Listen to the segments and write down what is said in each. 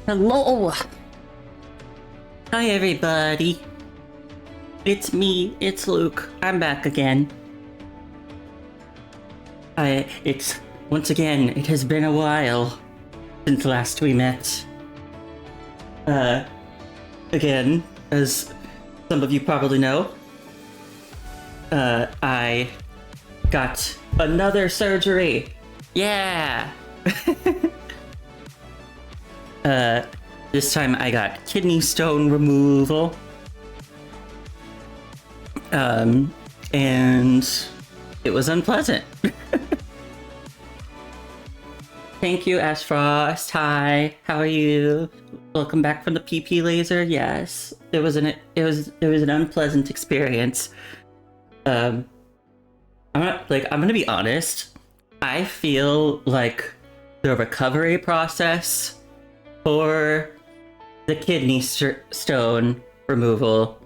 Hello! Hi everybody! It's me, it's Luke. I'm back again. Once again, it has been a while since last we met. Again, as some of you probably know, I got another surgery! Yeah! This time I got kidney stone removal. And it was unpleasant. Thank you, Ash Frost. Hi, how are you? Welcome back from the PP laser. Yes, it was an unpleasant experience. I'm gonna be honest. I feel like the recovery process for the kidney stone removal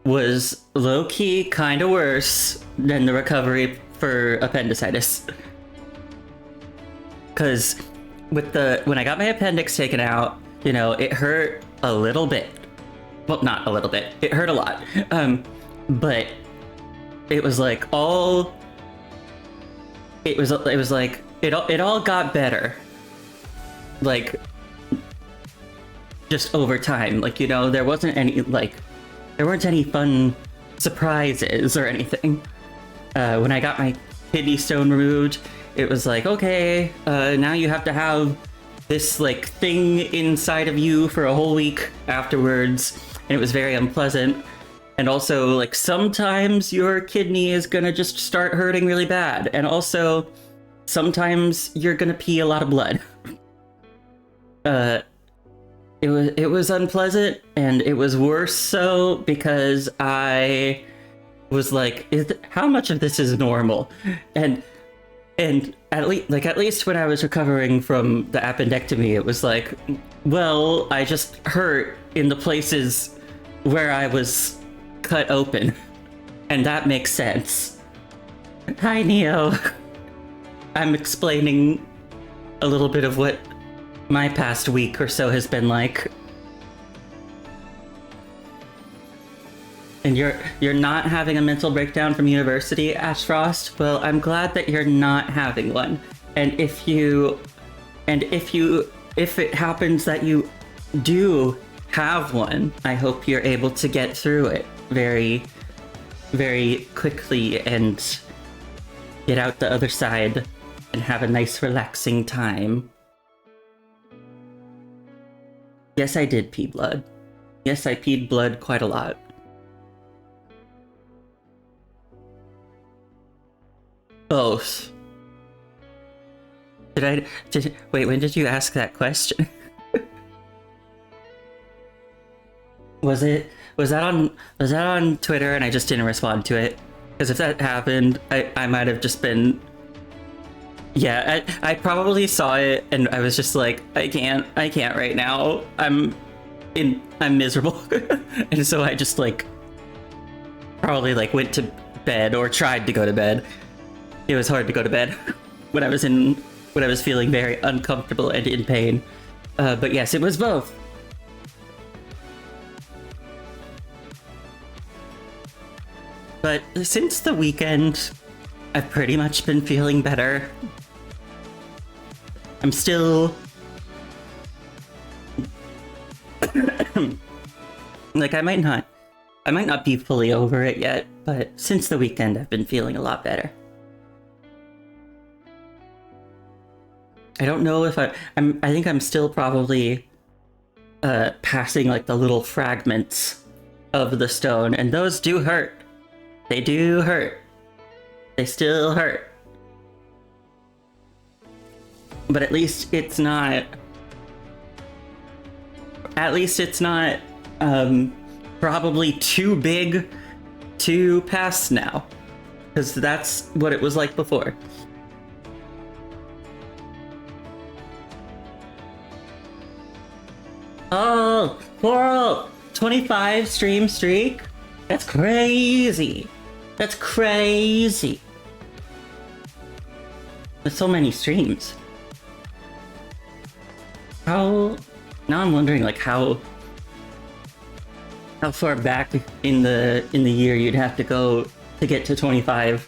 was low-key kind of worse than the recovery for appendicitis. Because when I got my appendix taken out, you know, it hurt a little bit. Well, not a little bit. It hurt a lot. But it was like it all got better. Like, just over time. Like, you know, there weren't any fun surprises or anything. When I got my kidney stone removed, it was like, okay, now you have to have this like thing inside of you for a whole week afterwards, and it was very unpleasant. And also, like, sometimes your kidney is gonna just start hurting really bad, and also sometimes you're gonna pee a lot of blood. It was unpleasant, and it was worse so because I was like, how much of this is normal? And at least when I was recovering from the appendectomy, it was like, well, I just hurt in the places where I was cut open, and that makes sense. Hi, Neo. I'm explaining a little bit of what my past week or so has been like. And you're not having a mental breakdown from university, Ash Frost? Well, I'm glad that you're not having one. And if it happens that you do have one, I hope you're able to get through it very, very quickly and get out the other side and have a nice relaxing time. Yes, I did pee blood. Yes, I peed blood quite a lot. Both. Wait, when did you ask that question? Was that on Twitter and I just didn't respond to it? Because if that happened, I might have just been... Yeah, I probably saw it and I was just like, I can't right now. I'm miserable. And so I just like probably like went to bed or tried to go to bed. It was hard to go to bed when I was feeling very uncomfortable and in pain. But yes, it was both. But since the weekend, I've pretty much been feeling better. I'm still... like, I might not be fully over it yet, but since the weekend, I've been feeling a lot better. I don't know if I think I'm still probably passing like the little fragments of the stone, and those do hurt. They do hurt. They still hurt. But at least it's not probably too big to pass now, because that's what it was like before. Oh, Coral! 25 stream streak? That's crazy! That's crazy! There's so many streams. How Now I'm wondering like how far back in the year you'd have to go to get to 25.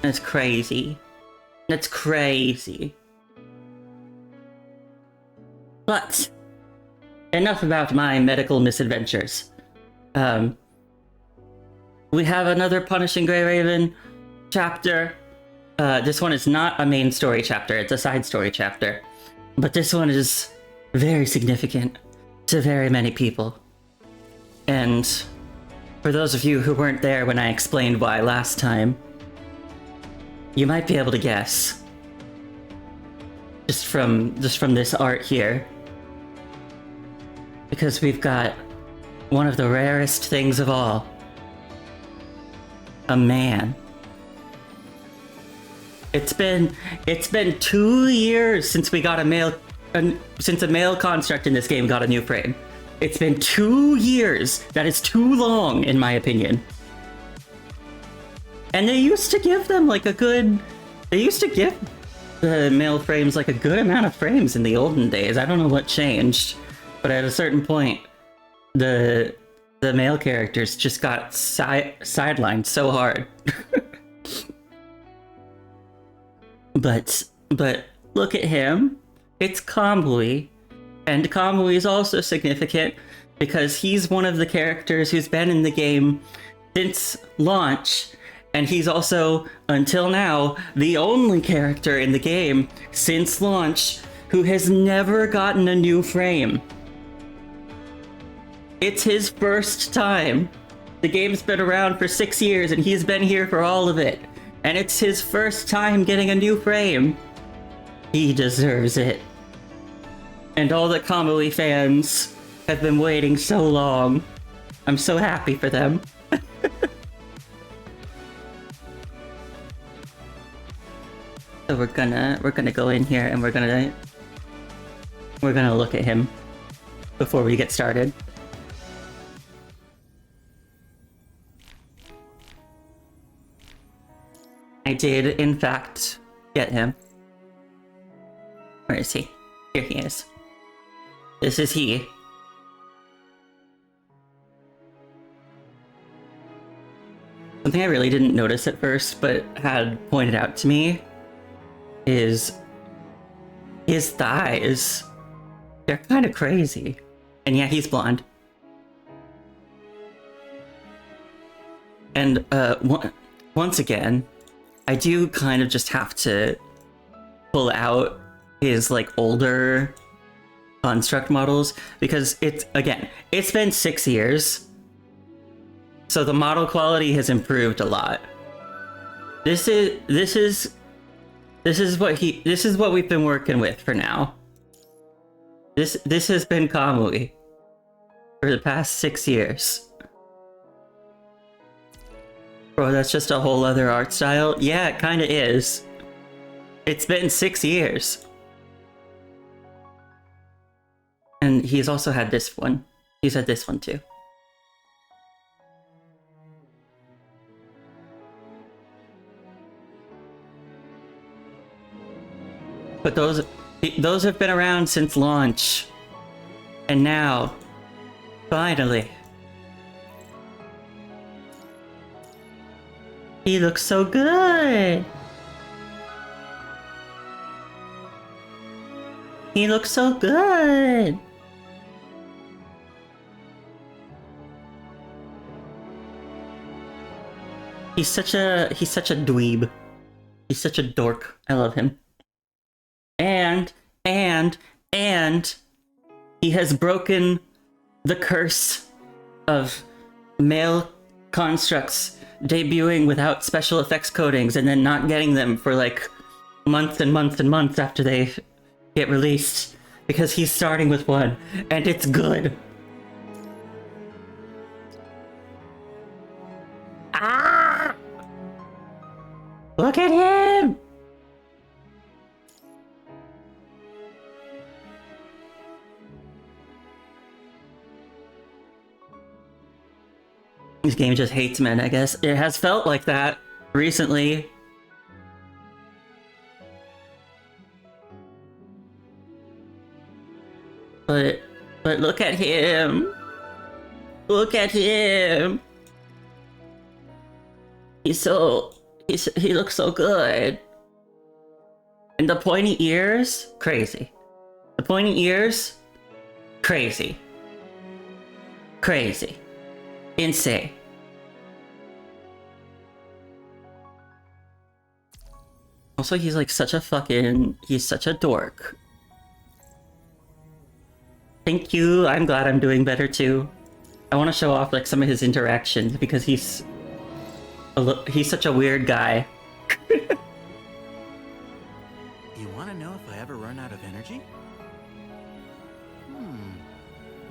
That's crazy. That's crazy. But enough about my medical misadventures. We have another Punishing Grey Raven chapter. This one is not a main story chapter, it's a side story chapter. But this one is very significant to very many people. And for those of you who weren't there when I explained why last time, you might be able to guess. Just from this art here. Because we've got one of the rarest things of all. A man. It's been 2 years since we got since a male construct in this game got a new frame. It's been 2 years. That is too long, in my opinion. And they used to give them like a good. They used to give the male frames like a good amount of frames in the olden days. I don't know what changed, but at a certain point, the male characters just got sidelined so hard. But look at him. It's Kamui. And Kamui is also significant because he's one of the characters who's been in the game since launch. And he's also, until now, the only character in the game since launch who has never gotten a new frame. It's his first time. The game's been around for 6 years and he's been here for all of it. And it's his first time getting a new frame. He deserves it. And all the Kamui fans have been waiting so long. I'm so happy for them. So we're gonna go in here and we're gonna look at him before we get started. I did, in fact, get him. Where is he? Here he is. This is he. Something I really didn't notice at first, but had pointed out to me, is his thighs. They're kind of crazy. And yeah, he's blonde. And once again, I do kind of just have to pull out his like older construct models because it's been 6 years. So the model quality has improved a lot. This is what we've been working with for now. This has been Kamui for the past 6 years. Bro, that's just a whole other art style? Yeah, it kinda is. It's been 6 years. And he's also had this one. He's had this one too. But those have been around since launch. And now, finally, he looks so good. He looks so good. He's such a dweeb. He's such a dork. I love him. And he has broken the curse of male constructs debuting without special effects coatings and then not getting them for like months and months and months after they get released, because he's starting with one and it's good. Ah! Look at him! This game just hates men, I guess. It has felt like that recently. But look at him. Look at him. He looks so good. And the pointy ears, crazy. The pointy ears, crazy. Crazy. Insane. Also, he's like such a dork. Thank you, I'm glad I'm doing better too. I want to show off like some of his interactions because he's such a weird guy. You want to know if I ever run out of energy?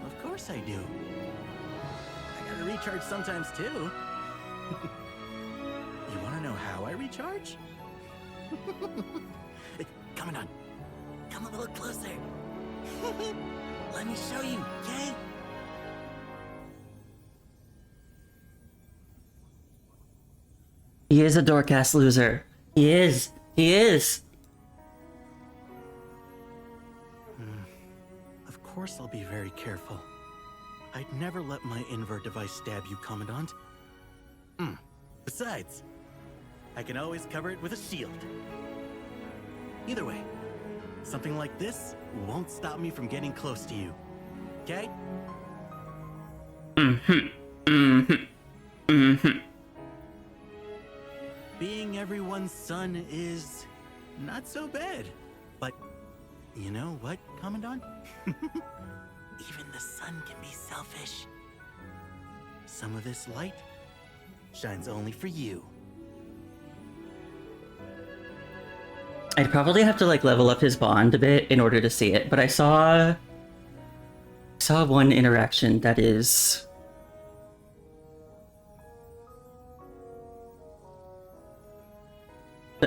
Of course I do. I gotta recharge sometimes too. You want to know how I recharge? Come on. Come a little closer. Let me show you, okay? He is a dork-ass loser. He is. He is. Of course I'll be very careful. I'd never let my invert device stab you, Commandant. Besides, I can always cover it with a shield. Either way, something like this won't stop me from getting close to you. Okay? Being everyone's son is not so bad. But you know what, Commandant? Even the sun can be selfish. Some of this light shines only for you. I'd probably have to like level up his bond a bit in order to see it, but I saw one interaction that is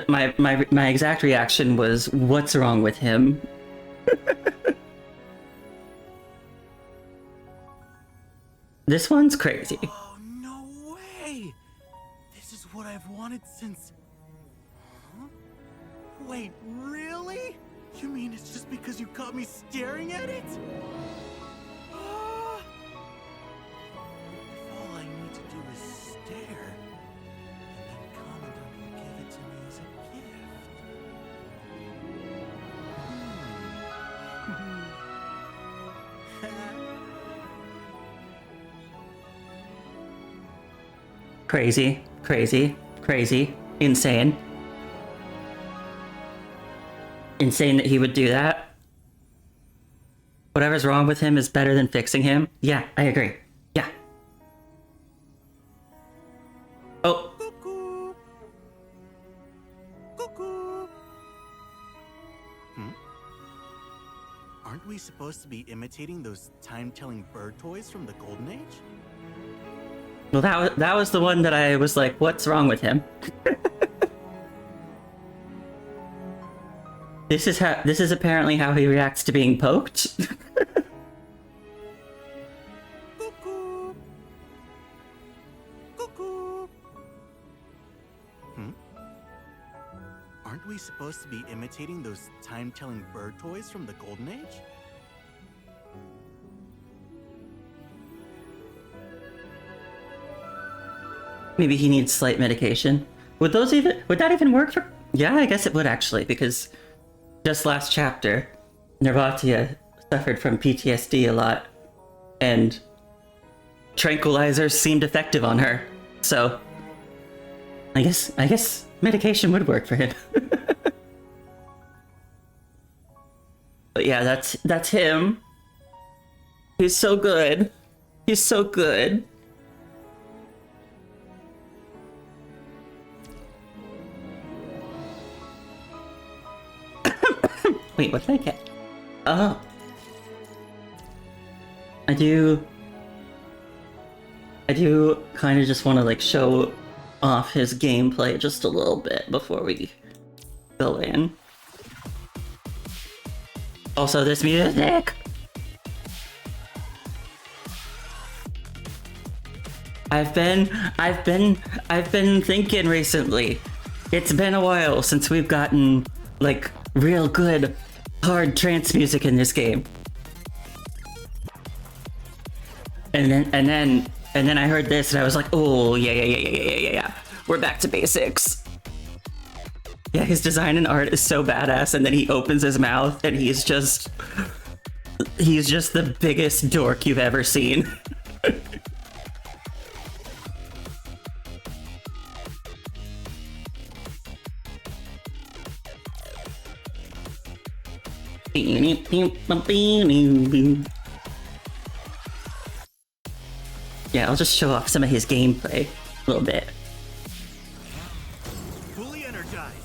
my exact reaction was, what's wrong with him? This one's crazy. Oh, no way! This is what I've wanted since... Huh? Wait, really? You mean it's just because you caught me staring at it? Ah! If all I need to do is stare, and then Commandant will give it to me as a gift. Crazy, crazy, crazy, insane. Insane that he would do that. Whatever's wrong with him is better than fixing him. Yeah, I agree. Yeah. Oh. Cuckoo. Cuckoo. Aren't we supposed to be imitating those time-telling bird toys from the Golden Age? Well, that was the one that I was like, what's wrong with him? This is apparently how he reacts to being poked. Cuckoo. Cuckoo. Aren't we supposed to be imitating those time-telling bird toys from the Golden Age? Maybe he needs slight medication. Would that even work for? Yeah, I guess it would actually, because just last chapter, Nervatia suffered from PTSD a lot, and tranquilizers seemed effective on her. So, I guess medication would work for him. But yeah, that's him. He's so good. He's so good. Wait, what did I get? Oh. I do kind of just want to like show off his gameplay just a little bit before we go in. Also, this music! I've been thinking recently. It's been a while since we've gotten like real good hard trance music in this game. and then I heard this and I was like, oh yeah. We're back to basics. Yeah, his design and art is so badass, and then he opens his mouth and he's just the biggest dork you've ever seen. Yeah, I'll just show off some of his gameplay a little bit. Fully energized.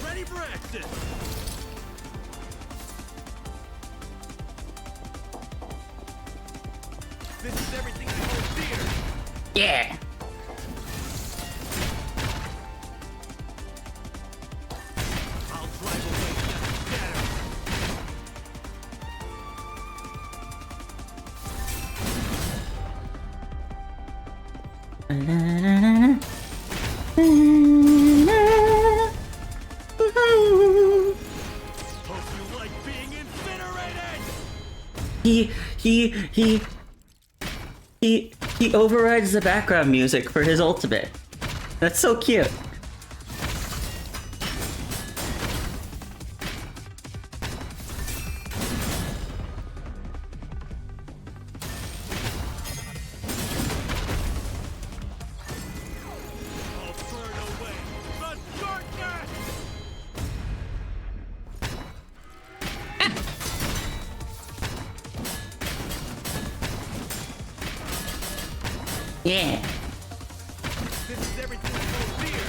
Ready for action. This is everything I hold dear. Yeah. I'll drive away the shadow. Hope you like being incinerated. He overrides the background music for his ultimate. That's so cute. I'll burn away the darkness. Yeah. This is everything I hold dear.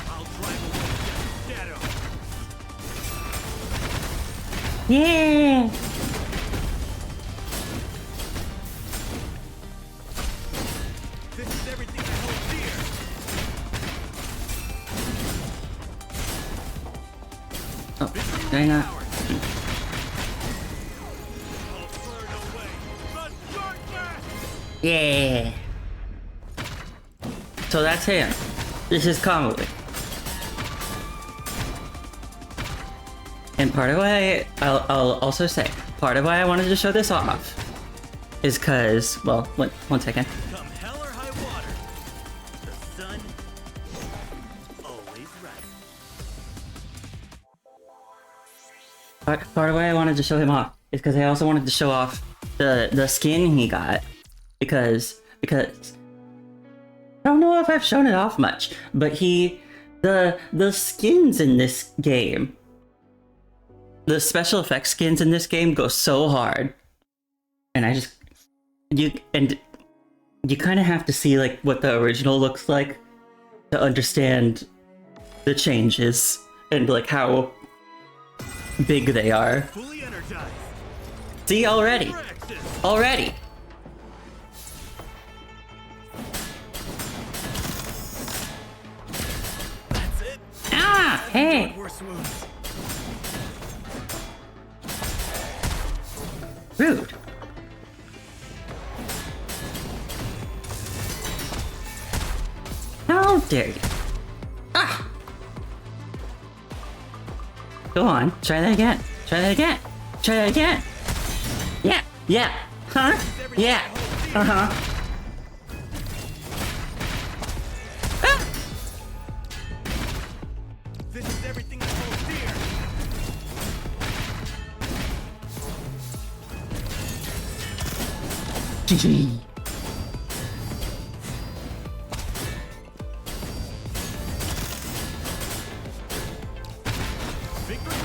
I'll drive away the shadow. Yeah. This is everything I hold dear. Oh, dang it. I'll burn away the darkness. Yeah. So that's him. This is Kamui. And part of why I'll also say part of why I wanted to show this off is because, well, one second. Come hell or high water, the sun always right. Part of why I wanted to show him off is because I also wanted to show off the skin he got because I don't know if I've shown it off much, but the skins in this game, the special effects skins in this game go so hard, and you kind of have to see like what the original looks like to understand the changes and like how big they are. Fully energized. See already. For action. Already. That's it. Ah, hey. Worse wounds. Rude. How dare you? Ah. Go on, try that again. Try that again. Try that again. Yeah, yeah. Huh? Yeah. Uh-huh. Ah. This is everything I hold dear. GG. Victory.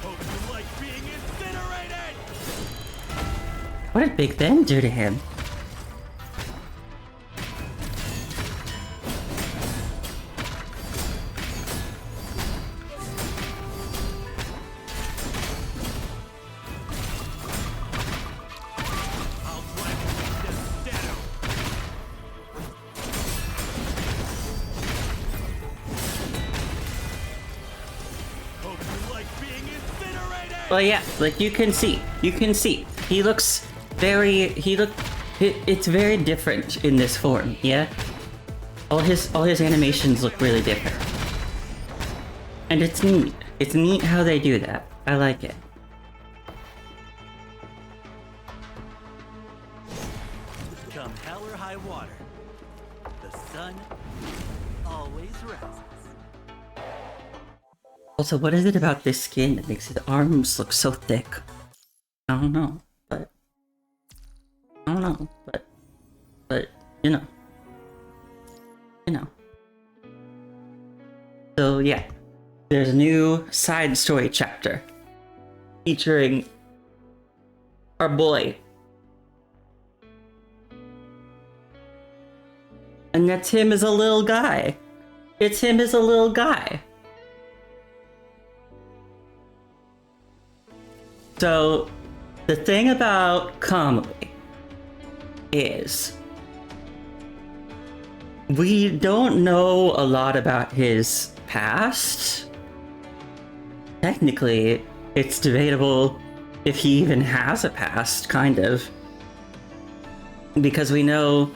Hope you like being incinerated. What did Big Ben do to him? Well, yeah, like you can see. He looks it's very different in this form, yeah? All his animations look really different. And it's neat. It's neat how they do that. I like it. Come hell or high water, the sun always rises. Also, what is it about this skin that makes his arms look so thick? I don't know, but you know. So yeah, there's a new side story chapter featuring our boy. And that's him as a little guy. It's him as a little guy. So, the thing about Kamui is we don't know a lot about his past. Technically, it's debatable if he even has a past, kind of. Because we know,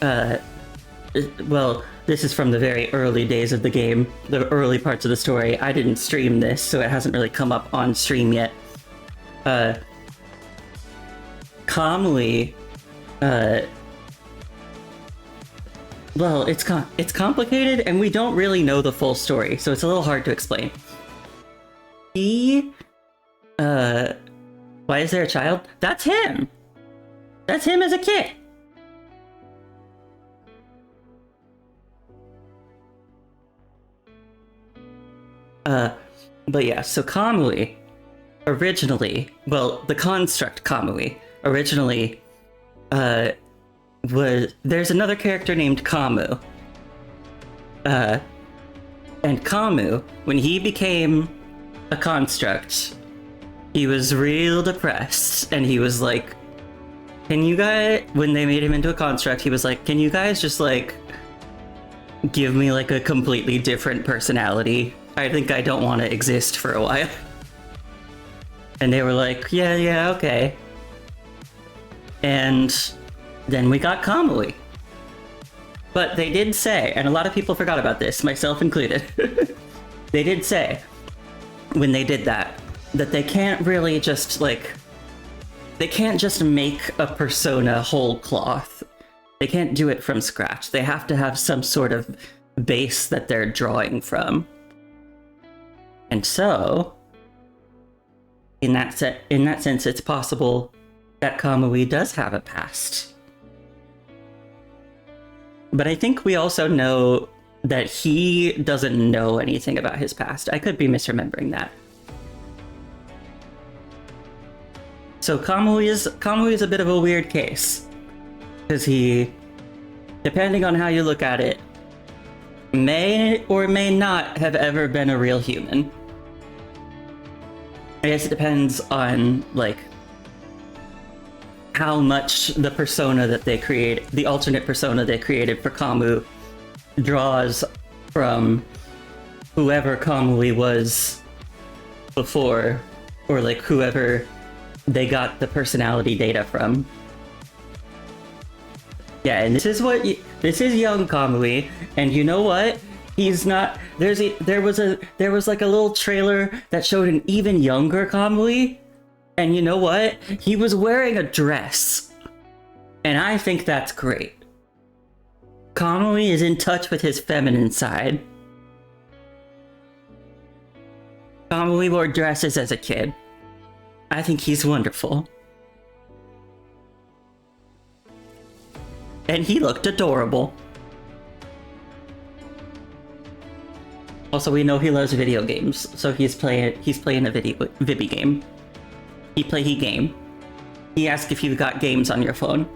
well, this is from the very early days of the game, the early parts of the story. I didn't stream this, so it hasn't really come up on stream yet. Kamui, well, it's complicated, and we don't really know the full story, so it's a little hard to explain. Why is there a child? That's him! That's him as a kid! But yeah, so Kamui, originally, well, the construct Kamui, originally, there's another character named Kamu. And Kamu, when he became a construct, he was real depressed, and he was like, can you guys, when they made him into a construct, he was like, can you guys just like, give me like a completely different personality? I think I don't want to exist for a while. And they were like, yeah, okay. And then we got Kamui. But they did say, and a lot of people forgot about this, myself included, they did say, when they did that they can't really just like, they can't just make a persona whole cloth. They can't do it from scratch. They have to have some sort of base that they're drawing from. And so, in that sense, it's possible that Kamui does have a past. But I think we also know that he doesn't know anything about his past. I could be misremembering that. So Kamui is a bit of a weird case. Because he, depending on how you look at it, may or may not have ever been a real human. I guess it depends on, like, how much the persona that they create, the alternate persona they created for Kamu, draws from whoever Kamui was before, or like whoever they got the personality data from. Yeah, and this is young Kamui, and you know what? He's not. There was like a little trailer that showed an even younger Kamui, and you know what? He was wearing a dress, and I think that's great. Kamui is in touch with his feminine side. Kamui wore dresses as a kid. I think he's wonderful. And he looked adorable. Also, we know he loves video games, so he's playing a Vibby game. He game. He asked if you've got games on your phone.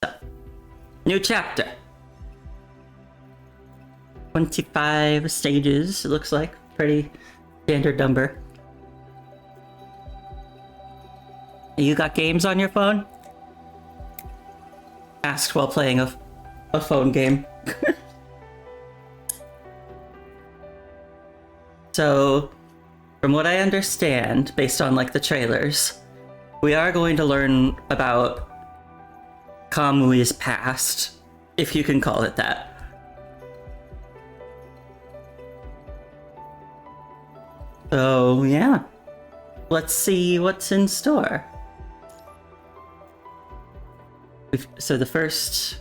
So, new chapter. 25 stages, it looks like. Pretty standard number. You got games on your phone? Asked while playing a phone game. So, from what I understand, based on like the trailers, we are going to learn about Kamui's past, if you can call it that. So, yeah. Let's see what's in store. So the first...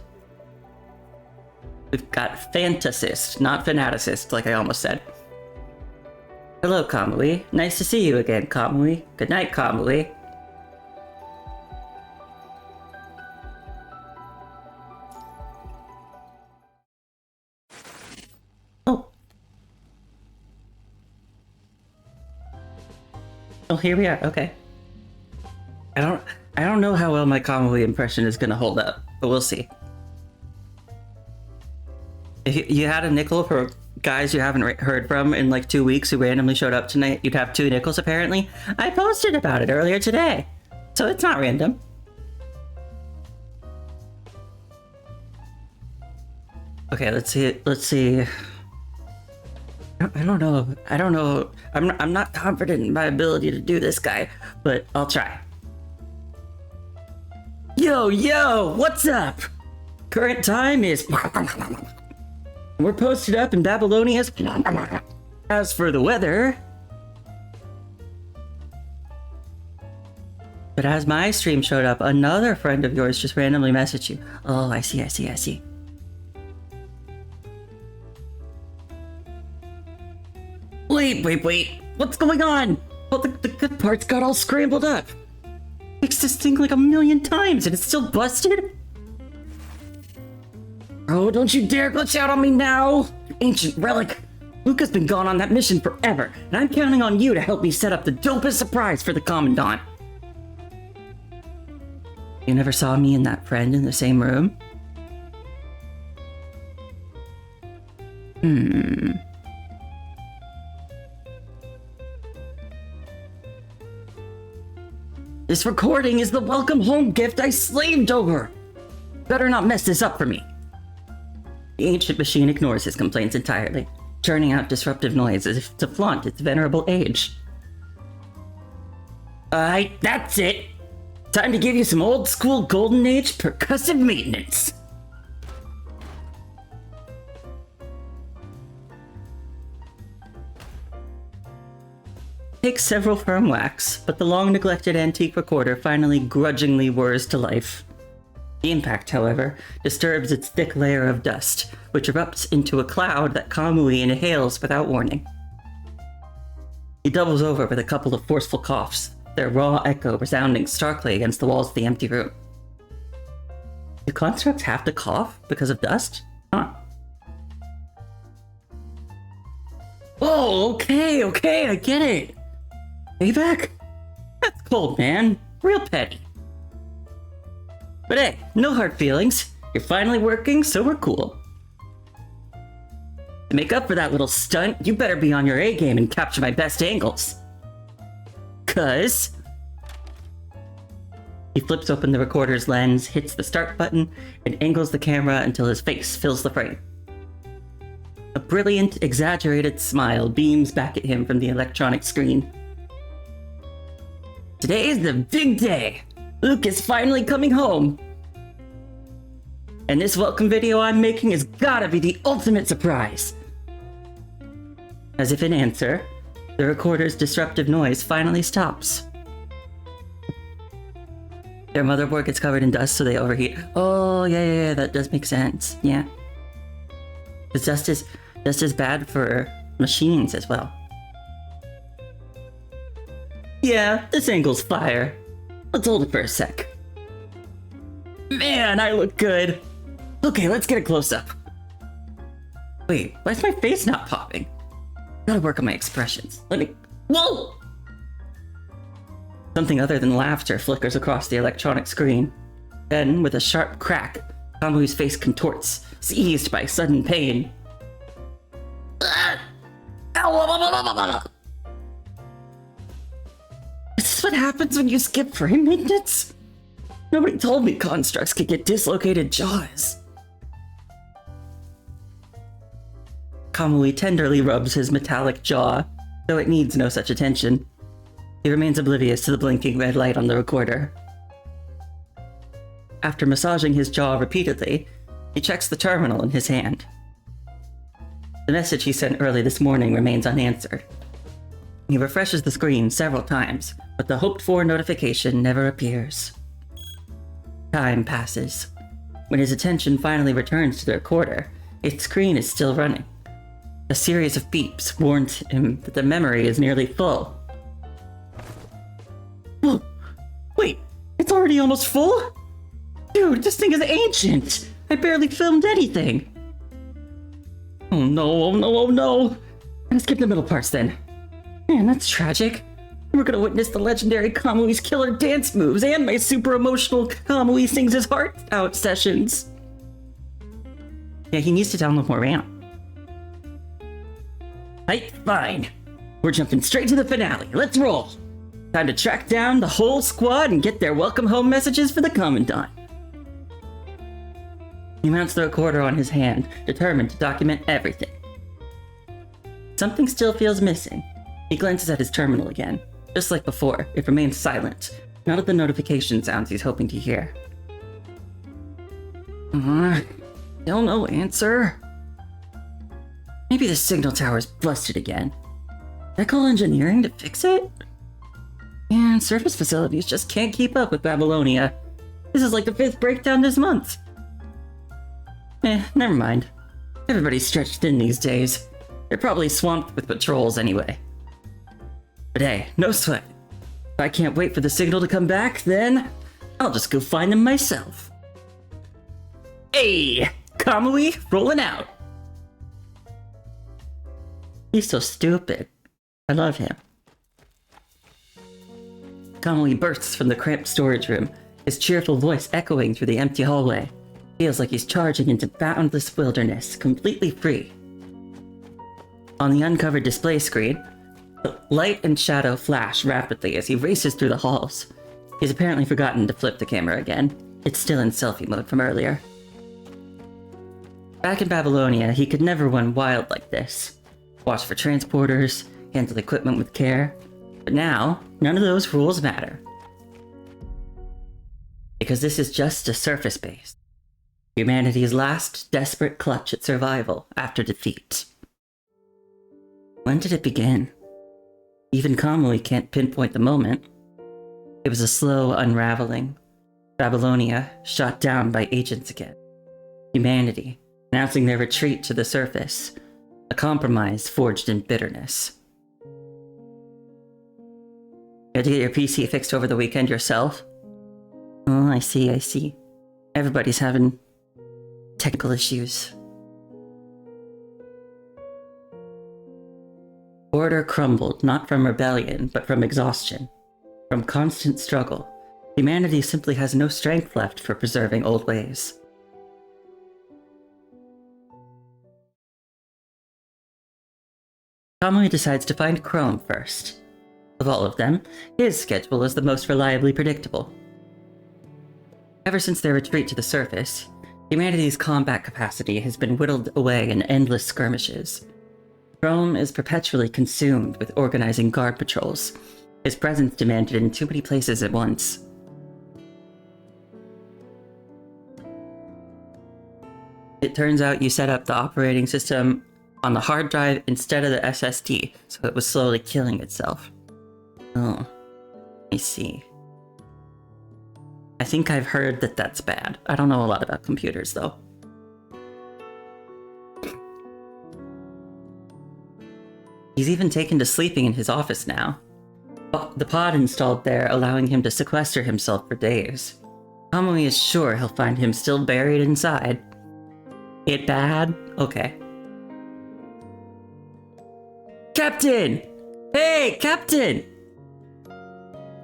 We've got Fantasist, not Fanaticist, like I almost said. Hello, Kamui. Nice to see you again, Kamui. Good night, Kamui. Oh. Oh, here we are. Okay. I don't know how well my Kamui impression is gonna hold up, but we'll see. If you had a nickel for guys you haven't heard from in like 2 weeks who randomly showed up tonight, you'd have 2 nickels apparently. I posted about it earlier today, so it's not random. Okay, let's see. I don't know. I'm not confident in my ability to do this guy, but I'll try. Yo, what's up? Current time is... We're posted up in Babylonia's... As for the weather... But as my stream showed up, another friend of yours just randomly messaged you. Oh, I see. Wait. What's going on? Oh, the good parts got all scrambled up. Fixed this thing like 1,000,000 times and it's still busted? Oh, don't you dare glitch out on me now! You ancient relic! Luca's been gone on that mission forever, and I'm counting on you to help me set up the dopest surprise for the Commandant. You never saw me and that friend in the same room? This recording is the welcome home gift I slaved over! Better not mess this up for me. The ancient machine ignores his complaints entirely, churning out disruptive noise as if to flaunt its venerable age. That's it! Time to give you some old school golden age percussive maintenance! Takes several firm whacks, but the long-neglected antique recorder finally grudgingly whirs to life. The impact, however, disturbs its thick layer of dust, which erupts into a cloud that Kamui inhales without warning. He doubles over with a couple of forceful coughs, their raw echo resounding starkly against the walls of the empty room. Do constructs have to cough because of dust? Huh. Oh, okay, I get it! Payback? That's cold, man. Real petty. But hey, no hard feelings. You're finally working, so we're cool. To make up for that little stunt, you better be on your A game and capture my best angles. 'Cause... He flips open the recorder's lens, hits the start button, and angles the camera until his face fills the frame. A brilliant, exaggerated smile beams back at him from the electronic screen. Today is the big day! Luke is finally coming home! And this welcome video I'm making has gotta be the ultimate surprise! As if in answer, the recorder's disruptive noise finally stops. Their motherboard gets covered in dust so they overheat. Oh, yeah, that does make sense, yeah. Because dust is bad for machines as well. Yeah, this angle's fire. Let's hold it for a sec. Man, I look good. Okay, let's get a close-up. Wait, why is my face not popping? Gotta work on my expressions. Let me... Whoa! Something other than laughter flickers across the electronic screen. Then, with a sharp crack, Kamui's face contorts, seized by sudden pain. Is this what happens when you skip frame maintenance? Nobody told me constructs could get dislocated jaws. Kamui tenderly rubs his metallic jaw, though it needs no such attention. He remains oblivious to the blinking red light on the recorder. After massaging his jaw repeatedly, he checks the terminal in his hand. The message he sent early this morning remains unanswered. He refreshes the screen several times, but the hoped-for notification never appears. Time passes. When his attention finally returns to the recorder, its screen is still running. A series of beeps warns him that the memory is nearly full. Whoa, wait, it's already almost full? Dude, this thing is ancient! I barely filmed anything! Oh no, oh no, oh no! Let's skip the middle parts then. Man, that's tragic. We're gonna witness the legendary Kamui's killer dance moves and my super emotional Kamui sings his heart out sessions. Yeah, he needs to download more RAM. Right, fine. We're jumping straight to the finale. Let's roll. Time to track down the whole squad and get their welcome home messages for the Commandant. He mounts the recorder on his hand, determined to document everything. Something still feels missing. He glances at his terminal again. Just like before, it remains silent, not at the notification sounds he's hoping to hear. Still no answer. Maybe the signal tower's busted again. Did I call engineering to fix it? And surface facilities just can't keep up with Babylonia. This is like the 5th breakdown this month. Never mind. Everybody's stretched thin these days. They're probably swamped with patrols anyway. But hey, no sweat. If I can't wait for the signal to come back, then I'll just go find them myself. Hey! Kamui, rolling out! He's so stupid. I love him. Kamui bursts from the cramped storage room, his cheerful voice echoing through the empty hallway. Feels like he's charging into boundless wilderness, completely free. On the uncovered display screen, light and shadow flash rapidly as he races through the halls. He's apparently forgotten to flip the camera again. It's still in selfie mode from earlier. Back in Babylonia, he could never run wild like this. Watch for transporters, handle equipment with care. But now, none of those rules matter. Because this is just a surface base. Humanity's last desperate clutch at survival after defeat. When did it begin? Even Kamui can't pinpoint the moment. It was a slow unraveling. Babylonia shot down by agents again. Humanity announcing their retreat to the surface. A compromise forged in bitterness. You had to get your PC fixed over the weekend yourself? Oh, I see. Everybody's having technical issues. Order crumbled, not from rebellion, but from exhaustion. From constant struggle. Humanity simply has no strength left for preserving old ways. Kamui decides to find Chrome first. Of all of them, his schedule is the most reliably predictable. Ever since their retreat to the surface, humanity's combat capacity has been whittled away in endless skirmishes. Chrome is perpetually consumed with organizing guard patrols, his presence demanded in too many places at once. It turns out you set up the operating system on the hard drive instead of the SSD, so it was slowly killing itself. Oh, I see. I think I've heard that that's bad. I don't know a lot about computers, though. He's even taken to sleeping in his office now. The pod installed there allowing him to sequester himself for days. Kamui is sure he'll find him still buried inside. It bad? Okay. Captain! Hey, Captain!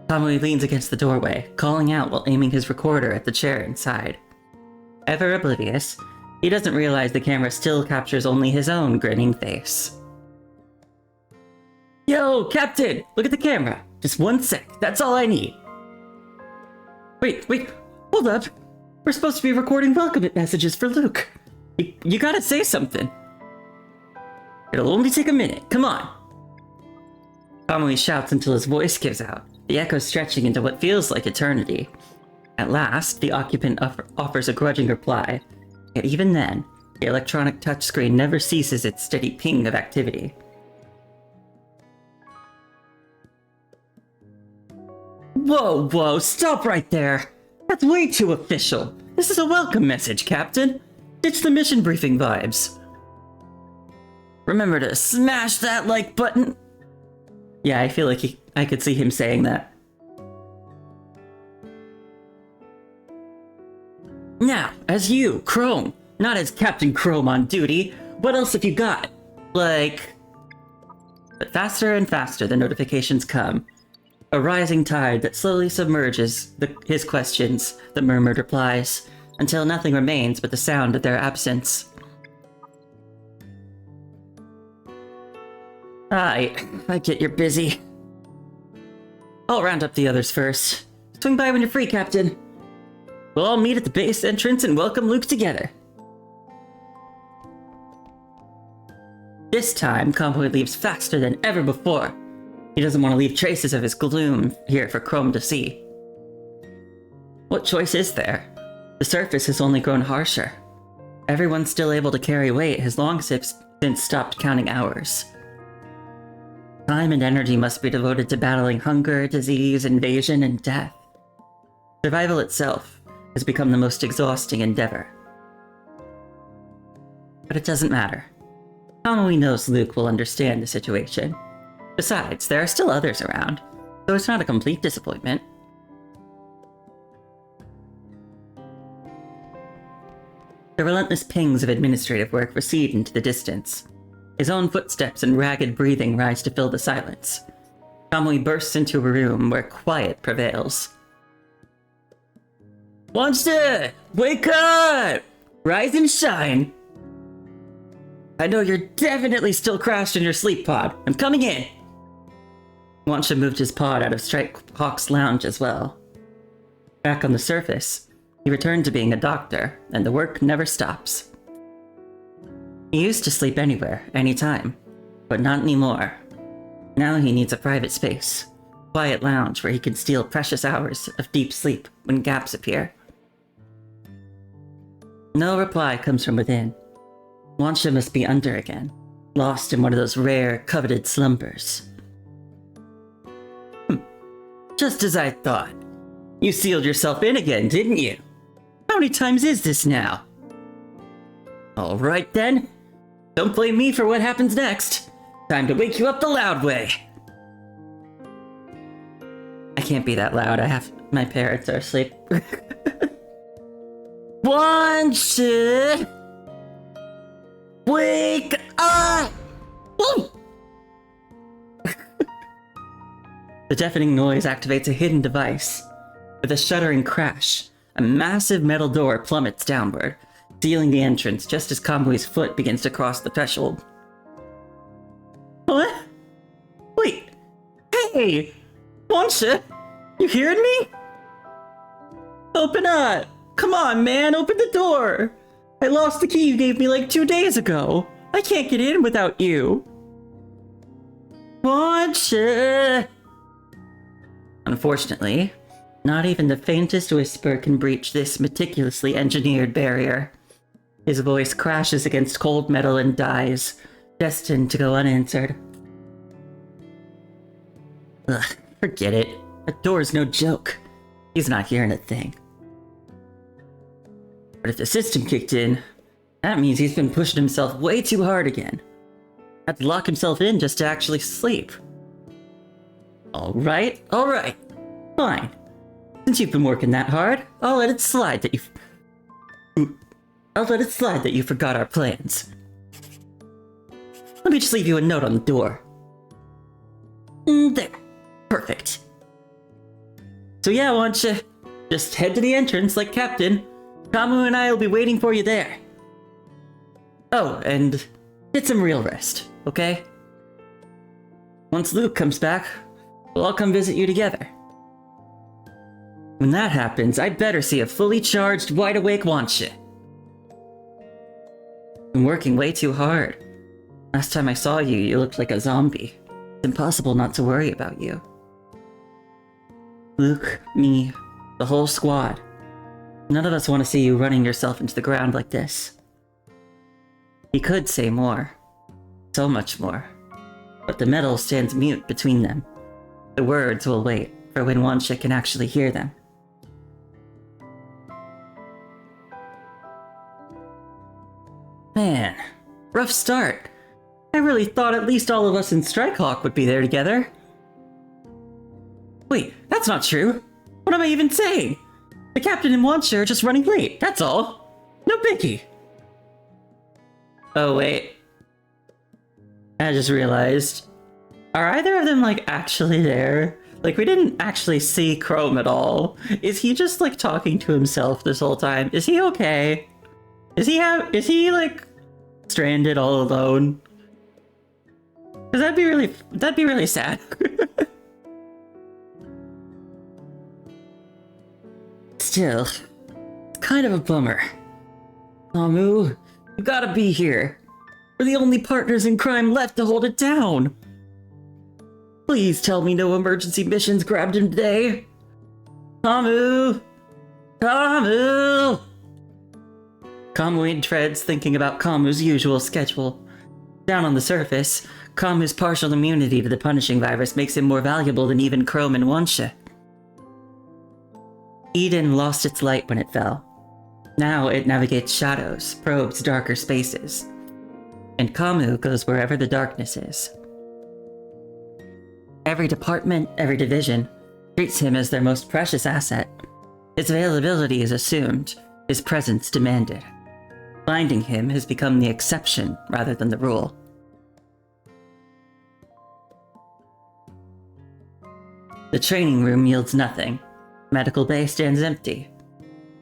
Kamui leans against the doorway, calling out while aiming his recorder at the chair inside. Ever oblivious, he doesn't realize the camera still captures only his own grinning face. Yo, Captain! Look at the camera! Just 1 sec, that's all I need. Wait, hold up! We're supposed to be recording welcome messages for Luke. You gotta say something. It'll only take a minute, come on. Kamui shouts until his voice gives out, the echo stretching into what feels like eternity. At last, the occupant offers a grudging reply, yet even then, the electronic touchscreen never ceases its steady ping of activity. Whoa, stop right there! That's way too official! This is a welcome message, Captain! Ditch the mission briefing vibes! Remember to smash that like button! Yeah, I feel like I could see him saying that. Now, as you, Chrome, not as Captain Chrome on duty, what else have you got? Like... But faster and faster the notifications come. A rising tide that slowly submerges his questions, the murmured replies, until nothing remains but the sound of their absence. I get you're busy. I'll round up the others first. Swing by when you're free, Captain. We'll all meet at the base entrance and welcome Luke together. This time, Kamui leaves faster than ever before. He doesn't want to leave traces of his gloom here for Chrome to see. What choice is there? The surface has only grown harsher. Everyone still able to carry weight has long since stopped counting hours. Time and energy must be devoted to battling hunger, disease, invasion, and death. Survival itself has become the most exhausting endeavor. But it doesn't matter. Kamui knows Luke will understand the situation. Besides, there are still others around, so it's not a complete disappointment. The relentless pings of administrative work recede into the distance. His own footsteps and ragged breathing rise to fill the silence. Kamui bursts into a room where quiet prevails. Monster! Wake up! Rise and shine! I know you're definitely still crashed in your sleep pod. I'm coming in! Wansha moved his pod out of Strike Hawk's lounge as well. Back on the surface, he returned to being a doctor, and the work never stops. He used to sleep anywhere, anytime, but not anymore. Now he needs a private space, a quiet lounge where he can steal precious hours of deep sleep when gaps appear. No reply comes from within. Wansha must be under again, lost in one of those rare, coveted slumbers. Just as I thought. You sealed yourself in again, didn't you? How many times is this now? Alright then. Don't blame me for what happens next. Time to wake you up the loud way. I can't be that loud. My parents are asleep. Wansha! Wake up! Woo! The deafening noise activates a hidden device. With a shuddering crash, a massive metal door plummets downward, sealing the entrance just as Kamui's foot begins to cross the threshold. What? Wait! Hey! Wansha! You hearing me? Open up! Come on, man, open the door! I lost the key you gave me like 2 days ago. I can't get in without you. Wansha! Unfortunately, not even the faintest whisper can breach this meticulously engineered barrier. His voice crashes against cold metal and dies, destined to go unanswered. Ugh, forget it. That door's no joke. He's not hearing a thing. But if the system kicked in, that means he's been pushing himself way too hard again. Had to lock himself in just to actually sleep. Alright. Fine. Since you've been working that hard, I'll let it slide that you forgot our plans. Let me just leave you a note on the door. There. Perfect. So yeah, Wansha, just head to the entrance like Captain. Kamui and I will be waiting for you there. Oh, and get some real rest, okay? Once Luke comes back, we'll all come visit you together. When that happens, I'd better see a fully charged, wide-awake Wansha. Been working way too hard. Last time I saw you, you looked like a zombie. It's impossible not to worry about you. Luke, me, the whole squad. None of us want to see you running yourself into the ground like this. He could say more. So much more. But the metal stands mute between them. The words will wait for when Wansha can actually hear them. Man, rough start. I really thought at least all of us in Strikehawk would be there together. Wait, that's not true. What am I even saying? The captain and Wansha are just running late, that's all. No biggie. Oh wait. I just realized. Are either of them like actually there? Like we didn't actually see Chrome at all. Is he just like talking to himself this whole time? Is he okay? Is he like stranded all alone? Cause that'd be really sad. Still, it's kind of a bummer. Kamui, you gotta be here. We're the only partners in crime left to hold it down. Please tell me no emergency missions grabbed him today. Kamui! Kamui! Kamui treads, thinking about Kamu's usual schedule. Down on the surface, Kamu's partial immunity to the punishing virus makes him more valuable than even Chrome and Wansha. Eden lost its light when it fell. Now it navigates shadows, probes darker spaces. And Kamui goes wherever the darkness is. Every department, every division, treats him as their most precious asset. His availability is assumed, his presence demanded. Finding him has become the exception rather than the rule. The training room yields nothing. Medical bay stands empty.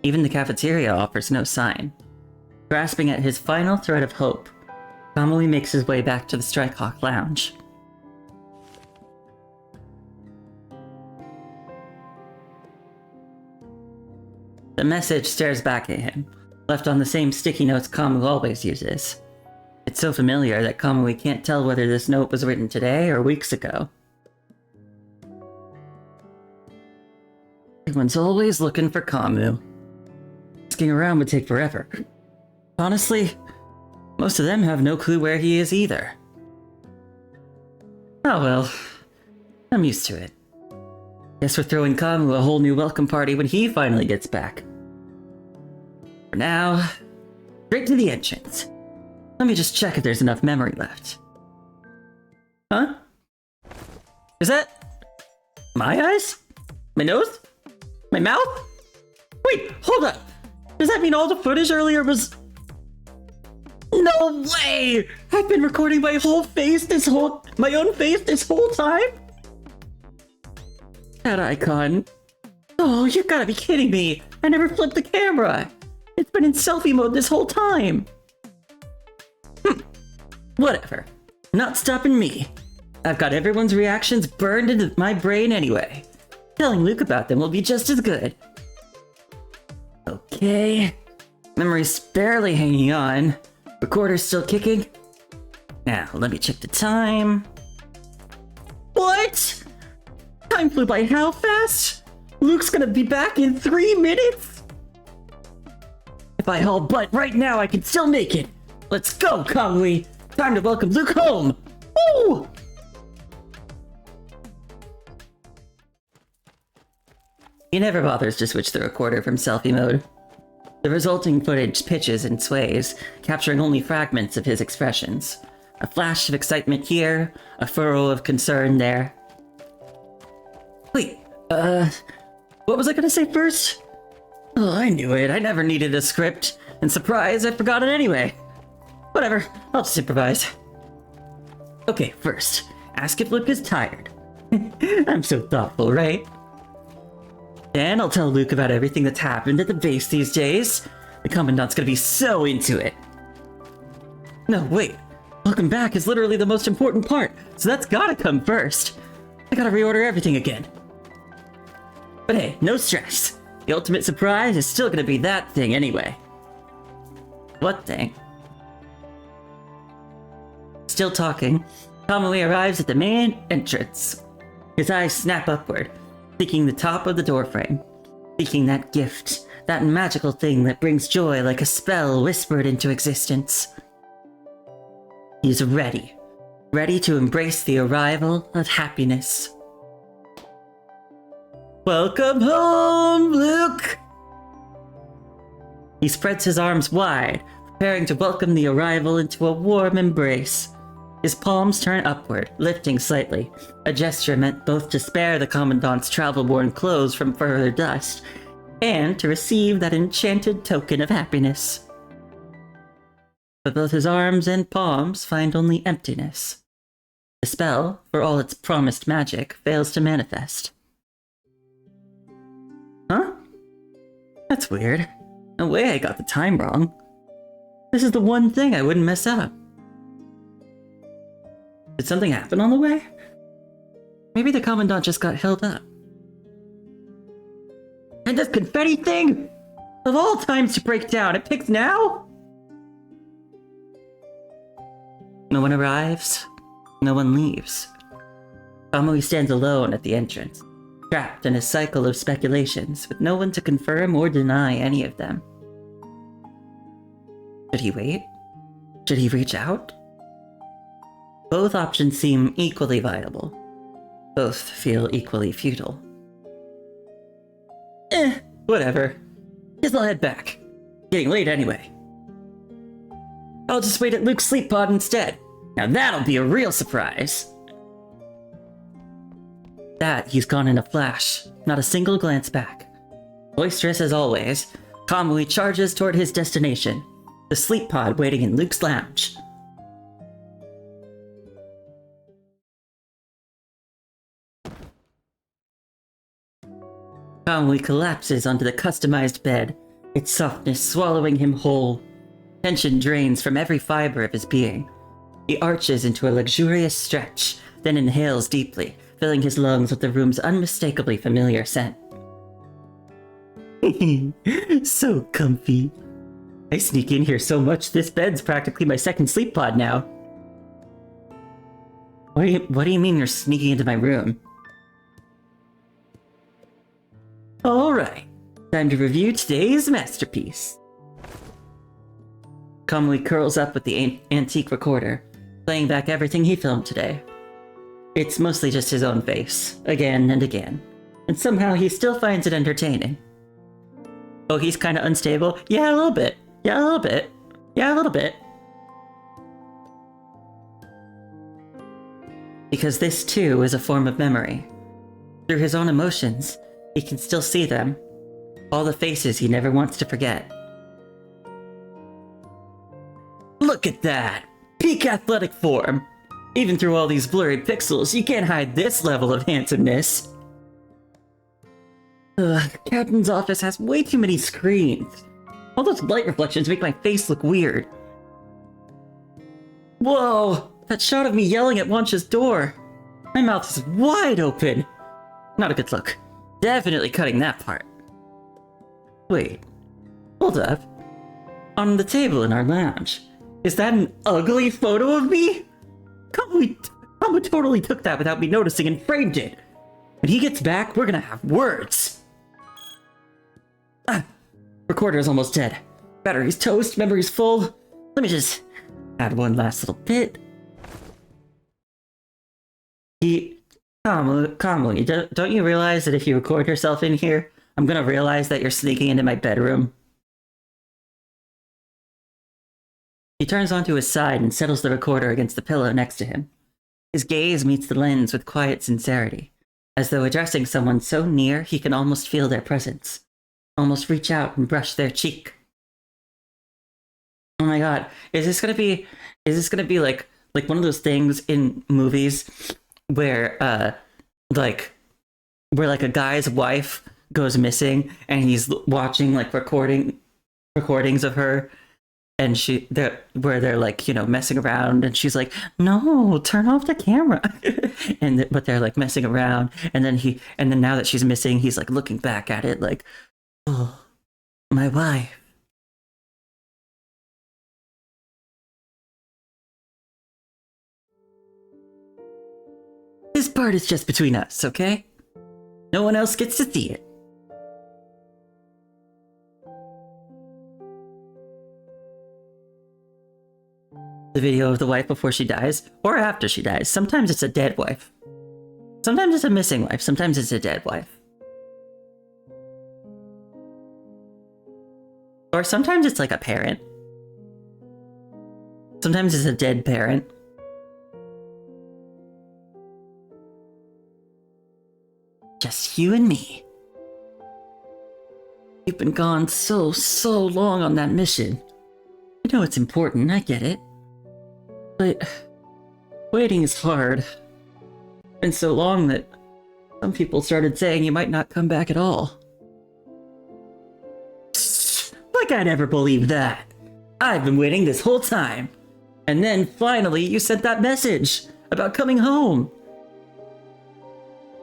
Even the cafeteria offers no sign. Grasping at his final thread of hope, Kamui makes his way back to the Strikehawk Lounge. The message stares back at him, left on the same sticky notes Kamui always uses. It's so familiar that Kamui can't tell whether this note was written today or weeks ago. Everyone's always looking for Kamui. Asking around would take forever. Honestly, most of them have no clue where he is either. Oh well, I'm used to it. Guess we're throwing Kamui a whole new welcome party when he finally gets back. For now, straight to the entrance. Let me just check if there's enough memory left. Huh? Is that my eyes? My nose? My mouth? Wait, hold up! Does that mean all the footage earlier was... No way! I've been recording my own face this whole time? That icon. Oh, you gotta be kidding me! I never flipped the camera! It's been in selfie mode this whole time! Whatever. Not stopping me. I've got everyone's reactions burned into my brain anyway. Telling Luke about them will be just as good. Okay. Memory's barely hanging on. Recorder's still kicking. Now, let me check the time. What? Time flew by how fast? Luke's gonna be back in 3 minutes? If I haul butt right now, I can still make it. Let's go, Kamui. Time to welcome Luke home. Woo! He never bothers to switch the recorder from selfie mode. The resulting footage pitches and sways, capturing only fragments of his expressions. A flash of excitement here, a furrow of concern there. Wait, what was I gonna say first? Oh, I knew it. I never needed a script. And surprise, I forgot it anyway. Whatever, I'll just improvise. Okay, first, ask if Luke is tired. I'm so thoughtful, right? Then I'll tell Luke about everything that's happened at the base these days. The Commandant's gonna be so into it. No, wait. Welcome back is literally the most important part, so that's gotta come first. I gotta reorder everything again. But hey, no stress. The ultimate surprise is still gonna be that thing anyway. What thing? Still talking, Kamui arrives at the main entrance. His eyes snap upward, seeking the top of the doorframe, seeking that gift, that magical thing that brings joy like a spell whispered into existence. He's ready to embrace the arrival of happiness. Welcome home, Luke! He spreads his arms wide, preparing to welcome the arrival into a warm embrace. His palms turn upward, lifting slightly, a gesture meant both to spare the Commandant's travel-worn clothes from further dust, and to receive that enchanted token of happiness. But both his arms and palms find only emptiness. The spell, for all its promised magic, fails to manifest. Huh? That's weird. No way I got the time wrong. This is the one thing I wouldn't mess up. Did something happen on the way? Maybe the Commandant just got held up. And this confetti thing? Of all times to break down, it picks now? No one arrives. No one leaves. Kamui stands alone at the entrance, trapped in a cycle of speculations with no one to confirm or deny any of them. Should he wait? Should he reach out? Both options seem equally viable. Both feel equally futile. Whatever. Guess I'll head back. Getting late anyway. I'll just wait at Luke's sleep pod instead. Now that'll be a real surprise. That he's gone in a flash, not a single glance back. Boisterous as always, Kamui charges toward his destination, the sleep pod waiting in Luke's lounge. Kamui collapses onto the customized bed, its softness swallowing him whole. Tension drains from every fiber of his being. He arches into a luxurious stretch, then inhales deeply, filling his lungs with the room's unmistakably familiar scent. So comfy. I sneak in here so much this bed's practically my second sleep pod now. What do you mean you're sneaking into my room? Alright, time to review today's masterpiece. Kamui curls up with the antique recorder, playing back everything he filmed today. It's mostly just his own face, again and again, and somehow he still finds it entertaining. Oh, he's kinda unstable? Yeah, a little bit. Yeah, a little bit. Yeah, a little bit. Because this, too, is a form of memory. Through his own emotions, he can still see them. All the faces he never wants to forget. Look at that! Peak athletic form! Even through all these blurry pixels, you can't hide this level of handsomeness. Captain's office has way too many screens. All those light reflections make my face look weird. Whoa! That shot of me yelling at Wancha's door. My mouth is wide open. Not a good look. Definitely cutting that part. Wait. Hold up. On the table in our lounge. Is that an ugly photo of me? Kamui totally took that without me noticing and framed it. When he gets back, we're gonna have words. Recorder's almost dead. Battery's toast, memory's full. Let me just add one last little bit. Kamui, don't you realize that if you record yourself in here, I'm gonna realize that you're sneaking into my bedroom? He turns onto his side and settles the recorder against the pillow next to him. His gaze meets the lens with quiet sincerity, as though addressing someone so near he can almost feel their presence, almost reach out and brush their cheek. Oh my god, is this gonna be like one of those things in movies where where a guy's wife goes missing and he's watching like recordings of her, and they're like, you know, messing around, and she's like, no, turn off the camera. But they're like messing around, and then now that she's missing, he's like looking back at it like, oh, my wife. This part is just between us, okay? No one else gets to see it. The video of the wife before she dies, or after she dies. Sometimes it's a dead wife. Sometimes it's a missing wife. Sometimes it's a dead wife. Or sometimes it's like a parent. Sometimes it's a dead parent. Just you and me. You've been gone so long on that mission. I know it's important, I get it. But waiting is hard. It's been so long that some people started saying you might not come back at all. Like I'd ever believe that. I've been waiting this whole time. And then finally you sent that message about coming home.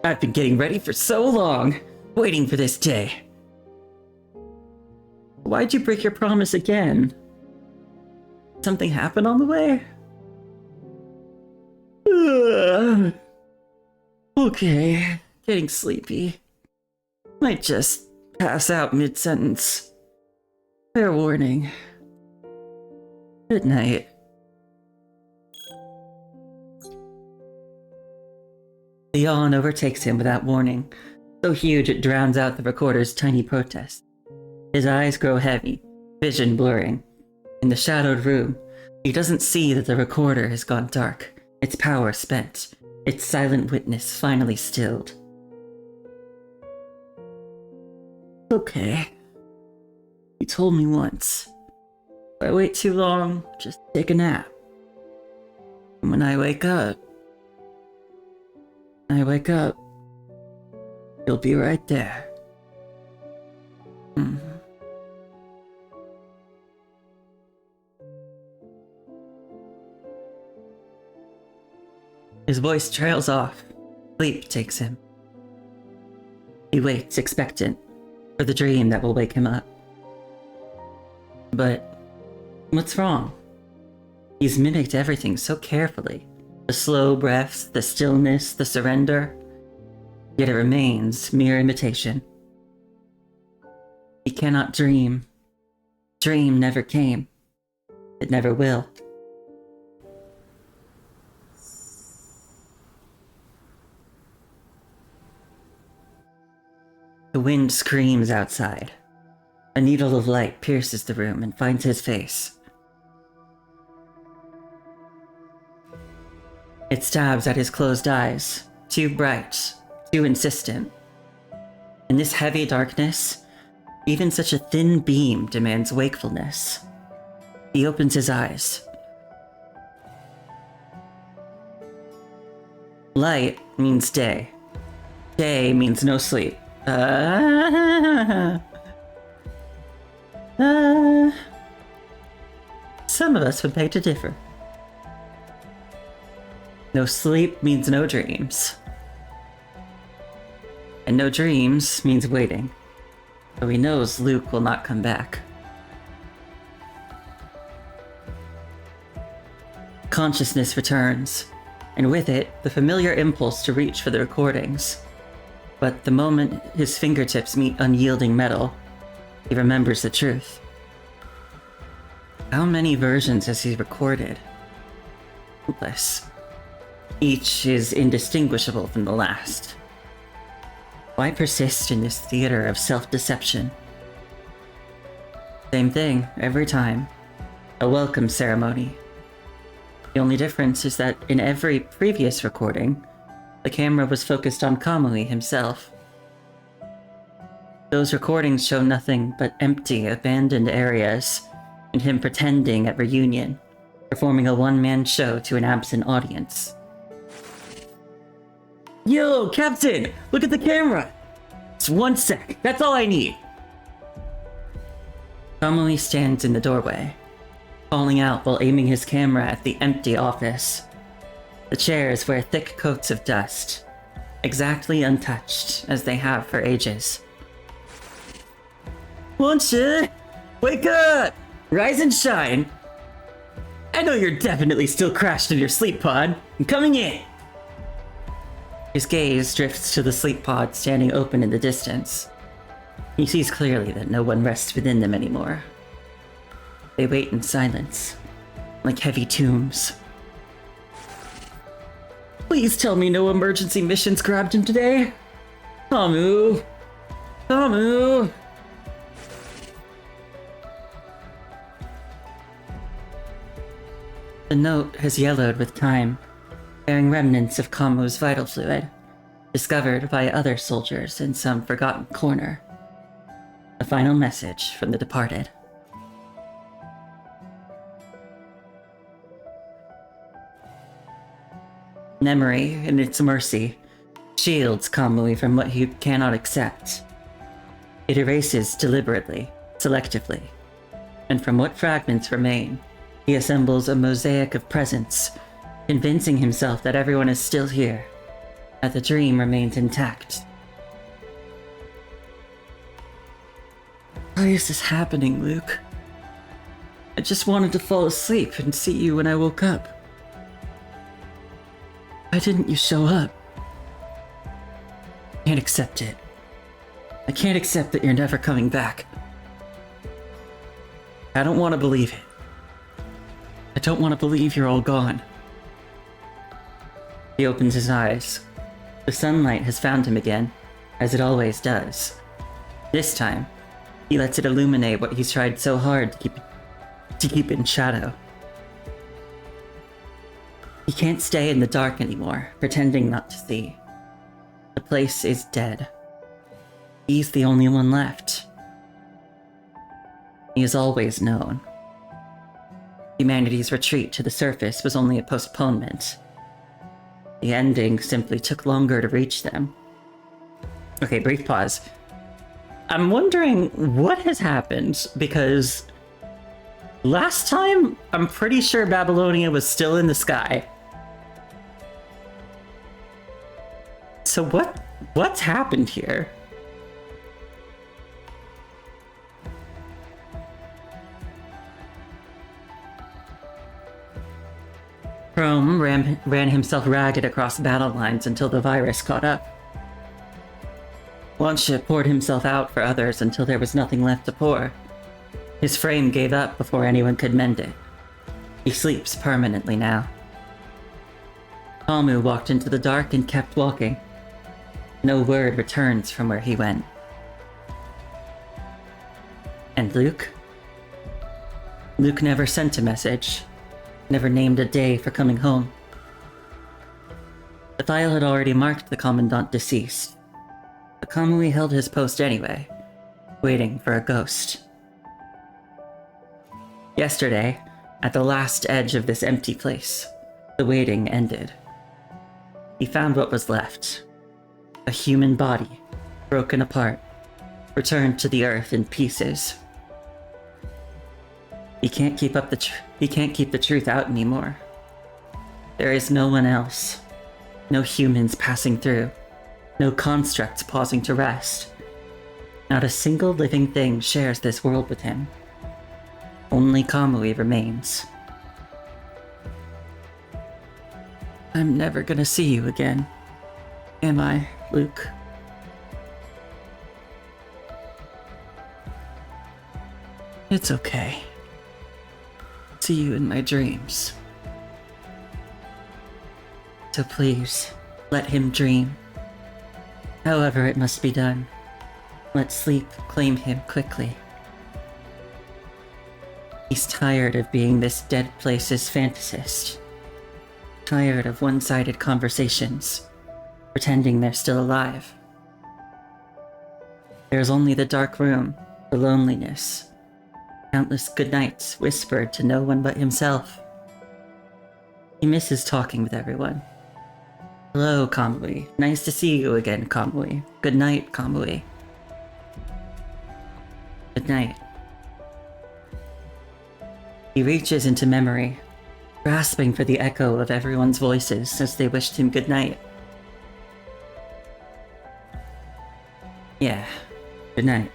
I've been getting ready for so long, waiting for this day. Why'd you break your promise again? Something happened on the way? Okay, getting sleepy. Might just pass out mid-sentence. Fair warning. Good night. The yawn overtakes him without warning, so huge it drowns out the recorder's tiny protest. His eyes grow heavy, vision blurring. In the shadowed room, he doesn't see that the recorder has gone dark, its power spent, its silent witness finally stilled. Okay. You told me once. If I wait too long, just take a nap. And when I wake up, you'll be right there. His voice trails off. Sleep takes him. He waits, expectant, for the dream that will wake him up. But what's wrong? He's mimicked everything so carefully. The slow breaths, the stillness, the surrender. Yet it remains mere imitation. He cannot dream. Dream never came. It never will. The wind screams outside. A needle of light pierces the room and finds his face. It stabs at his closed eyes, too bright, too insistent. In this heavy darkness, even such a thin beam demands wakefulness. He opens his eyes. Light means day. Day means no sleep. Some of us would beg to differ. No sleep means no dreams. And no dreams means waiting. Though he knows Luke will not come back. Consciousness returns, and with it, the familiar impulse to reach for the recordings. But the moment his fingertips meet unyielding metal, he remembers the truth. How many versions has he recorded? Countless. Each is indistinguishable from the last. Why persist in this theater of self-deception? Same thing, every time. A welcome ceremony. The only difference is that in every previous recording, the camera was focused on Kamui himself. Those recordings show nothing but empty, abandoned areas, and him pretending at reunion, performing a one-man show to an absent audience. Yo, Captain! Look at the camera! It's 1 sec, that's all I need! Kamui stands in the doorway, calling out while aiming his camera at the empty office. The chairs wear thick coats of dust, exactly untouched as they have for ages. Woncha! Wake up! Rise and shine! I know you're definitely still crashed in your sleep pod. I'm coming in! His gaze drifts to the sleep pod standing open in the distance. He sees clearly that no one rests within them anymore. They wait in silence, like heavy tombs. Please tell me no emergency missions grabbed him today. Kamu! Kamu! The note has yellowed with time, bearing remnants of Kamu's vital fluid, discovered by other soldiers in some forgotten corner. A final message from the departed. Memory, in its mercy, shields Kamui from what he cannot accept. It erases deliberately, selectively, and from what fragments remain, he assembles a mosaic of presence, convincing himself that everyone is still here, that the dream remains intact. Why is this happening, Luke? I just wanted to fall asleep and see you when I woke up. Why didn't you show up? I can't accept it. I can't accept that you're never coming back. I don't want to believe it. I don't want to believe you're all gone. He opens his eyes. The sunlight has found him again, as it always does. This time, he lets it illuminate what he's tried so hard to keep in shadow. He can't stay in the dark anymore, pretending not to see. The place is dead. He's the only one left. He has always known. Humanity's retreat to the surface was only a postponement. The ending simply took longer to reach them. Okay, brief pause. I'm wondering what has happened, because last time, I'm pretty sure Babylonia was still in the sky. So what's happened here? Chrome ran himself ragged across battle lines until the virus caught up. Wanship poured himself out for others until there was nothing left to pour. His frame gave up before anyone could mend it. He sleeps permanently now. Kamu walked into the dark and kept walking. No word returns from where he went. And Luke? Luke never sent a message. Never named a day for coming home. The file had already marked the Commandant deceased, but Kamui held his post anyway, waiting for a ghost. Yesterday, at the last edge of this empty place, the waiting ended. He found what was left. A human body, broken apart, returned to the earth in pieces. He can't keep the truth out anymore. There is no one else. No humans passing through. No constructs pausing to rest. Not a single living thing shares this world with him. Only Kamui remains. I'm never gonna see you again. Am I, Luke? It's okay. See you in my dreams. So please, let him dream. However it must be done. Let sleep claim him quickly. He's tired of being this dead place's fantasist. Tired of one-sided conversations, pretending they're still alive. There's only the dark room, the loneliness. Countless goodnights whispered to no one but himself. He misses talking with everyone. Hello, Kamui. Nice to see you again, Kamui. Good night, Kamui. Good night. He reaches into memory, grasping for the echo of everyone's voices as they wished him good night. Yeah, good night.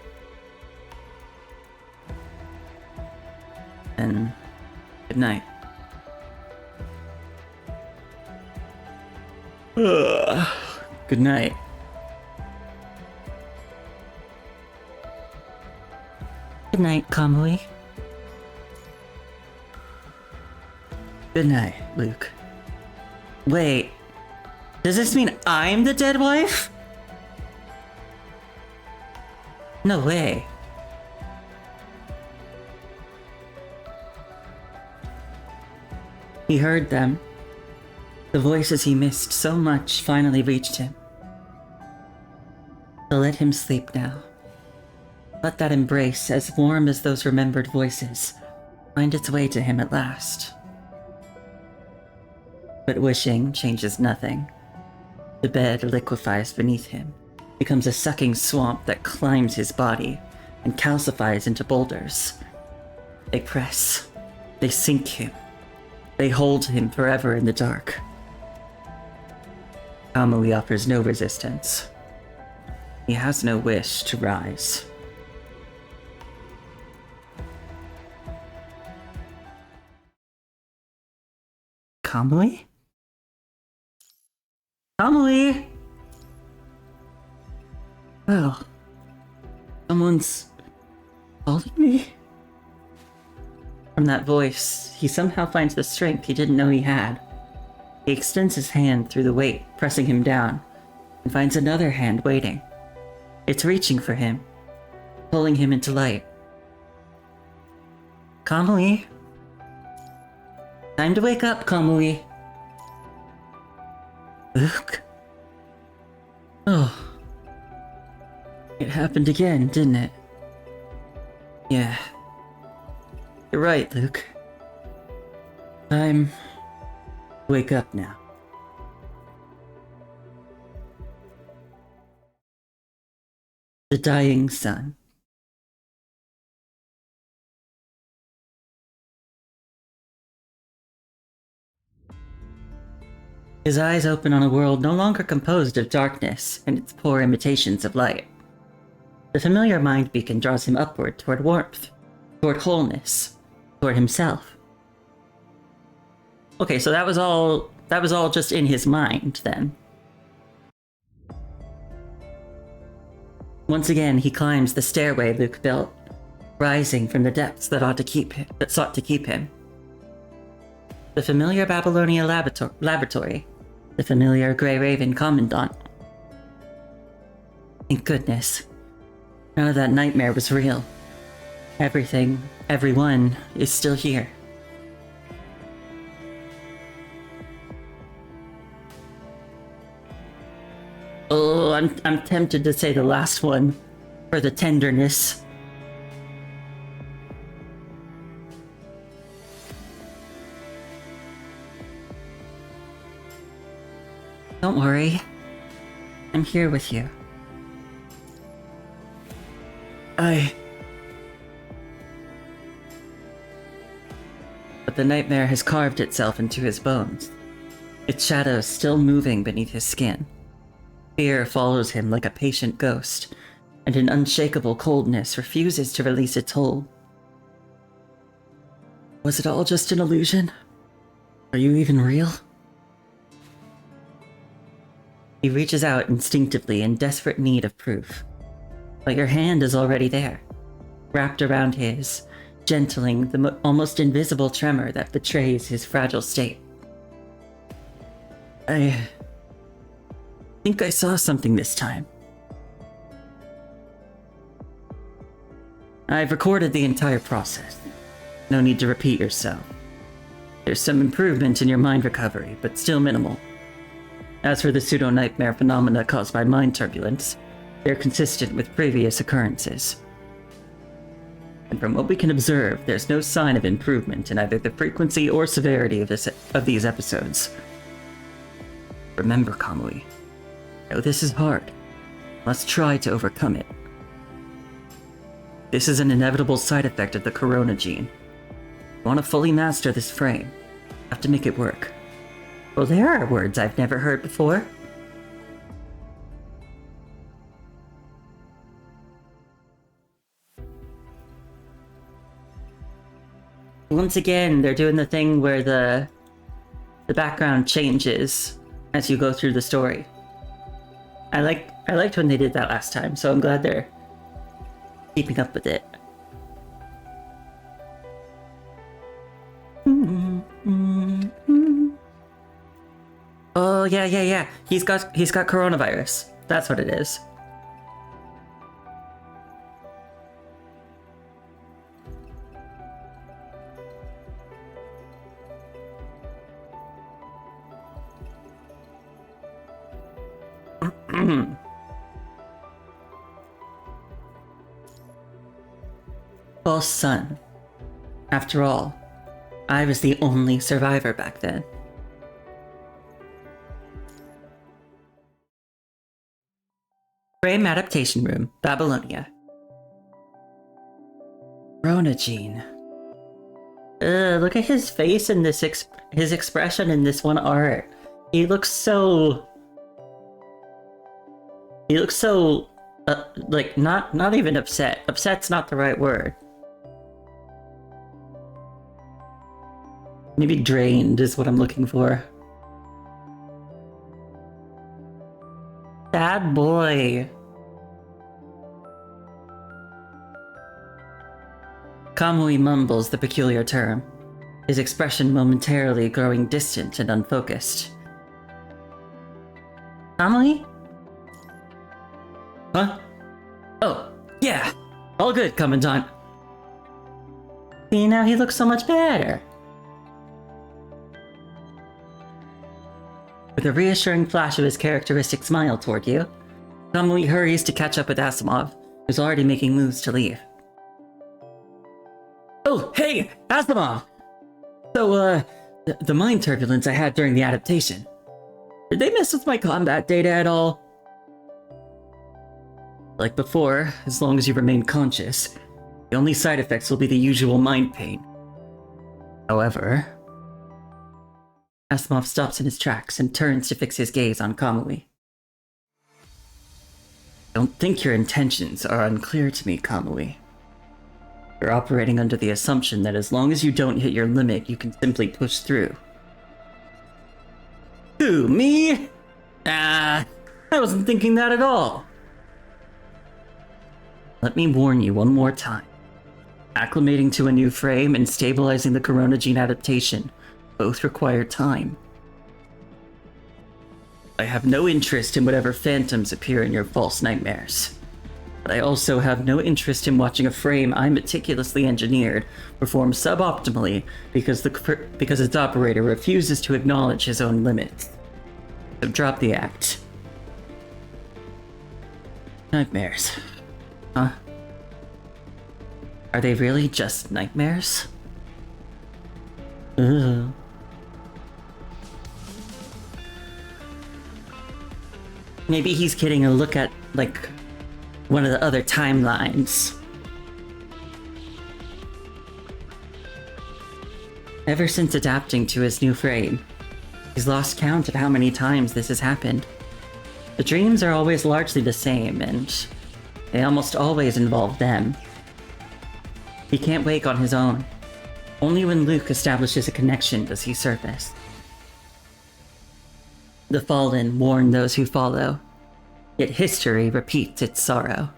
And good night. Good night. Good night, Kamui. Good night, Luke. Wait, does this mean I'm the dead wife? No way. He heard them. The voices he missed so much finally reached him. So let him sleep now. Let that embrace, as warm as those remembered voices, find its way to him at last. But wishing changes nothing. The bed liquefies beneath him, becomes a sucking swamp that climbs his body and calcifies into boulders. They press. They sink him. They hold him forever in the dark. Kamui offers no resistance. He has no wish to rise. Kamui? Kamui! Oh. Someone's calling me? From that voice, he somehow finds the strength he didn't know he had. He extends his hand through the weight, pressing him down, and finds another hand waiting. It's reaching for him, pulling him into light. Kamui? Time to wake up, Kamui. Luke? Oh. It happened again, didn't it? Yeah. You're right, Luke. Time to wake up now. The dying sun. His eyes open on a world no longer composed of darkness and its poor imitations of light. The familiar mind beacon draws him upward toward warmth, toward wholeness, toward himself. Okay, so that was all just in his mind then. Once again, he climbs the stairway Luke built, rising from the depths that sought to keep him. The familiar Babylonia laboratory, the familiar Grey Raven commandant. Thank goodness. None of that nightmare was real. Everything, everyone is still here. Oh, I'm tempted to say the last one, for the tenderness. Don't worry. I'm here with you. But the nightmare has carved itself into his bones, its shadows still moving beneath his skin. Fear follows him like a patient ghost, and an unshakable coldness refuses to release its hold. Was it all just an illusion? Are you even real? He reaches out instinctively in desperate need of proof. But your hand is already there, wrapped around his, gentling the almost invisible tremor that betrays his fragile state. I think I saw something this time. I've recorded the entire process. No need to repeat yourself. There's some improvement in your mind recovery, but still minimal. As for the pseudo-nightmare phenomena caused by mind turbulence, they're consistent with previous occurrences. And from what we can observe, there's no sign of improvement in either the frequency or severity of these episodes. Remember, Kamui, though this is hard, let's try to overcome it. This is an inevitable side effect of the Corona gene. You want to fully master this frame, you have to make it work. Well, there are words I've never heard before. Once again, they're doing the thing where the background changes as you go through the story. I liked when they did that last time, so I'm glad they're keeping up with it. Oh yeah. He's got coronavirus. That's what it is. False son. After all, I was the only survivor back then. Frame Adaptation Room, Babylonia. Rona Gene. Look at his face and his expression in this one art. He looks so... like, not even upset. Upset's not the right word. Maybe drained is what I'm looking for. Sad boy. Kamui mumbles the peculiar term, his expression momentarily growing distant and unfocused. Kamui? Huh? Oh, yeah. All good, Commandant. See, now he looks so much better. With a reassuring flash of his characteristic smile toward you, Kamui hurries to catch up with Asimov, who's already making moves to leave. Oh, hey, Asimov! So, the mind turbulence I had during the adaptation. Did they mess with my combat data at all? Like before, as long as you remain conscious, the only side effects will be the usual mind pain. However... Asimov stops in his tracks and turns to fix his gaze on Kamui. I don't think your intentions are unclear to me, Kamui. You're operating under the assumption that as long as you don't hit your limit, you can simply push through. Who, me? I wasn't thinking that at all. Let me warn you one more time. Acclimating to a new frame and stabilizing the Corona gene adaptation both require time. I have no interest in whatever phantoms appear in your false nightmares. But I also have no interest in watching a frame I meticulously engineered perform suboptimally because its operator refuses to acknowledge his own limits. So drop the act. Nightmares. Huh? Are they really just nightmares? Ugh. Maybe he's getting a look at, like, one of the other timelines. Ever since adapting to his new frame, he's lost count of how many times this has happened. The dreams are always largely the same, and they almost always involve them. He can't wake on his own. Only when Luke establishes a connection does he surface. The fallen warn those who follow, yet history repeats its sorrow.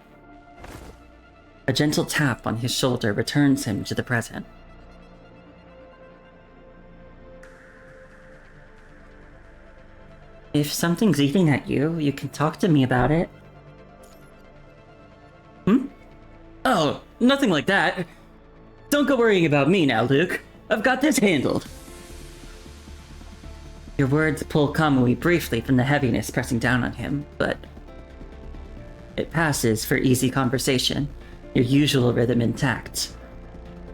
A gentle tap on his shoulder returns him to the present. If something's eating at you, you can talk to me about it. Oh, nothing like that. Don't go worrying about me now, Luke. I've got this handled. Your words pull Kamui briefly from the heaviness pressing down on him, but it passes for easy conversation, your usual rhythm intact.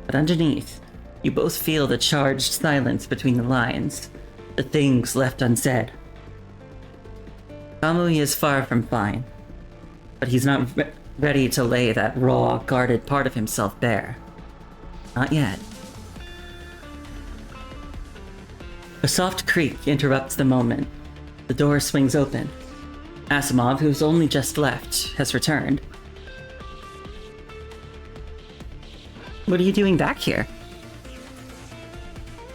But underneath, you both feel the charged silence between the lines, the things left unsaid. Kamui is far from fine, but he's not ready to lay that raw, guarded part of himself bare. Not yet. A soft creak interrupts the moment. The door swings open. Asimov, who's only just left, has returned. What are you doing back here?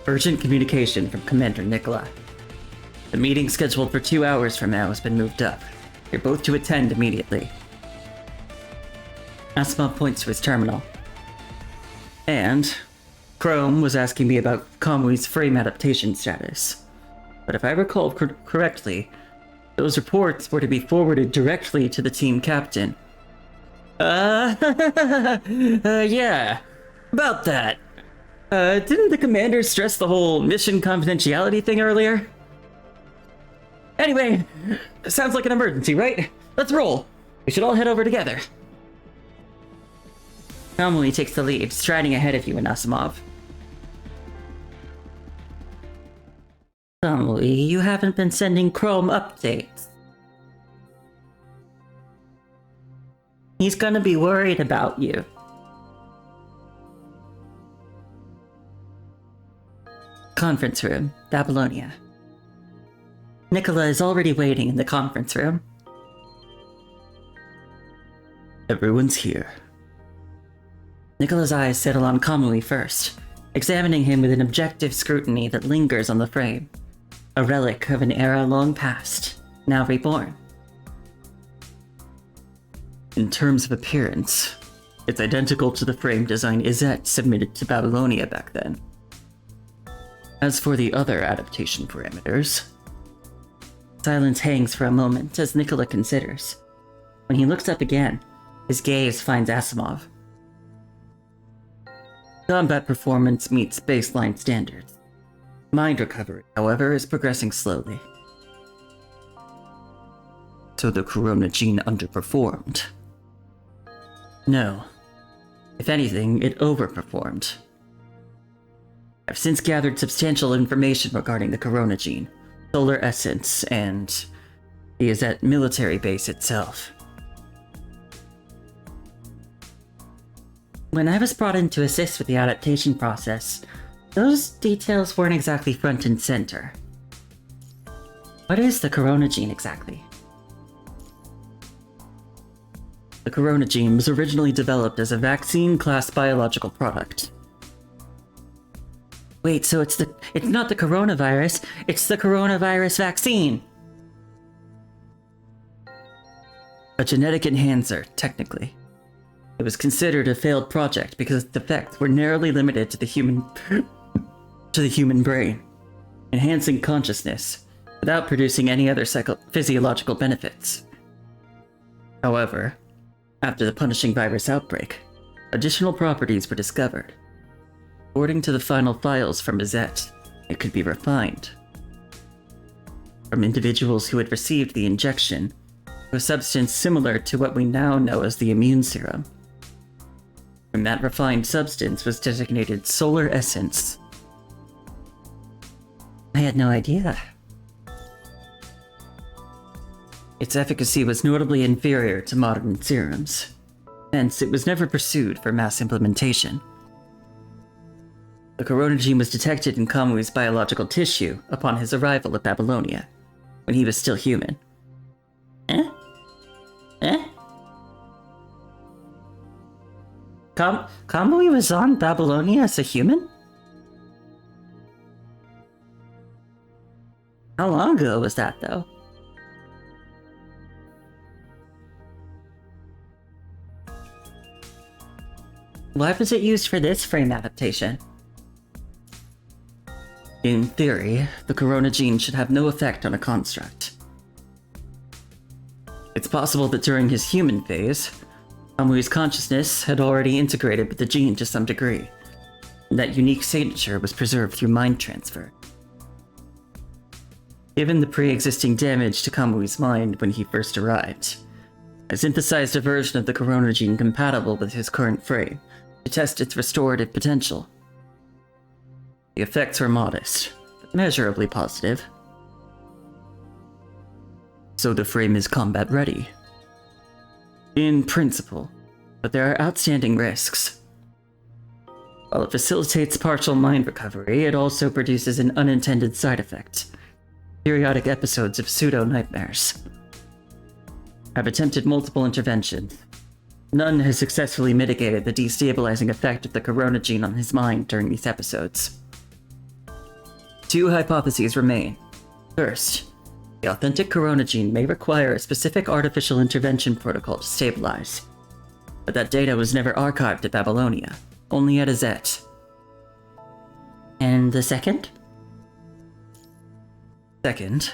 Urgent communication from Commander Nicola. The meeting scheduled for 2 hours from now has been moved up. You're both to attend immediately. Asimov points to his terminal. And Chrome was asking me about Kamui's frame adaptation status. But if I recall correctly, those reports were to be forwarded directly to the team captain. Yeah. About that. Didn't the commander stress the whole mission confidentiality thing earlier? Anyway, sounds like an emergency, right? Let's roll. We should all head over together. Kamui takes the lead, striding ahead of you and Asimov. Kamui, you haven't been sending Chrome updates. He's gonna be worried about you. Conference room, Babylonia. Nicola is already waiting in the conference room. Everyone's here. Nicola's eyes settle on Kamui first, examining him with an objective scrutiny that lingers on the frame. A relic of an era long past, now reborn. In terms of appearance, it's identical to the frame design Izette submitted to Babylonia back then. As for the other adaptation parameters... Silence hangs for a moment as Nicola considers. When he looks up again, his gaze finds Asimov. Combat performance meets baseline standards. Mind recovery, however, is progressing slowly. So the Corona gene underperformed? No. If anything, it overperformed. I've since gathered substantial information regarding the Corona gene, solar essence, and the Izette military base itself. When I was brought in to assist with the adaptation process, those details weren't exactly front and center. What is the Corona gene exactly? The Corona gene was originally developed as a vaccine-class biological product. Wait, so it's not the coronavirus, it's the coronavirus vaccine! A genetic enhancer, technically. It was considered a failed project because its effects were narrowly limited to the human brain, enhancing consciousness without producing any other physiological benefits. However, after the punishing virus outbreak, additional properties were discovered. According to the final files from Izette, it could be refined. From individuals who had received the injection, to a substance similar to what we now know as the immune serum. And that refined substance was designated solar essence. I had no idea. Its efficacy was notably inferior to modern serums, hence it was never pursued for mass implementation. The Corona gene was detected in Kamui's biological tissue upon his arrival at Babylonia, when he was still human. Eh? Kamui was on Babylonia as a human? How long ago was that, though? Why was it used for this frame adaptation? In theory, the Corona gene should have no effect on a construct. It's possible that during his human phase, Kamui's consciousness had already integrated with the gene to some degree, and that unique signature was preserved through mind transfer. Given the pre-existing damage to Kamui's mind when he first arrived, I synthesized a version of the Corona gene compatible with his current frame to test its restorative potential. The effects were modest, but measurably positive. So the frame is combat ready. In principle, but there are outstanding risks. While it facilitates partial mind recovery, it also produces an unintended side effect: periodic episodes of pseudo-nightmares. I've attempted multiple interventions. None has successfully mitigated the destabilizing effect of the Corona gene on his mind during these episodes. Two hypotheses remain. First, the The authentic corona gene may require a specific artificial intervention protocol to stabilize. But that data was never archived at Babylonia, only at Azet. And the second? Second,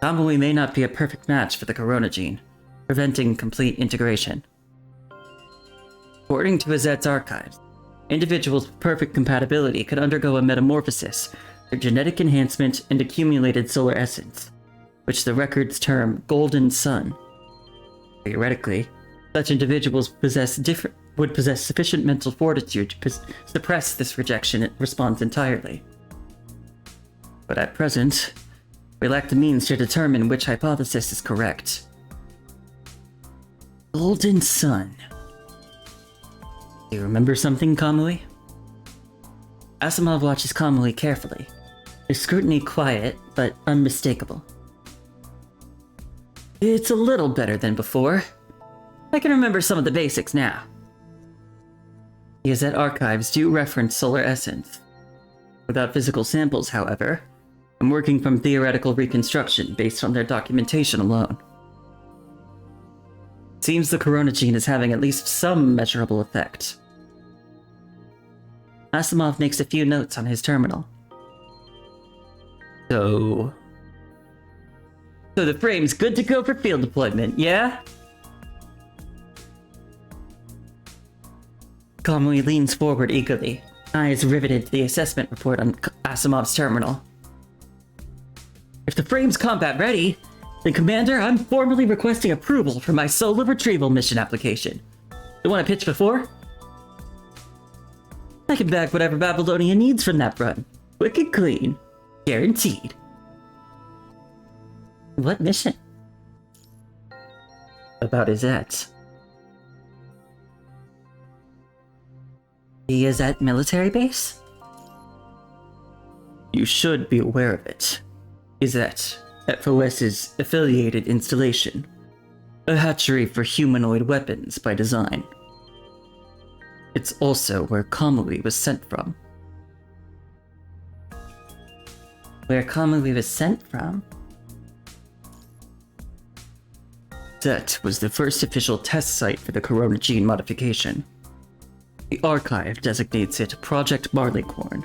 Kamui may not be a perfect match for the corona gene, preventing complete integration. According to Azet's archives, individuals with perfect compatibility could undergo a metamorphosis through genetic enhancement and accumulated solar essence, which the records term Golden Sun. Theoretically, such individuals would possess sufficient mental fortitude to suppress this rejection response entirely. But at present, we lack the means to determine which hypothesis is correct. Golden Sun. Do you remember something, Kamui? Asimov watches Kamui carefully, his scrutiny quiet but unmistakable. It's a little better than before. I can remember some of the basics now. The Azet archives do reference solar essence. Without physical samples, however, I'm working from theoretical reconstruction based on their documentation alone. Seems the corona gene is having at least some measurable effect. Asimov makes a few notes on his terminal. So the frame's good to go for field deployment, yeah? Kamui leans forward eagerly, eyes riveted to the assessment report on Asimov's terminal. If the frame's combat ready, then Commander, I'm formally requesting approval for my solo retrieval mission application. The one I pitched before? I can bag whatever Babylonia needs from that run. Quick and clean. Guaranteed. What mission? About Azet. The Azet military base? You should be aware of it. Azet, FOS's affiliated installation. A hatchery for humanoid weapons by design. It's also where Kamui was sent from. Where Kamui was sent from? Azet was the first official test site for the corona gene modification. The archive designates it Project Barleycorn.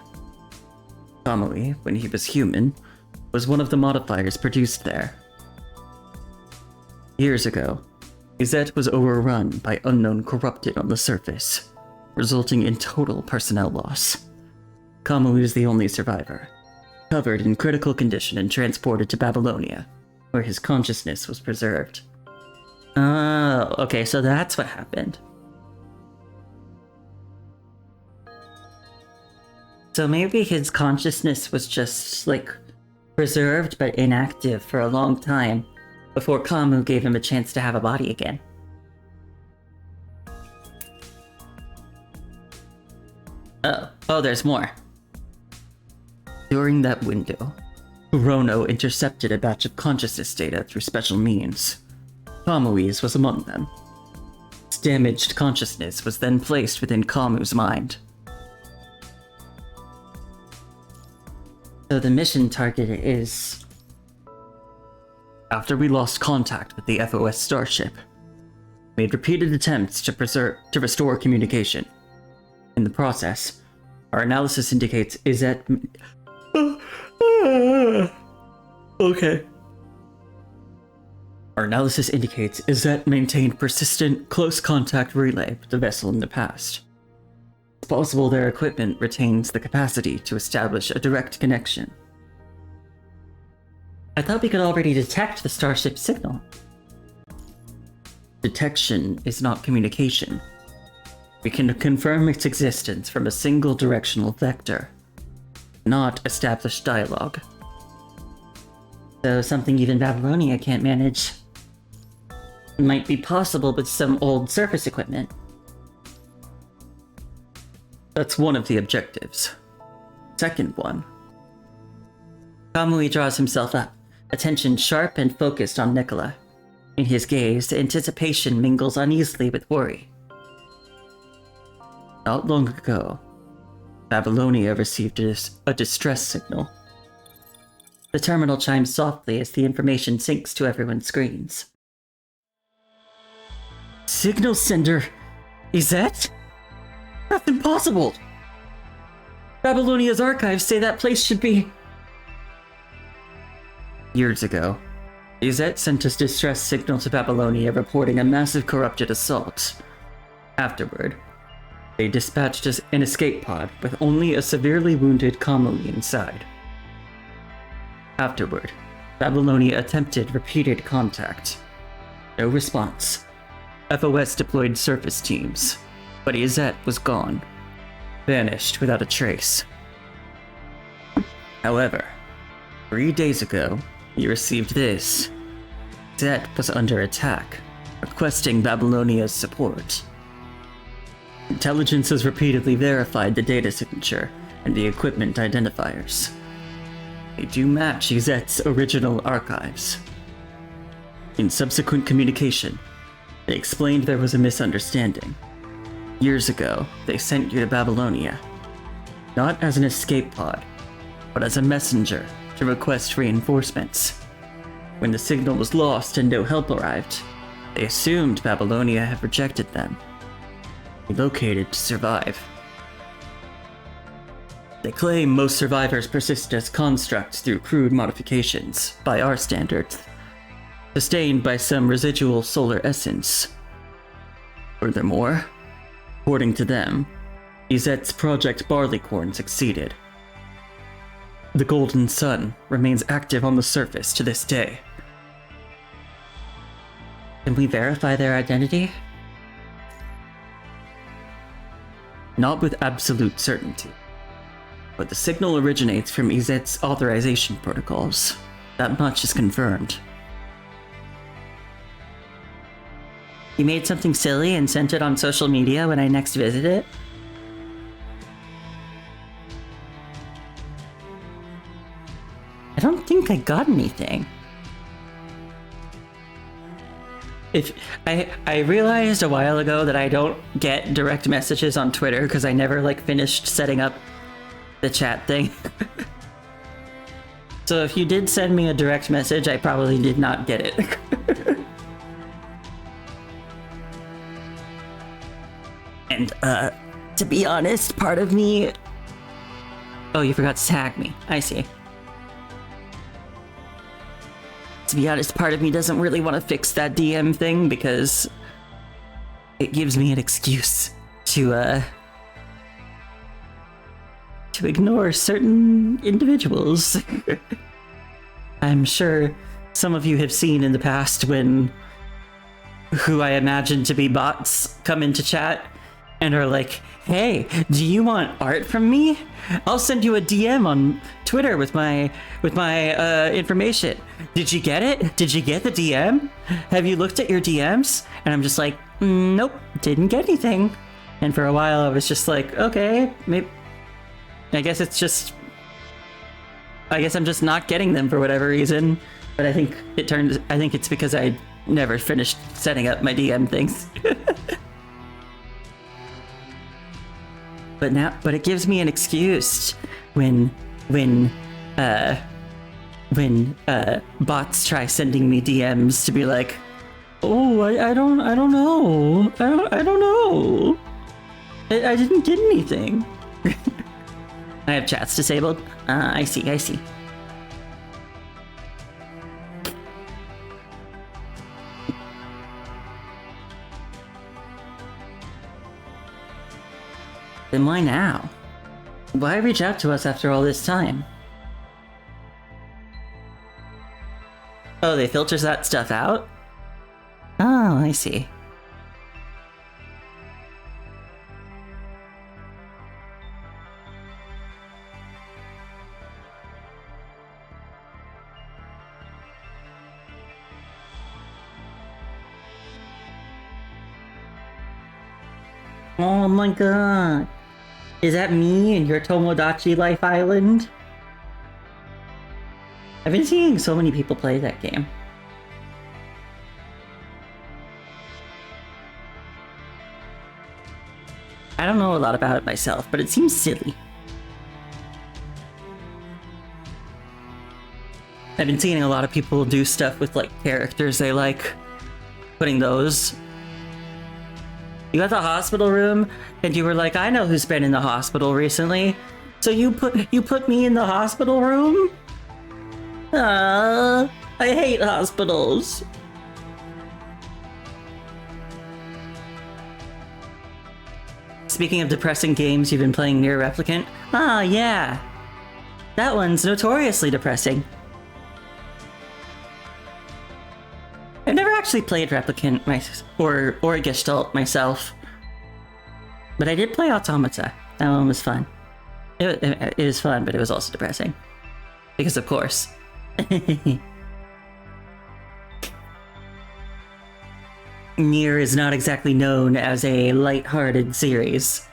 Kamui, when he was human, was one of the modifiers produced there. Years ago, Azet was overrun by unknown corrupted on the surface, resulting in total personnel loss. Kamui was the only survivor, covered in critical condition and transported to Babylonia, where his consciousness was preserved. Oh, okay, so that's what happened. So maybe his consciousness was just, like, preserved but inactive for a long time before Kamui gave him a chance to have a body again. Oh, there's more. During that window, Kurono intercepted a batch of consciousness data through special means. Kamui's was among them. Its damaged consciousness was then placed within Kamu's mind. So the mission target is... After we lost contact with the FOS starship, we made repeated attempts to restore communication. In the process, our analysis indicates Azet... Okay. Our analysis indicates Azet maintained persistent, close contact relay with the vessel in the past. It's possible their equipment retains the capacity to establish a direct connection. I thought we could already detect the starship signal. Detection is not communication. We can confirm its existence from a single directional vector, not establish dialogue. So something even Babylonia can't manage. It might be possible with some old surface equipment. That's one of the objectives. Second one. Kamui draws himself up, attention sharp and focused on Nicola. In his gaze, anticipation mingles uneasily with worry. Not long ago, Babylonia received a distress signal. The terminal chimes softly as the information syncs to everyone's screens. Signal sender? Is that? That's impossible! Babylonia's archives say that place should be... Years ago, Izet sent a distress signal to Babylonia reporting a massive corrupted assault. Afterward, they dispatched an escape pod with only a severely wounded Kamui inside. Afterward, Babylonia attempted repeated contact. No response. FOS deployed surface teams, but Izet was gone. Vanished without a trace. However, 3 days ago, he received this. Izet was under attack, requesting Babylonia's support. Intelligence has repeatedly verified the data signature and the equipment identifiers. They do match Izet's original archives. In subsequent communication, they explained there was a misunderstanding. Years ago, they sent you to Babylonia, not as an escape pod, but as a messenger to request reinforcements. When the signal was lost and no help arrived, they assumed Babylonia had rejected them. Relocated to survive. They claim most survivors persist as constructs through crude modifications, by our standards, sustained by some residual solar essence. Furthermore, according to them, Izet's Project Barleycorn succeeded. The Golden Sun remains active on the surface to this day. Can we verify their identity? Not with absolute certainty, but the signal originates from Izet's authorization protocols. That much is confirmed. You made something silly and sent it on social media when I next visit it? I don't think I got anything. I realized a while ago that I don't get direct messages on Twitter because I never finished setting up the chat thing. So if you did send me a direct message, I probably did not get it. And to be honest, part of me... Oh, you forgot to tag me. I see. To be honest, part of me doesn't really want to fix that DM thing because it gives me an excuse to ignore certain individuals. I'm sure some of you have seen in the past when who I imagine to be bots come into chat and are like, hey, do you want art from me? I'll send you a DM on Twitter with my information. Did you get it? Did you get the DM? Have you looked at your DMs? And I'm just like, nope, didn't get anything. And for a while I was just like, okay, maybe, I guess I'm just not getting them for whatever reason. But I think it's because I never finished setting up my DM things. But it gives me an excuse when bots try sending me DMs to be like, oh, I don't know, I don't know, I didn't get anything. I have chats disabled. I see. Then why now? Why reach out to us after all this time? Oh, they filters that stuff out? Oh, I see. Oh my god. Is that me in your Tomodachi Life Island? I've been seeing so many people play that game. I don't know a lot about it myself, but it seems silly. I've been seeing a lot of people do stuff with like characters they like, putting those. You got the hospital room, and you were like, I know who's been in the hospital recently. So you put me in the hospital room? I hate hospitals. Speaking of depressing games, you've been playing Nier Replicant? Ah, yeah. That one's notoriously depressing. I've never actually played Replicant or Gestalt myself. But I did play Automata. That one was fun. It was fun, but it was also depressing. Because of course. Nier is not exactly known as a light-hearted series.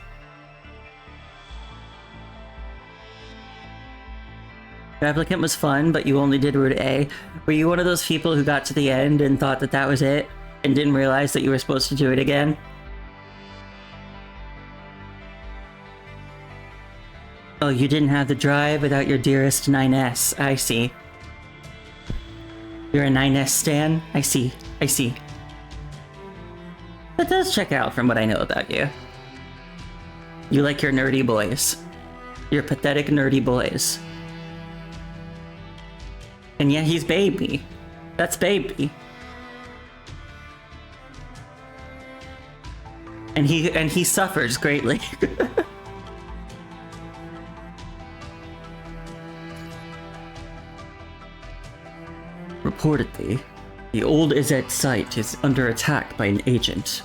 Replicant was fun, but you only did Route A. Were you one of those people who got to the end and thought that that was it, and didn't realize that you were supposed to do it again? Oh, you didn't have the drive without your dearest 9S. I see. You're a 9S stan? I see. I see. That does check out from what I know about you. You like your nerdy boys. Your pathetic nerdy boys. And yeah, he's baby. That's baby. And he suffers greatly. Reportedly, the old Izet site is under attack by an agent.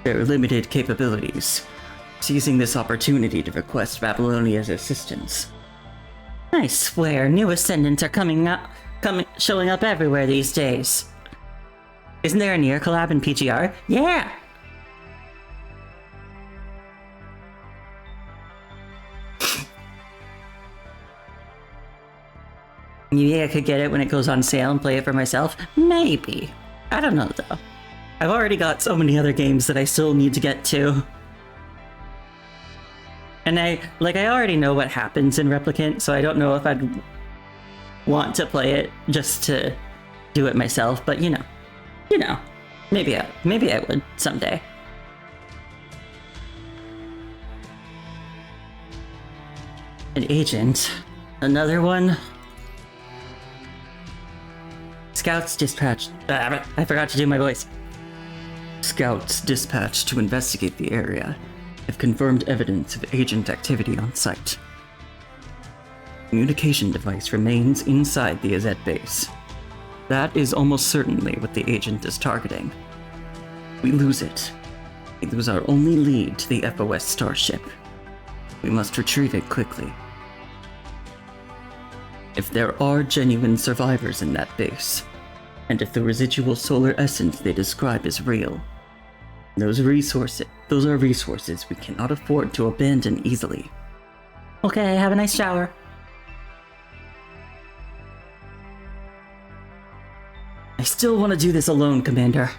Their limited capabilities, seizing this opportunity to request Babylonia's assistance. I swear, new ascendants are showing up everywhere these days. Isn't there a Nier collab in PGR? Yeah! Maybe I could get it when it goes on sale and play it for myself? Maybe. I don't know though. I've already got so many other games that I still need to get to. And I already know what happens in Replicant, so I don't know if I'd want to play it just to do it myself, but you know, maybe I would someday. An agent? Another one? Scouts dispatched. I forgot to do my voice. Scouts dispatched to investigate the area have confirmed evidence of agent activity on site. Communication device remains inside the Azet base. That is almost certainly what the agent is targeting. We lose it. We lose our only lead to the FOS starship. We must retrieve it quickly. If there are genuine survivors in that base, and if the residual solar essence they describe is real, those are resources we cannot afford to abandon easily. Okay, have a nice shower. I still want to do this alone, Commander.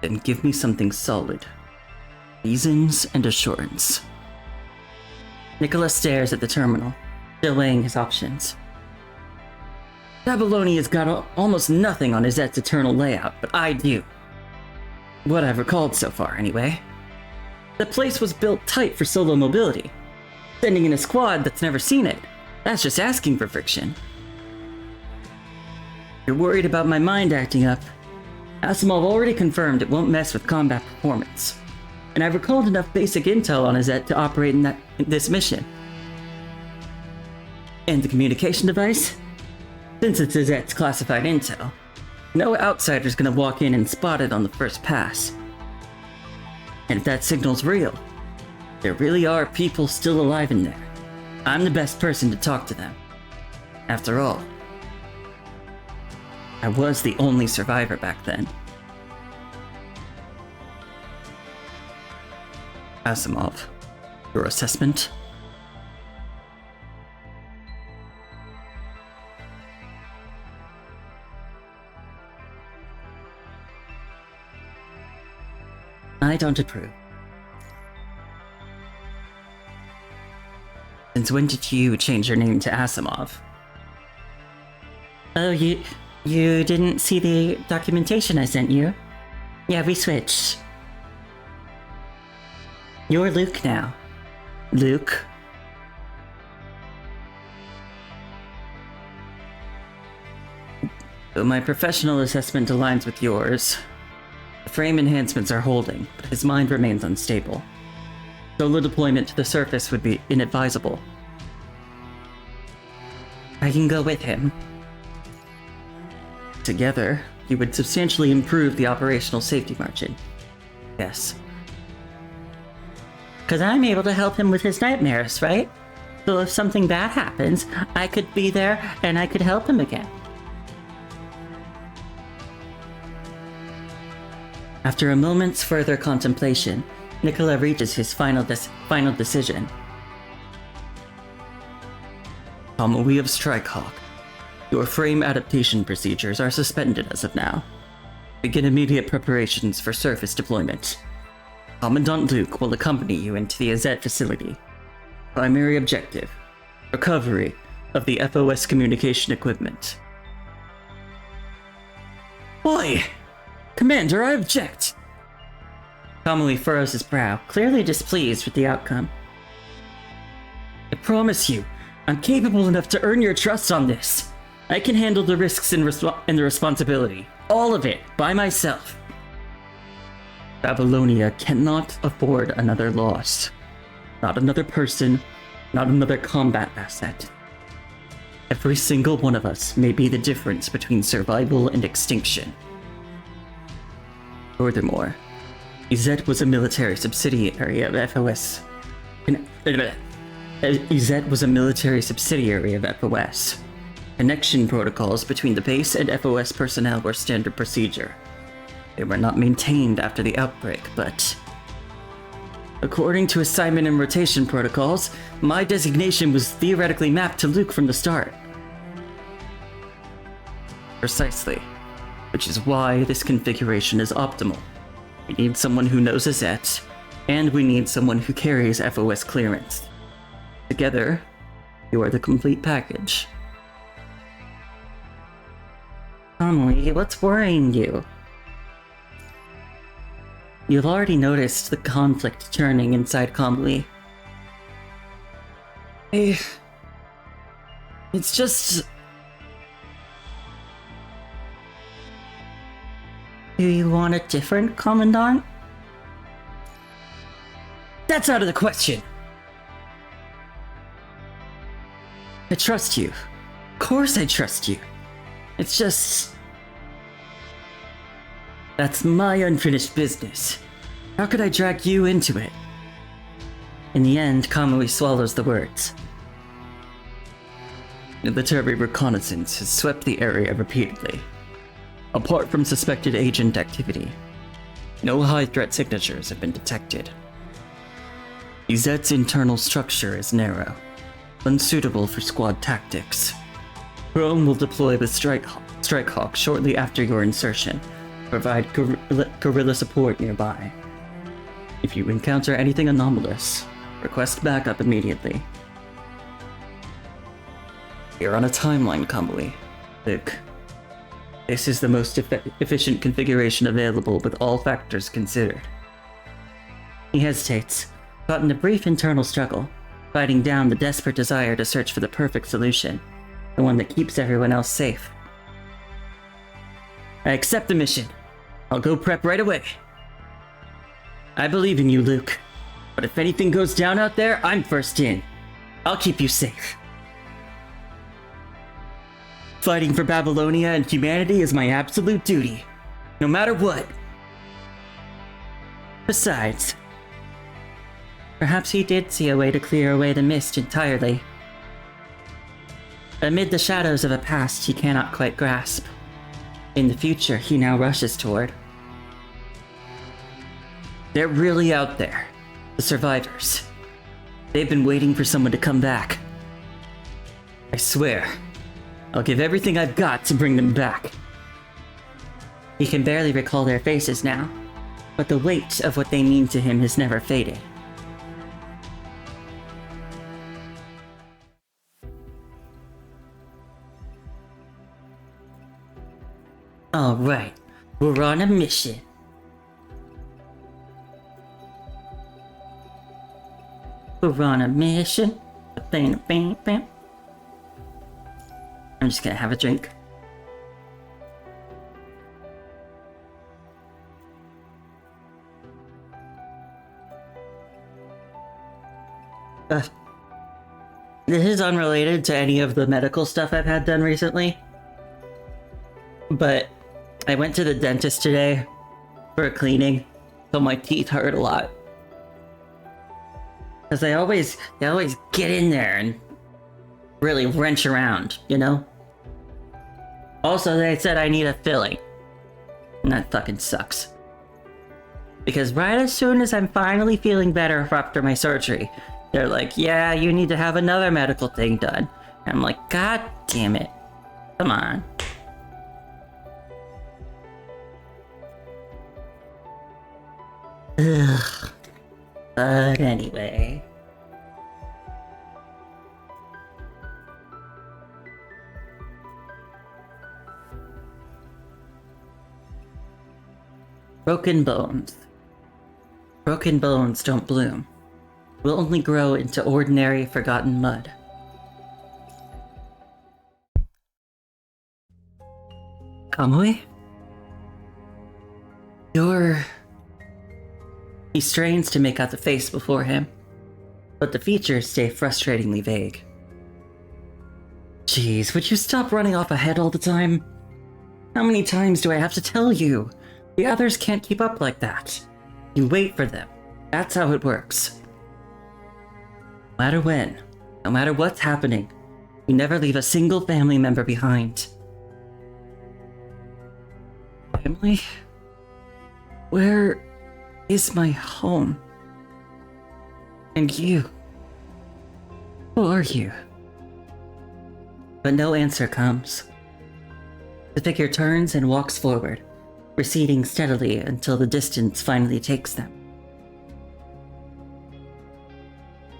Then give me something solid. Reasons and assurance. Nicholas stares at the terminal, still weighing his options. Babylonia's got almost nothing on Izet's eternal layout, but I do. What I've recalled so far, anyway. The place was built tight for solo mobility. Sending in a squad that's never seen it, that's just asking for friction. You're worried about my mind acting up. Asimov already confirmed it won't mess with combat performance. And I've recalled enough basic intel on Izet to operate in this mission. And the communication device? Since it's Izet's classified intel, no outsider's gonna walk in and spot it on the first pass. And if that signal's real, there really are people still alive in there. I'm the best person to talk to them. After all, I was the only survivor back then. Asimov, your assessment? I don't approve. Since when did you change your name to Asimov? Oh, you didn't see the documentation I sent you? Yeah, we switched. You're Luke now. Luke. Though my professional assessment aligns with yours, the frame enhancements are holding, but his mind remains unstable. Solo deployment to the surface would be inadvisable. I can go with him. Together, you would substantially improve the operational safety margin. Yes. Because I'm able to help him with his nightmares, right? So if something bad happens, I could be there and I could help him again. After a moment's further contemplation, Nicola reaches his final decision. Kamui of Strikehawk, your frame adaptation procedures are suspended as of now. Begin immediate preparations for surface deployment. Commandant Luke will accompany you into the AZ facility. Primary objective: recovery of the FOS communication equipment. Boy! Commander, I object! Kamui furrows his brow, clearly displeased with the outcome. I promise you, I'm capable enough to earn your trust on this. I can handle the risks and the responsibility. All of it, by myself. Babylonia cannot afford another loss. Not another person, not another combat asset. Every single one of us may be the difference between survival and extinction. Furthermore, EZ was a military subsidiary of FOS. EZ was a military subsidiary of FOS. Connection protocols between the base and FOS personnel were standard procedure. They were not maintained after the outbreak, but according to assignment and rotation protocols, my designation was theoretically mapped to Luke from the start. Precisely. Which is why this configuration is optimal. We need someone who knows AZ, and we need someone who carries FOS clearance. Together, you are the complete package. Kamui, what's worrying you? You've already noticed the conflict churning inside Kamui. It's just... Do you want a different Commandant? That's out of the question! I trust you. Of course I trust you. It's just... That's my unfinished business. How could I drag you into it? In the end, Kamui swallows the words. Military reconnaissance has swept the area repeatedly. Apart from suspected agent activity, no high-threat signatures have been detected. EZ's internal structure is narrow, unsuitable for squad tactics. Rome will deploy with Strikehawk shortly after your insertion, provide guerrilla support nearby. If you encounter anything anomalous, request backup immediately. You're on a timeline, Kamui. Luke. This is the most efficient configuration available with all factors considered. He hesitates, caught in a brief internal struggle, fighting down the desperate desire to search for the perfect solution, the one that keeps everyone else safe. I accept the mission. I'll go prep right away. I believe in you, Luke. But if anything goes down out there, I'm first in. I'll keep you safe. Fighting for Babylonia and humanity is my absolute duty, no matter what. Besides, perhaps he did see a way to clear away the mist entirely. Amid the shadows of a past he cannot quite grasp, in the future he now rushes toward. They're really out there, the survivors. They've been waiting for someone to come back. I swear, I'll give everything I've got to bring them back. He can barely recall their faces now, but the weight of what they mean to him has never faded. Alright, we're on a mission. We're on a mission. Bam, bam, bam. I'm just gonna have a drink. This is unrelated to any of the medical stuff I've had done recently. But I went to the dentist today for a cleaning, so my teeth hurt a lot. Because they always get in there and really wrench around, you know? Also, they said I need a filling. And that fucking sucks. Because right as soon as I'm finally feeling better after my surgery, they're like, yeah, you need to have another medical thing done. And I'm like, God damn it. Come on. Ugh. But anyway. Broken bones. Broken bones don't bloom. Will only grow into ordinary, forgotten mud. Kamui? He strains to make out the face before him, but the features stay frustratingly vague. Jeez, would you stop running off ahead all the time? How many times do I have to tell you? The others can't keep up like that. You wait for them. That's how it works. No matter when, no matter what's happening, we never leave a single family member behind. Family? Where is my home? And you? Who are you? But no answer comes. The figure turns and walks forward, receding steadily until the distance finally takes them.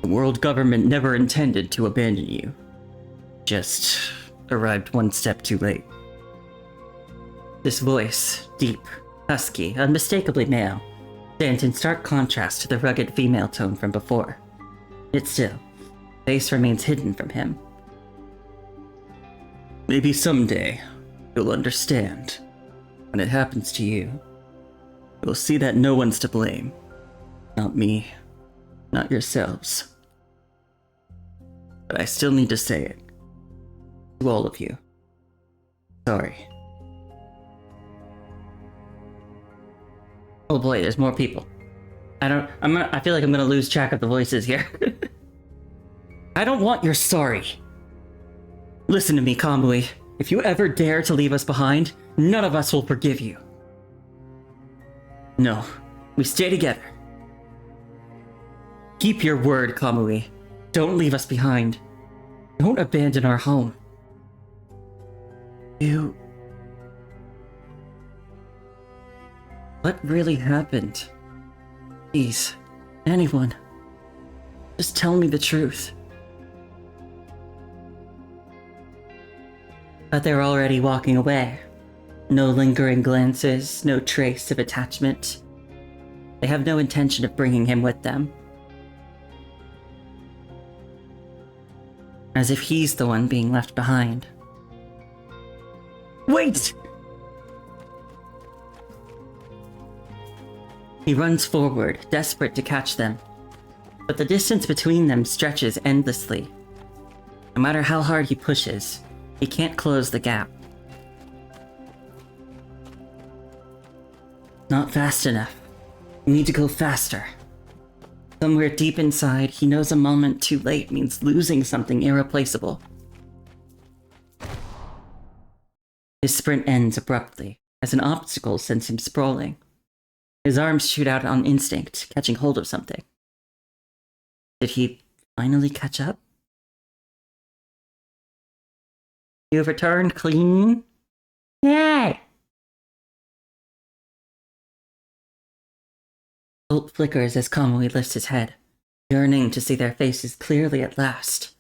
The world government never intended to abandon you. Just arrived one step too late. This voice, deep, husky, unmistakably male, stands in stark contrast to the rugged female tone from before. Yet still, the face remains hidden from him. Maybe someday, you'll understand. When it happens to you, you'll see that no one's to blame. Not me, not yourselves. But I still need to say it. To all of you. Sorry. Oh boy, there's more people. I feel like I'm gonna lose track of the voices here. I don't want your sorry. Listen to me, Kamui. If you ever dare to leave us behind, none of us will forgive you. No, we stay together. Keep your word, Kamui. Don't leave us behind. Don't abandon our home. What really happened? Please, anyone. Just tell me the truth. But they're already walking away. No lingering glances, no trace of attachment. They have no intention of bringing him with them. As if he's the one being left behind. Wait! He runs forward, desperate to catch them. But the distance between them stretches endlessly. No matter how hard he pushes, he can't close the gap. Not fast enough. You need to go faster. Somewhere deep inside, he knows a moment too late means losing something irreplaceable. His sprint ends abruptly, as an obstacle sends him sprawling. His arms shoot out on instinct, catching hold of something. Did he finally catch up? You've returned clean? Yay! Hope flickers as Kamui lifts his head, yearning to see their faces clearly at last.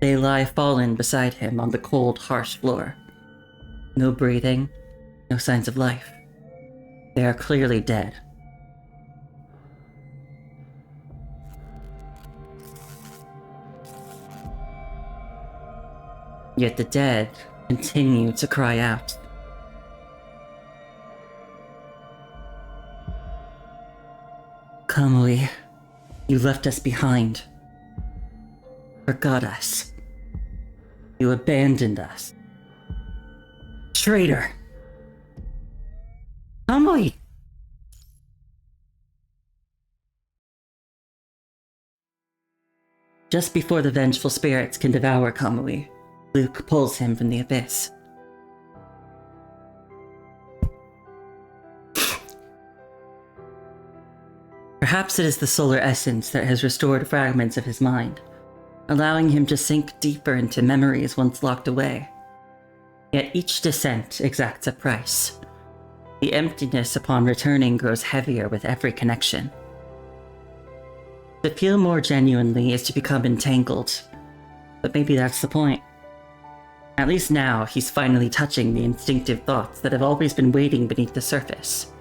They lie fallen beside him on the cold, harsh floor. No breathing, no signs of life. They are clearly dead. Yet the dead continue to cry out. Kamui, you left us behind. Forgot us. You abandoned us. Traitor! Kamui! Just before the vengeful spirits can devour Kamui, Luke pulls him from the abyss. Perhaps it is the solar essence that has restored fragments of his mind, allowing him to sink deeper into memories once locked away. Yet each descent exacts a price. The emptiness upon returning grows heavier with every connection. To feel more genuinely is to become entangled, but maybe that's the point. At least now, he's finally touching the instinctive thoughts that have always been waiting beneath the surface.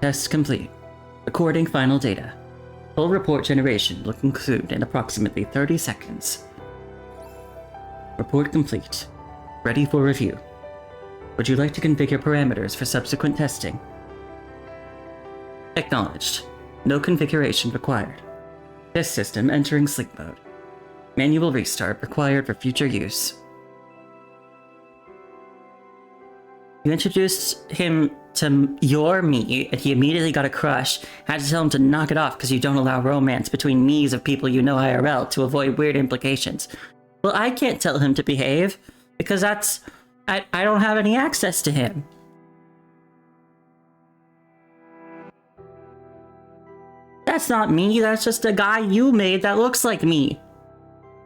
Test complete. Recording final data. Full report generation will conclude in approximately 30 seconds. Report complete. Ready for review. Would you like to configure parameters for subsequent testing? Acknowledged. No configuration required. Test system entering sleep mode. Manual restart required for future use. You introduced him to your me, and he immediately got a crush. Had to tell him to knock it off because you don't allow romance between me's of people you know IRL to avoid weird implications. Well, I can't tell him to behave because I don't have any access to him. That's not me, that's just a guy you made that looks like me.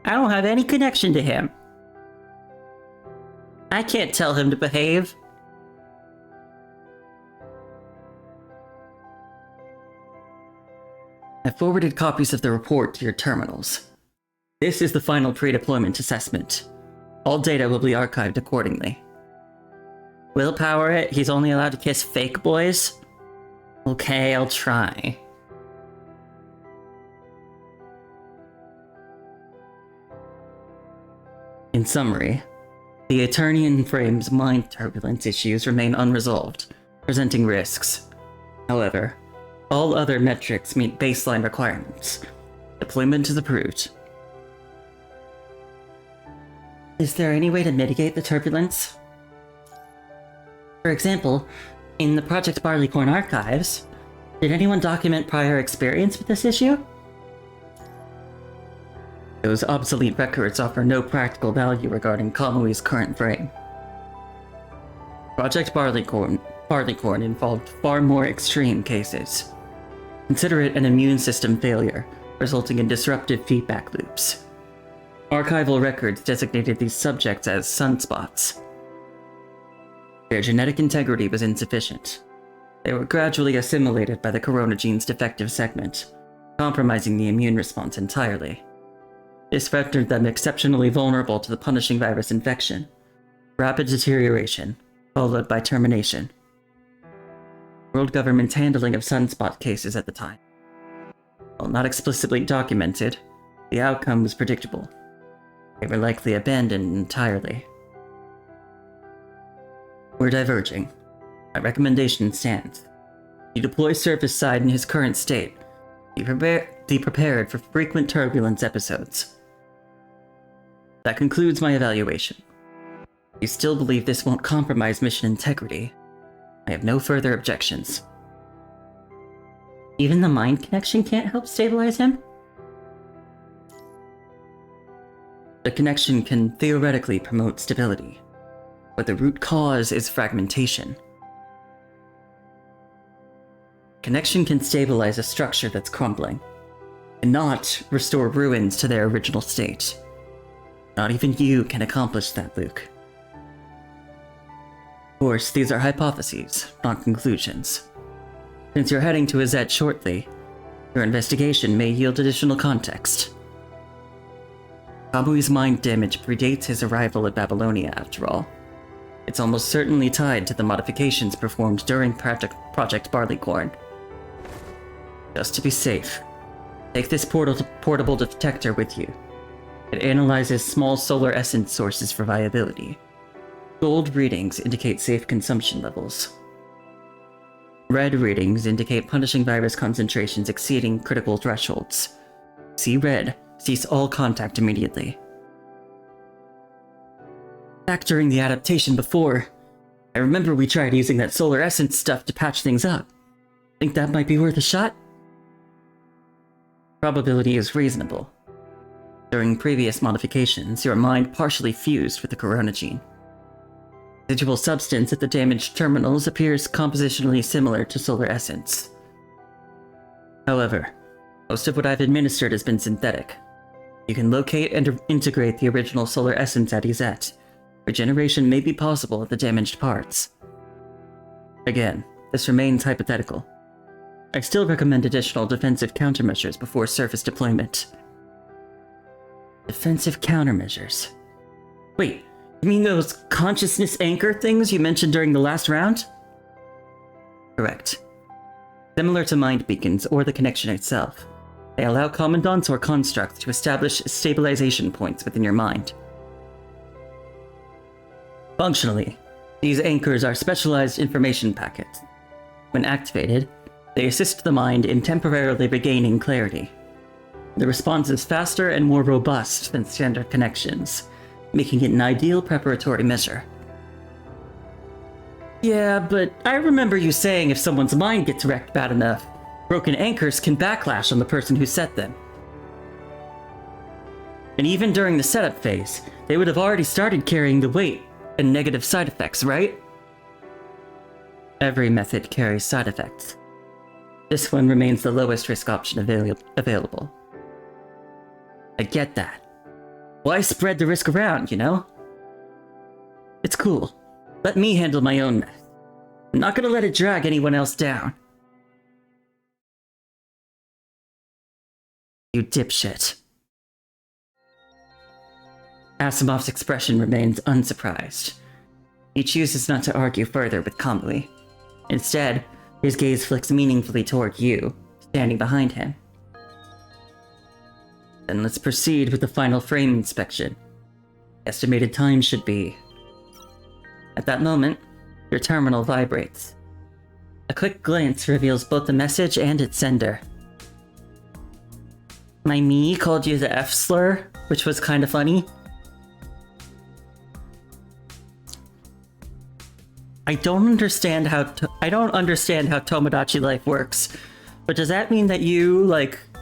I don't have any connection to him. I can't tell him to behave. I forwarded copies of the report to your terminals. This is the final pre-deployment assessment. All data will be archived accordingly. Willpower it, he's only allowed to kiss fake boys? Okay, I'll try. In summary, the Eternian frame's mind turbulence issues remain unresolved, presenting risks. However, all other metrics meet baseline requirements. Deployment is approved. Is there any way to mitigate the turbulence? For example, in the Project Barleycorn archives, did anyone document prior experience with this issue? Those obsolete records offer no practical value regarding Kamui's current frame. Project Barleycorn involved far more extreme cases. Consider it an immune system failure, resulting in disruptive feedback loops. Archival records designated these subjects as sunspots. Their genetic integrity was insufficient. They were gradually assimilated by the corona gene's defective segment, compromising the immune response entirely. This rendered them exceptionally vulnerable to the punishing virus infection. Rapid deterioration, followed by termination. World government's handling of sunspot cases at the time. While not explicitly documented, the outcome was predictable. They were likely abandoned entirely. We're diverging. My recommendation stands. You deploy Surface Side in his current state. Be prepared for frequent turbulence episodes. That concludes my evaluation. You still believe this won't compromise mission integrity? I have no further objections. Even the mind connection can't help stabilize him? The connection can theoretically promote stability, but the root cause is fragmentation. Connection can stabilize a structure that's crumbling, and not restore ruins to their original state. Not even you can accomplish that, Luke. Of course, these are hypotheses, not conclusions. Since you're heading to Azet shortly, your investigation may yield additional context. Kamui's mind damage predates his arrival at Babylonia, after all. It's almost certainly tied to the modifications performed during Project Barleycorn. Just to be safe, take this portable detector with you. It analyzes small solar essence sources for viability. Gold readings indicate safe consumption levels. Red readings indicate punishing virus concentrations exceeding critical thresholds. See red, cease all contact immediately. Back during the adaptation before, I remember we tried using that solar essence stuff to patch things up. Think that might be worth a shot? Probability is reasonable. During previous modifications, your mind partially fused with the corona gene. Residual substance at the damaged terminals appears compositionally similar to solar essence. However, most of what I've administered has been synthetic. You can locate and integrate the original solar essence at EZ. Regeneration may be possible at the damaged parts. Again, this remains hypothetical. I still recommend additional defensive countermeasures before surface deployment. Defensive countermeasures? Wait, you mean those consciousness anchor things you mentioned during the last round? Correct. Similar to mind beacons or the connection itself, they allow commandants or constructs to establish stabilization points within your mind. Functionally, these anchors are specialized information packets. When activated, they assist the mind in temporarily regaining clarity. The response is faster and more robust than standard connections, making it an ideal preparatory measure. Yeah, but I remember you saying if someone's mind gets wrecked bad enough, broken anchors can backlash on the person who set them. And even during the setup phase, they would have already started carrying the weight and negative side effects, right? Every method carries side effects. This one remains the lowest risk option available. I get that. Why spread the risk around, you know? It's cool. Let me handle my own mess. I'm not gonna let it drag anyone else down. You dipshit. Asimov's expression remains unsurprised. He chooses not to argue further with Kamui. Instead, his gaze flicks meaningfully toward you, standing behind him. Then let's proceed with the final frame inspection. Estimated time should be... At that moment, your terminal vibrates. A quick glance reveals both the message and its sender. My me called you the F slur, which was kind of funny. I don't understand how Tomodachi life works, but does that mean that you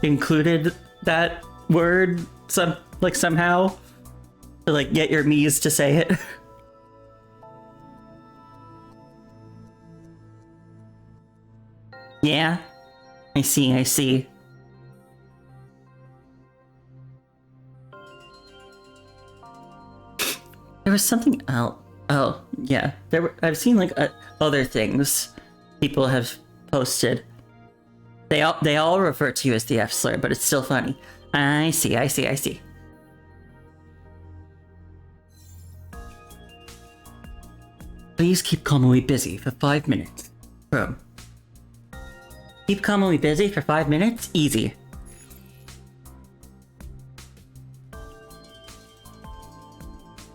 included that word somehow to get your me's to say it? Yeah, I see. There was something else. Oh, yeah. I've seen other things people have posted. They all refer to you as the F slur, but it's still funny. I see. Please keep Kamui busy for 5 minutes. Boom. Keep Kamui busy for 5 minutes? Easy.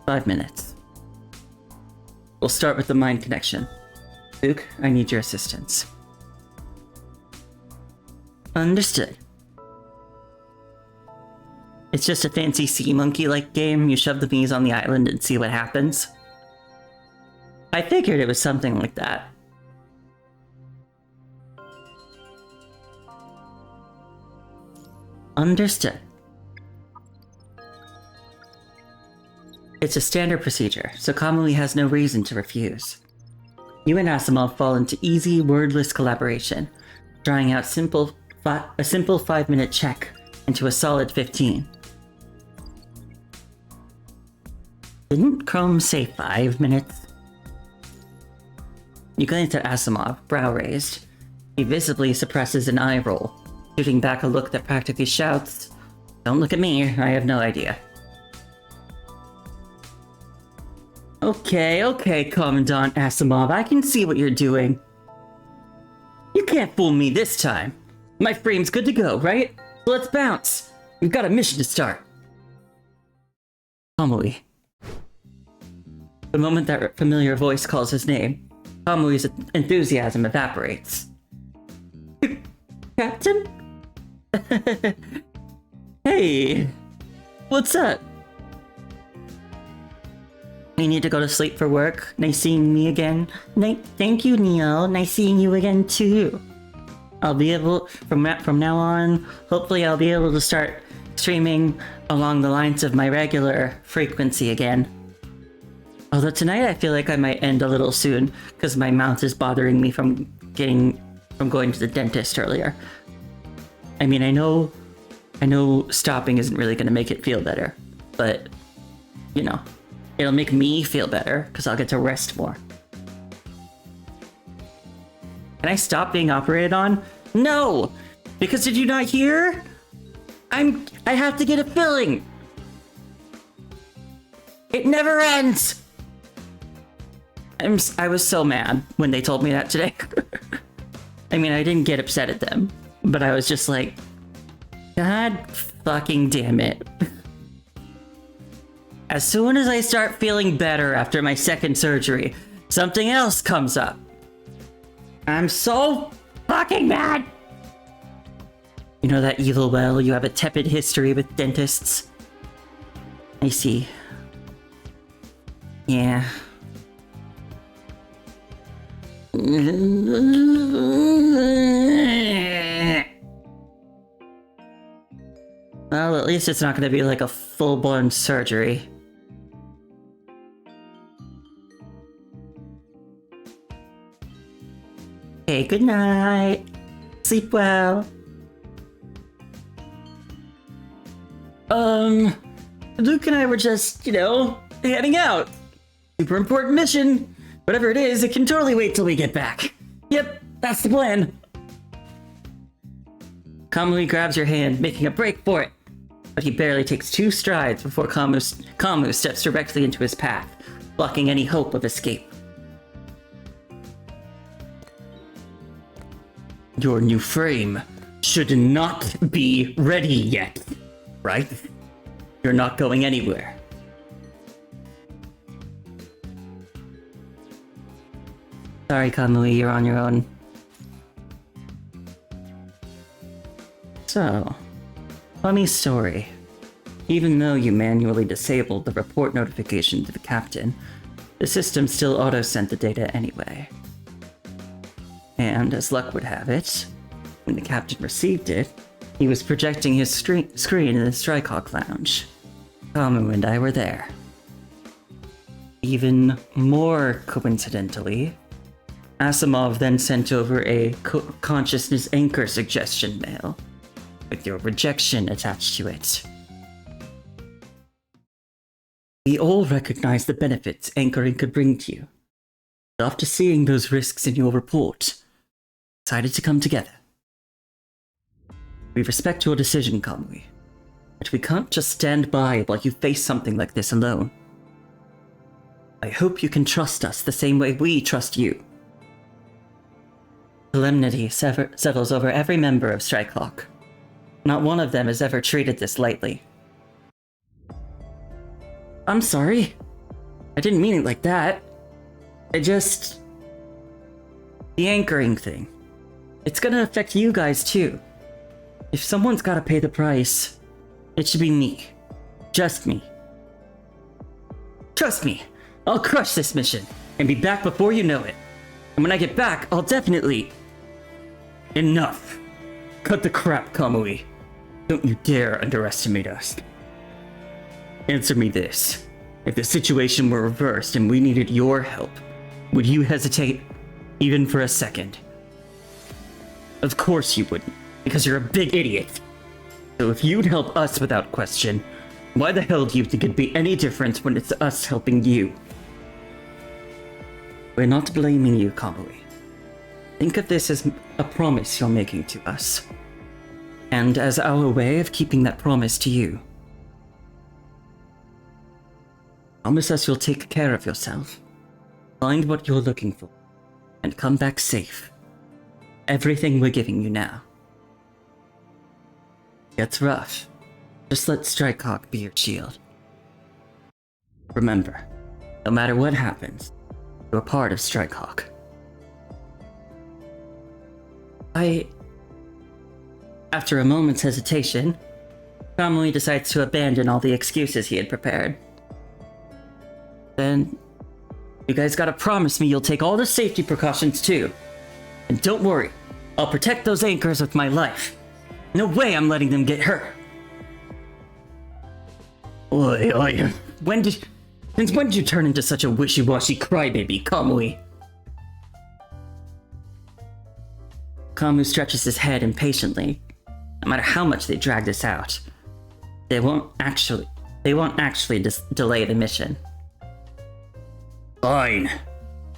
Five minutes. We'll start with the mind connection. Luke, I need your assistance. Understood. It's just a fancy sea monkey-like game. You shove the bees on the island and see what happens. I figured it was something like that. Understood. It's a standard procedure, so Kamui has no reason to refuse. You and Asimov fall into easy, wordless collaboration, drawing out a simple 5-minute check into a solid 15. Didn't Chrome say 5 minutes? You glance at Asimov, brow raised. He visibly suppresses an eye roll, shooting back a look that practically shouts, "Don't look at me, I have no idea." Okay, Commandant Asimov, I can see what you're doing. You can't fool me this time. My frame's good to go, right? So let's bounce. We've got a mission to start. Kamui. The moment that familiar voice calls his name, Kamui's enthusiasm evaporates. Captain? Hey, what's up? You need to go to sleep for work. Nice seeing me again. Thank you, Neil. Nice seeing you again too. I'll be able, from now on, hopefully I'll be able to start streaming along the lines of my regular frequency again. Although tonight I feel like I might end a little soon because my mouth is bothering me from going to the dentist earlier. I mean, I know stopping isn't really going to make it feel better, but you know, it'll make me feel better because I'll get to rest more. Can I stop being operated on? No! Because did you not hear? I have to get a filling! It never ends! I was so mad when they told me that today. I mean, I didn't get upset at them, but I was just like, God fucking damn it. As soon as I start feeling better after my second surgery, something else comes up. I'm so fucking mad! You know that evil well, you have a tepid history with dentists? I see. Yeah. Well, at least it's not gonna be like a full-blown surgery. Okay, good night. Sleep well. Luke and I were just, heading out. Super important mission. Whatever it is, it can totally wait till we get back. Yep, that's the plan. Kamui grabs your hand, making a break for it. But he barely takes 2 strides before Kamu steps directly into his path, blocking any hope of escape. Your new frame should not be ready yet, right? You're not going anywhere. Sorry, Kamui, you're on your own. So, funny story. Even though you manually disabled the report notification to the captain, the system still auto-sent the data anyway. And as luck would have it, when the captain received it, he was projecting his screen in the Strikehawk Lounge. Kamu and I were there. Even more coincidentally, Asimov then sent over a consciousness anchor suggestion mail, with your rejection attached to it. We all recognize the benefits anchoring could bring to you. After seeing those risks in your report, decided to come together. We respect your decision, Kamui, but we can't just stand by while you face something like this alone. I hope you can trust us the same way we trust you. Solemnity settles over every member of Strikehawk. Not one of them has ever treated this lightly. I'm sorry. I didn't mean it like that. The anchoring thing. It's gonna affect you guys too. If someone's gotta pay the price, it should be me. Just me. Trust me, I'll crush this mission and be back before you know it. And when I get back, I'll definitely... Enough. Cut the crap, Kamui. Don't you dare underestimate us. Answer me this. If the situation were reversed and we needed your help, would you hesitate even for a second? Of course you wouldn't, because you're a big idiot. So if you'd help us without question, why the hell do you think it'd be any different when it's us helping you? We're not blaming you, Kamui. Think of this as a promise you're making to us, and as our way of keeping that promise to you. Promise us you'll take care of yourself, find what you're looking for, and come back safe. Everything we're giving you now. Gets rough. Just let Strikehawk be your shield. Remember, no matter what happens, you're part of Strikehawk. After a moment's hesitation, Kamui decides to abandon all the excuses he had prepared. Then, you guys gotta promise me you'll take all the safety precautions too. And don't worry, I'll protect those anchors with my life. No way I'm letting them get hurt. Oi. Since when did you turn into such a wishy-washy crybaby, Kamui? Kamui stretches his head impatiently. No matter how much they drag this out, they won't actually delay the mission. Fine.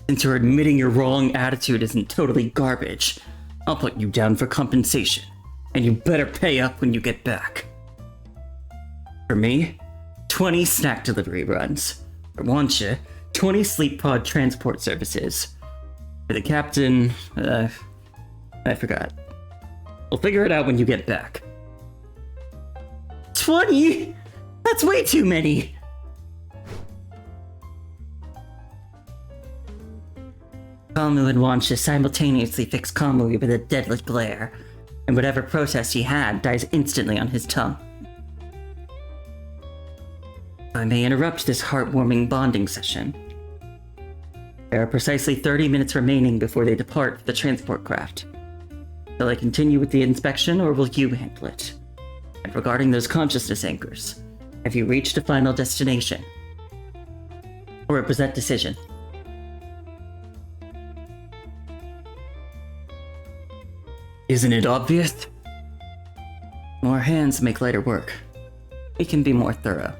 Since you're admitting your wrong attitude isn't totally garbage, I'll put you down for compensation, and you better pay up when you get back. For me, 20 snack delivery runs. For Wancha, 20 sleep pod transport services. For the captain, I forgot. We'll figure it out when you get back. 20? That's way too many! Kamui and Wancha simultaneously fix Kamui with a deadly glare, and whatever protest he had dies instantly on his tongue. I may interrupt this heartwarming bonding session. There are precisely 30 minutes remaining before they depart for the transport craft. Shall I continue with the inspection, or will you handle it? And regarding those consciousness anchors, have you reached a final destination? Or a present decision? Isn't it obvious? More hands make lighter work. We can be more thorough.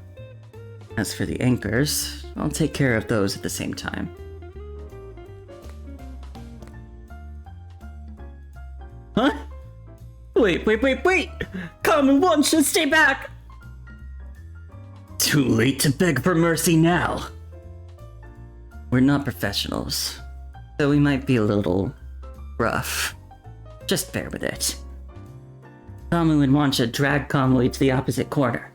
As for the anchors, I'll take care of those at the same time. Huh? Wait! Kamui Wancha, stay back! Too late to beg for mercy now. We're not professionals, so we might be a little rough. Just bear with it. Kamui and Wancha drag Kamui to the opposite corner.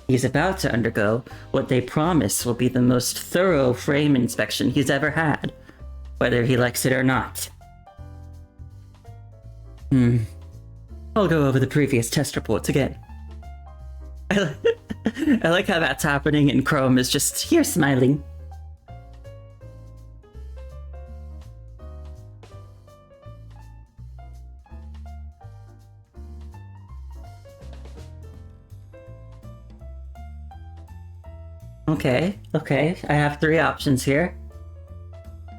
He's about to undergo what they promise will be the most thorough frame inspection he's ever had, whether he likes it or not. I'll go over the previous test reports again. I like how that's happening and Chrome is just here smiling. Okay, I have 3 options here.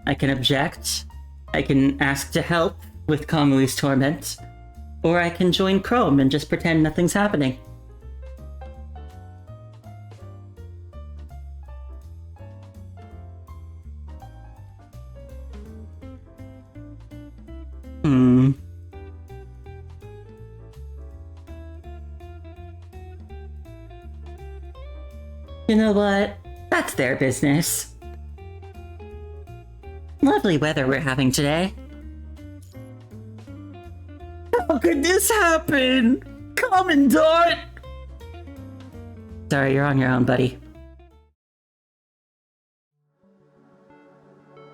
I can object, I can ask to help with Kamui's torment, or I can join Chrome and just pretend nothing's happening. You know what? That's their business. Lovely weather we're having today. How could this happen? Commandant! Sorry, you're on your own, buddy.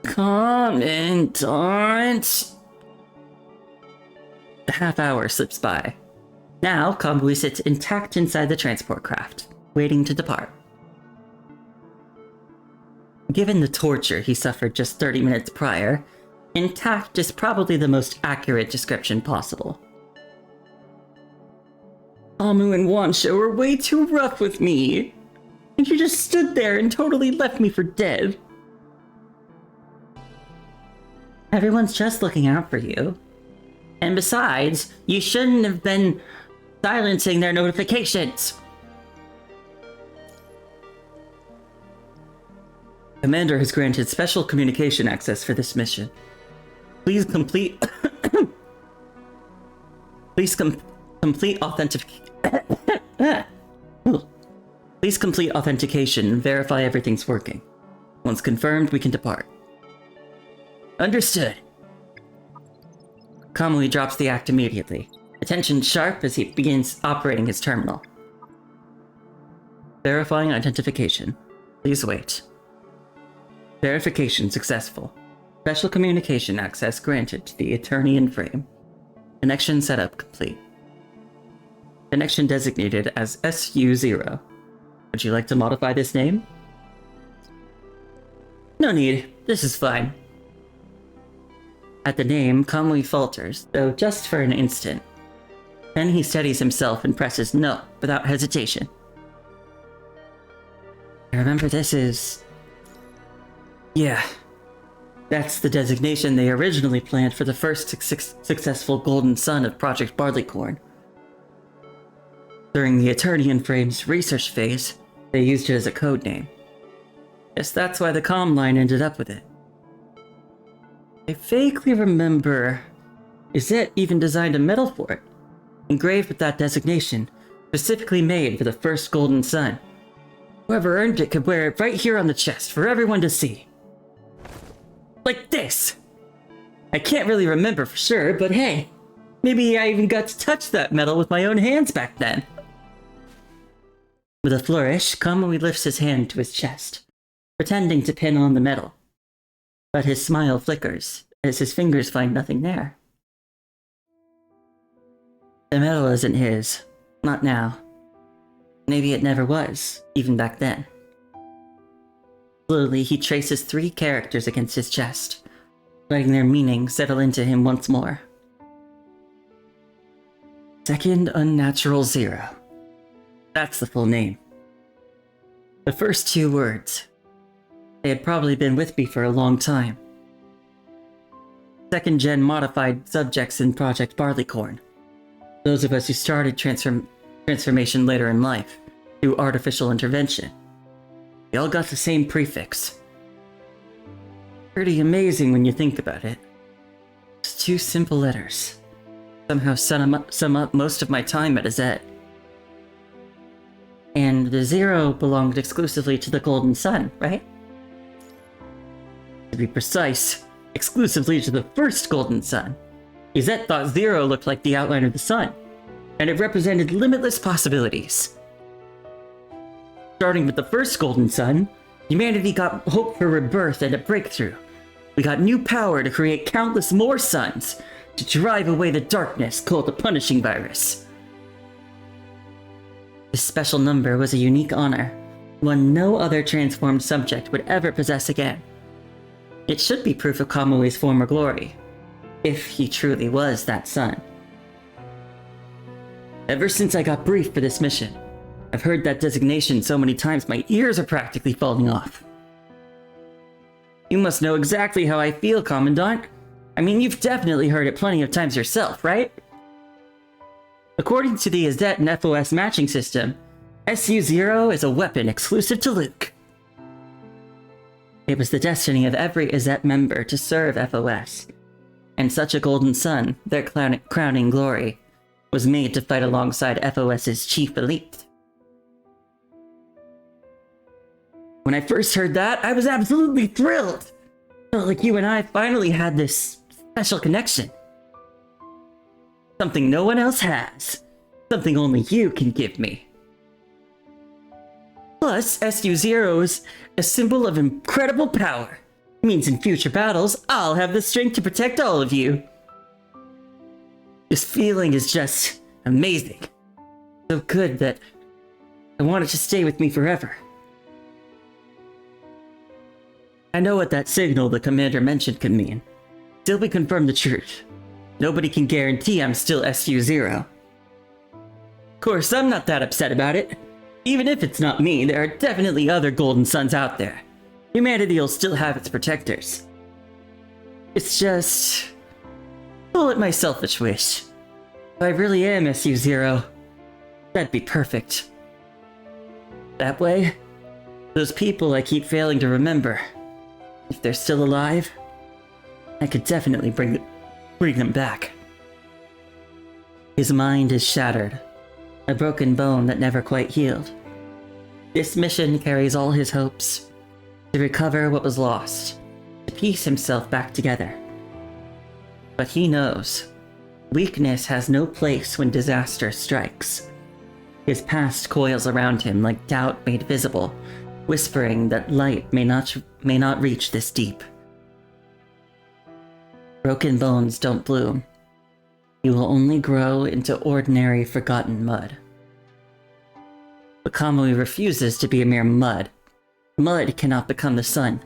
Commandant! A half hour slips by. Now, Kamui sits intact inside the transport craft, waiting to depart. Given the torture he suffered just 30 minutes prior, intact is probably the most accurate description possible. Kamui and Wancha were way too rough with me, and you just stood there and totally left me for dead. Everyone's just looking out for you. And besides, you shouldn't have been silencing their notifications. Commander has granted special communication access for this mission. Please complete... complete Please complete authentication and verify everything's working. Once confirmed, we can depart. Understood. Kamui drops the act immediately, attention sharp as he begins operating his terminal. Verifying identification. Please wait. Verification successful. Special communication access granted to the Eternian frame. Connection setup complete. Connection designated as SU0. Would you like to modify this name? No need. This is fine. At the name, Kamui falters, though just for an instant. Then he steadies himself and presses no without hesitation. I remember this is... Yeah. That's the designation they originally planned for the first successful Golden Sun of Project Barleycorn. During the Eternian Frame's research phase, they used it as a codename. Guess that's why the comm line ended up with it. I vaguely remember Izet even designed a medal for it, engraved with that designation, specifically made for the first Golden Sun. Whoever earned it could wear it right here on the chest for everyone to see. Like this! I can't really remember for sure, but hey, maybe I even got to touch that medal with my own hands back then. With a flourish, Kamui lifts his hand to his chest, pretending to pin on the medal. But his smile flickers, as his fingers find nothing there. The medal isn't his. Not now. Maybe it never was, even back then. Slowly, he traces 3 characters against his chest, letting their meaning settle into him once more. Second Unnatural Zero. That's the full name. The first 2 words. They had probably been with me for a long time. Second-gen modified subjects in Project Barleycorn. Those of us who started transformation later in life, through artificial intervention. We all got the same prefix. Pretty amazing when you think about it. Just 2 simple letters. Somehow sum up most of my time at Izet. And the 0 belonged exclusively to the Golden Sun, right? To be precise, exclusively to the first Golden Sun. Izet thought 0 looked like the outline of the sun, and it represented limitless possibilities. Starting with the first Golden Sun, humanity got hope for rebirth and a breakthrough. We got new power to create countless more suns, to drive away the darkness called the Punishing Virus. This special number was a unique honor, one no other transformed subject would ever possess again. It should be proof of Kamui's former glory, if he truly was that sun. Ever since I got briefed for this mission, I've heard that designation so many times my ears are practically falling off. You must know exactly how I feel, Commandant. I mean, you've definitely heard it plenty of times yourself, right? According to the Izet and FOS matching system, SU0 is a weapon exclusive to Luke. It was the destiny of every Izet member to serve FOS, and such a Golden Sun, their crowning glory, was made to fight alongside FOS's chief elite. When I first heard that, I was absolutely thrilled. Felt like you and I finally had this special connection. Something no one else has. Something only you can give me. Plus, SU0 is a symbol of incredible power. It means in future battles, I'll have the strength to protect all of you. This feeling is just amazing. So good that I want it to stay with me forever. I know what that signal the commander mentioned could mean. Till we confirm the truth, nobody can guarantee I'm still SU0. Of course, I'm not that upset about it. Even if it's not me, there are definitely other Golden Suns out there. Humanity will still have its protectors. It's just... call it my selfish wish. If I really am SU0, that'd be perfect. That way, those people I keep failing to remember, if they're still alive, I could definitely bring them back. His mind is shattered, a broken bone that never quite healed. This mission carries all his hopes. To recover what was lost. To piece himself back together. But he knows. Weakness has no place when disaster strikes. His past coils around him like doubt made visible, whispering that light may not reach this deep. Broken bones don't bloom. You will only grow into ordinary forgotten mud. But Kamui refuses to be a mere mud. Mud cannot become the sun,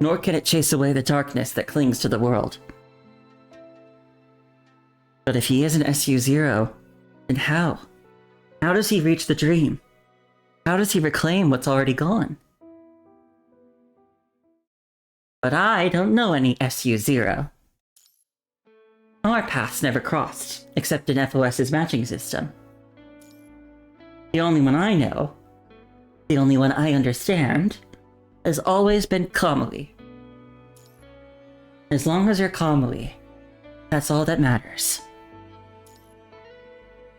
nor can it chase away the darkness that clings to the world. But if he isn't SU-0, then how? How does he reach the dream? How does he reclaim what's already gone? But I don't know any SU-0. Our paths never crossed, except in FOS's matching system. The only one I know, the only one I understand, has always been Kamui. As long as you're Kamui, that's all that matters.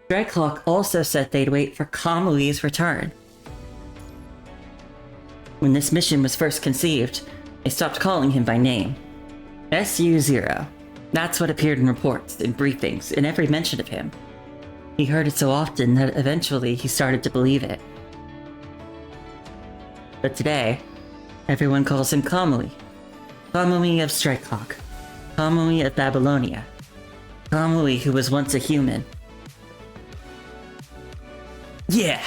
Strike Clock also said they'd wait for Kamui's return. When this mission was first conceived, they stopped calling him by name. SU-0. That's what appeared in reports, in briefings, in every mention of him. He heard it so often that eventually he started to believe it. But today, everyone calls him Kamui. Kamui of Strike Clock. Kamui of Babylonia. Kamui who was once a human. Yeah!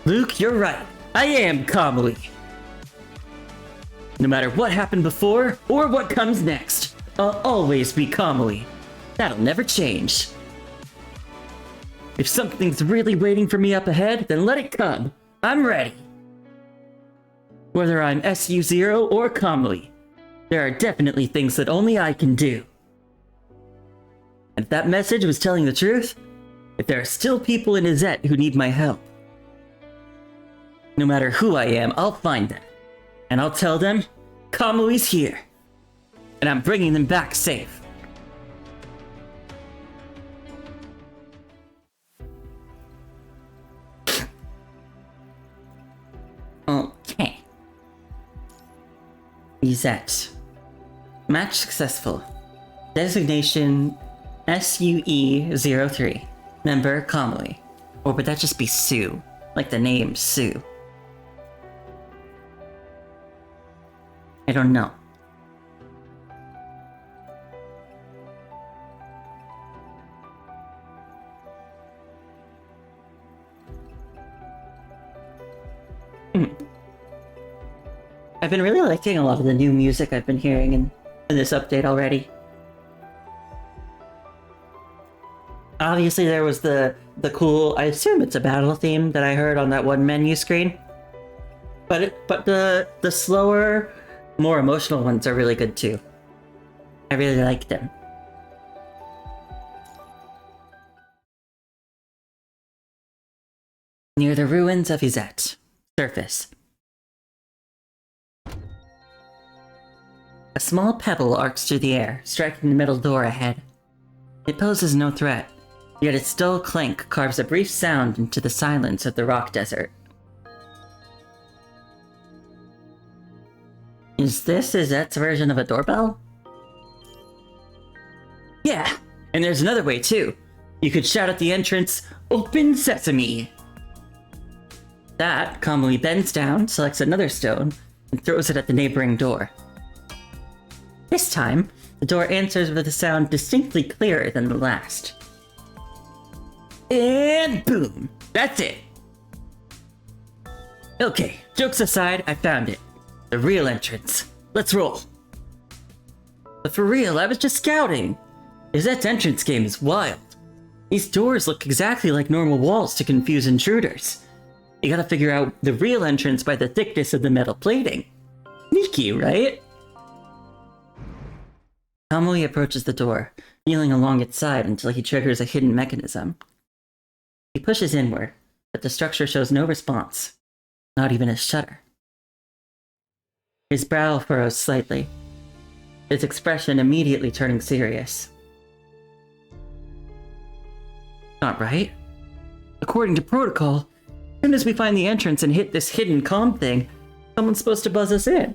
Luke, you're right. I am Kamui. No matter what happened before, or what comes next, I'll always be Kamui. That'll never change. If something's really waiting for me up ahead, then let it come. I'm ready. Whether I'm SU-0 or Kamui, there are definitely things that only I can do. And if that message was telling the truth, if there are still people in Izette who need my help, no matter who I am, I'll find them. And I'll tell them, Kamui's here. And I'm bringing them back safe. Okay. Izette. Match successful. Designation SUE-03. Member Kamui. Or would that just be Sue? Like the name Sue? I don't know. I've been really liking a lot of the new music I've been hearing in this update already. Obviously there was the cool, I assume it's a battle theme that I heard on that one menu screen. But the slower, more emotional ones are really good too. I really like them. Near the ruins of Izette. Surface. A small pebble arcs through the air, striking the metal door ahead. It poses no threat, yet its dull clank carves a brief sound into the silence of the rock desert. Is this Izette's version of a doorbell? Yeah, and there's another way too. You could shout at the entrance, "Open Sesame!" That, Kamui bends down, selects another stone, and throws it at the neighboring door. This time, the door answers with a sound distinctly clearer than the last. And boom! That's it! Okay, jokes aside, I found it. The real entrance. Let's roll. But for real, I was just scouting. Izette's entrance game is wild. These doors look exactly like normal walls to confuse intruders. You gotta figure out the real entrance by the thickness of the metal plating. Sneaky, right? Kamui approaches the door, kneeling along its side until he triggers a hidden mechanism. He pushes inward, but the structure shows no response, not even a shudder. His brow furrows slightly, his expression immediately turning serious. Not right. According to protocol, soon as we find the entrance and hit this hidden comm thing, someone's supposed to buzz us in.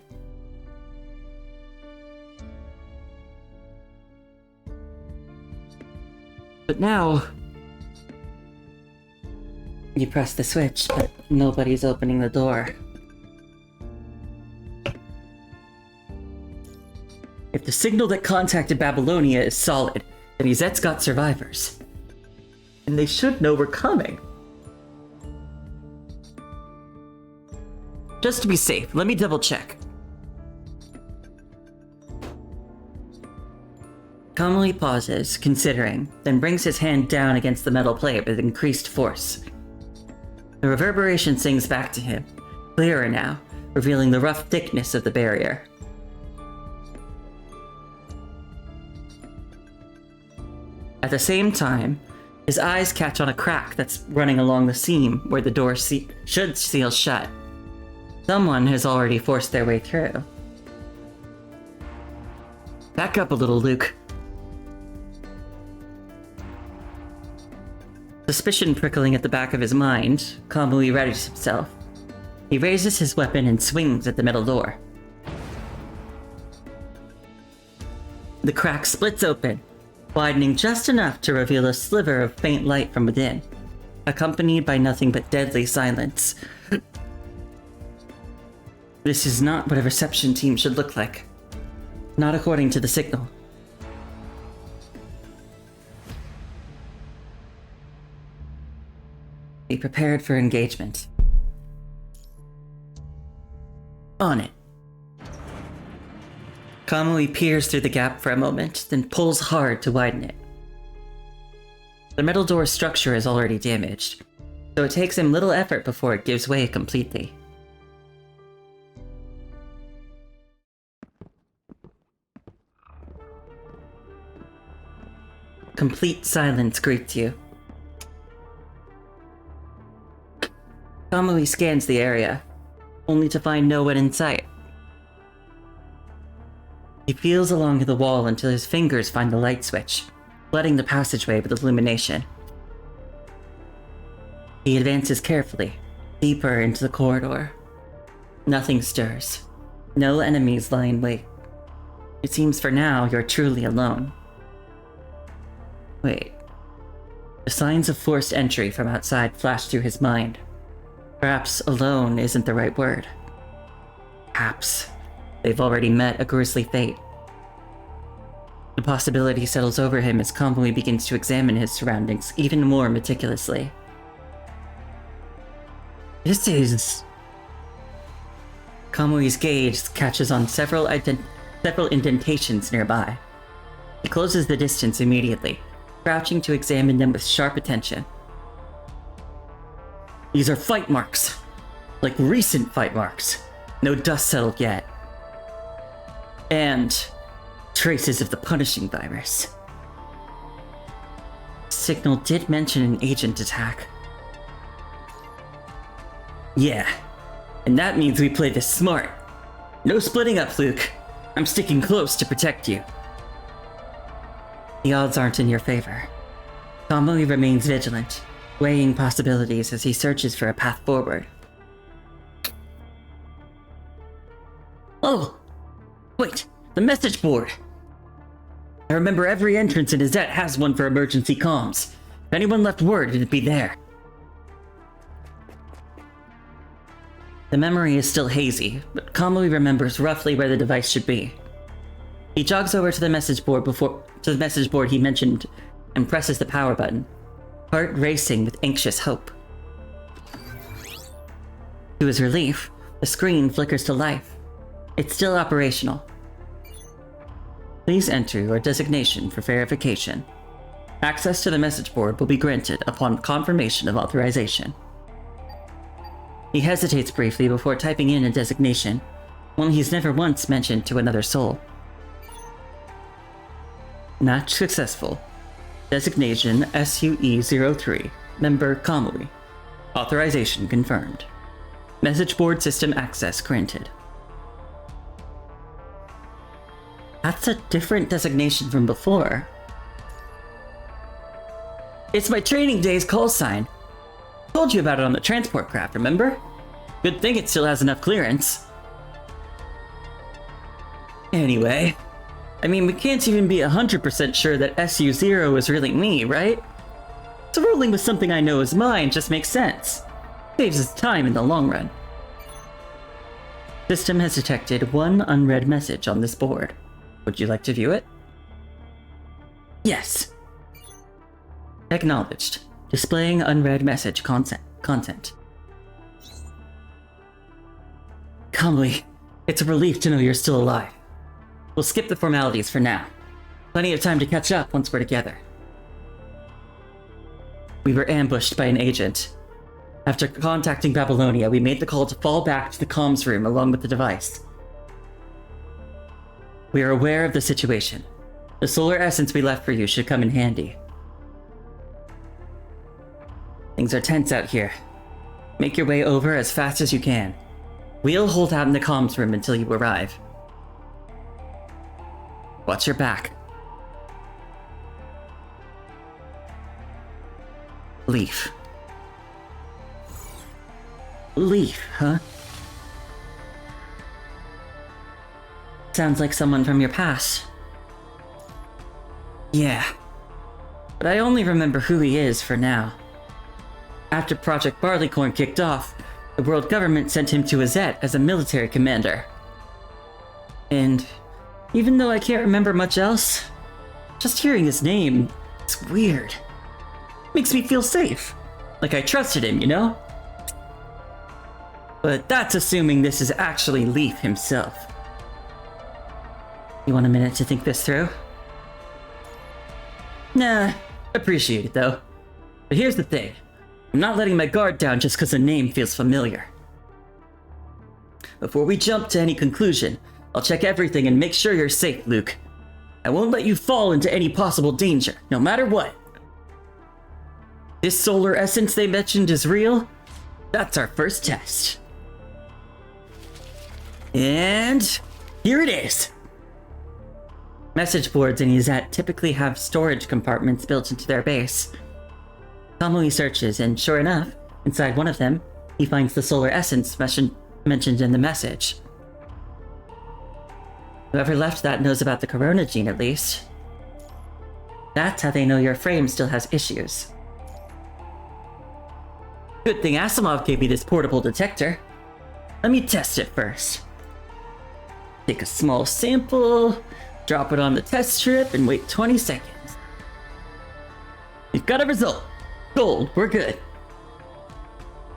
But now... You press the switch, but nobody's opening the door. If the signal that contacted Babylonia is solid, then Izette's got survivors. And they should know we're coming. Just to be safe, let me double check. Kamui pauses, considering, then brings his hand down against the metal plate with increased force. The reverberation sings back to him, clearer now, revealing the rough thickness of the barrier. At the same time, his eyes catch on a crack that's running along the seam where the door should seal shut. Someone has already forced their way through. Back up a little, Luke. Suspicion prickling at the back of his mind, Kamui readies himself. He raises his weapon and swings at the metal door. The crack splits open, widening just enough to reveal a sliver of faint light from within, accompanied by nothing but deadly silence. This is not what a reception team should look like. Not according to the signal. Be prepared for engagement. On it. Kamui peers through the gap for a moment, then pulls hard to widen it. The metal door's structure is already damaged, so it takes him little effort before it gives way completely. Complete silence greets you. Kamui scans the area, only to find no one in sight. He feels along the wall until his fingers find the light switch, flooding the passageway with illumination. He advances carefully, deeper into the corridor. Nothing stirs. No enemies lie in wait. It seems for now you're truly alone. Wait. The signs of forced entry from outside flash through his mind. Perhaps alone isn't the right word. Perhaps they've already met a grisly fate. The possibility settles over him as Kamui begins to examine his surroundings even more meticulously. This is... Kamui's gaze catches on several indentations nearby. He closes the distance immediately, crouching to examine them with sharp attention. These are fight marks. Like recent fight marks. No dust settled yet. And traces of the punishing virus. Signal did mention an agent attack. Yeah, and that means we play this smart. No splitting up, Luke. I'm sticking close to protect you. The odds aren't in your favor. Kamui remains vigilant, weighing possibilities as he searches for a path forward. Oh! Wait, the message board! I remember every entrance in Izette has one for emergency comms. If anyone left word, it'd be there. The memory is still hazy, but Kamui remembers roughly where the device should be. He jogs over to the message board he mentioned and presses the power button, heart racing with anxious hope. To his relief, the screen flickers to life. It's still operational. Please enter your designation for verification. Access to the message board will be granted upon confirmation of authorization. He hesitates briefly before typing in a designation, one he's never once mentioned to another soul. Match successful. Designation SUE-03, member Kamui. Authorization confirmed. Message board system access granted. That's a different designation from before. It's my training day's call sign. Told you about it on the transport craft, remember? Good thing it still has enough clearance. Anyway, I mean, we can't even be 100% sure that SU0 is really me, right? So rolling with something I know is mine just makes sense. Saves us time in the long run. System has detected one unread message on this board. Would you like to view it? Yes. Acknowledged. Displaying unread message content. Kamui, it's a relief to know you're still alive. We'll skip the formalities for now. Plenty of time to catch up once we're together. We were ambushed by an agent. After contacting Babylonia, we made the call to fall back to the comms room along with the device. We are aware of the situation. The solar essence we left for you should come in handy. Things are tense out here. Make your way over as fast as you can. We'll hold out in the comms room until you arrive. Watch your back. Leaf. Leaf, huh? Sounds like someone from your past. Yeah. But I only remember who he is for now. After Project Barleycorn kicked off, the world government sent him to Azet as a military commander. And even though I can't remember much else, just hearing his name is weird. Makes me feel safe. Like I trusted him, you know? But that's assuming this is actually Leaf himself. You want a minute to think this through? Nah, appreciate it though. But here's the thing. I'm not letting my guard down just because the name feels familiar. Before we jump to any conclusion, I'll check everything and make sure you're safe, Luke. I won't let you fall into any possible danger, no matter what. This solar essence they mentioned is real? That's our first test. And here it is. Message boards in Izet typically have storage compartments built into their base. Kamui searches, and sure enough, inside one of them, he finds the solar essence mentioned in the message. Whoever left that knows about the Corona gene, at least. That's how they know your frame still has issues. Good thing Asimov gave me this portable detector. Let me test it first. Take a small sample, drop it on the test strip, and wait 20 seconds. We've got a result. Gold, we're good.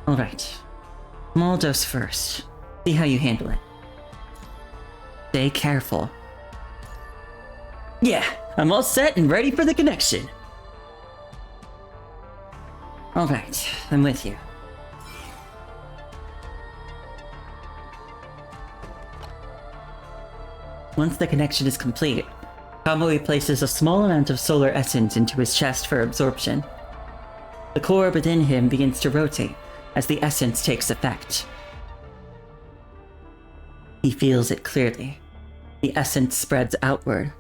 Alright. Small dose first. See how you handle it. Stay careful. Yeah, I'm all set and ready for the connection. Alright, I'm with you. Once the connection is complete, Kamui places a small amount of solar essence into his chest for absorption. The core within him begins to rotate as the essence takes effect. He feels it clearly. The essence spreads outward,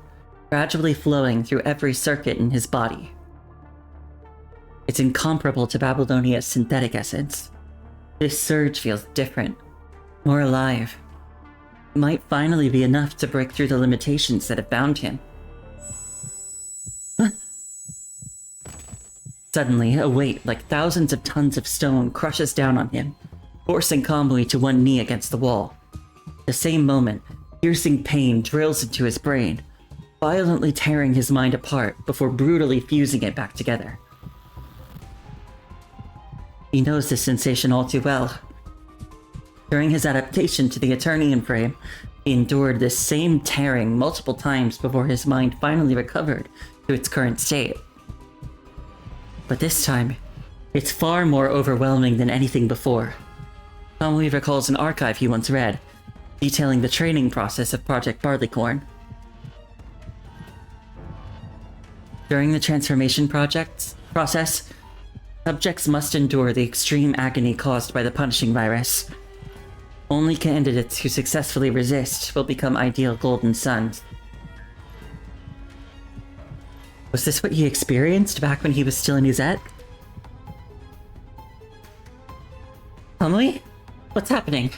gradually flowing through every circuit in his body. It's incomparable to Babylonia's synthetic essence. This surge feels different, more alive. It might finally be enough to break through the limitations that have bound him. Suddenly, a weight like thousands of tons of stone crushes down on him, forcing Kamui to one knee against the wall. At the same moment, piercing pain drills into his brain, violently tearing his mind apart before brutally fusing it back together. He knows this sensation all too well. During his adaptation to the Eternian frame, he endured this same tearing multiple times before his mind finally recovered to its current state. But this time, it's far more overwhelming than anything before. Kamui recalls an archive he once read, detailing the training process of Project Barleycorn. During the transformation process, subjects must endure the extreme agony caused by the punishing virus. Only candidates who successfully resist will become ideal Golden Sons. Was this what he experienced back when he was still in Izet? What's happening?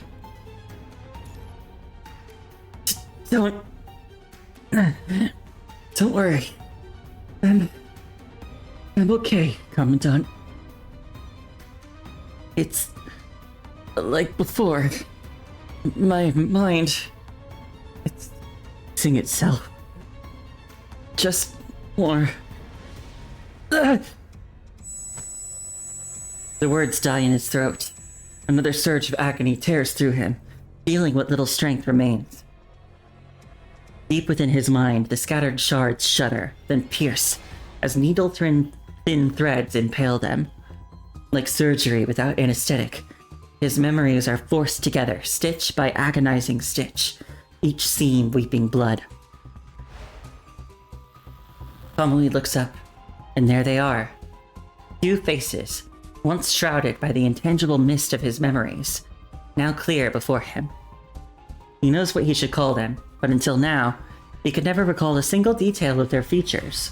Don't... Don't worry. I'm okay, Commandant. It's... like before. My mind... it's fixing itself. Just more... The words die in his throat. Another surge of agony tears through him, feeling what little strength remains. Deep within his mind, the scattered shards shudder, then pierce, as needle-thin threads impale them. Like surgery without anesthetic, his memories are forced together, stitch by agonizing stitch, each seam weeping blood. Kamui looks up, and there they are. Two faces, once shrouded by the intangible mist of his memories, now clear before him. He knows what he should call them, but until now, he could never recall a single detail of their features.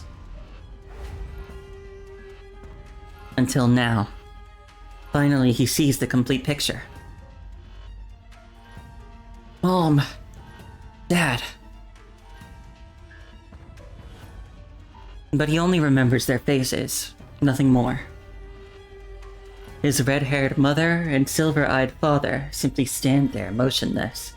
Until now. Finally, he sees the complete picture. Mom. Dad. But he only remembers their faces, nothing more. His red-haired mother and silver-eyed father simply stand there motionless.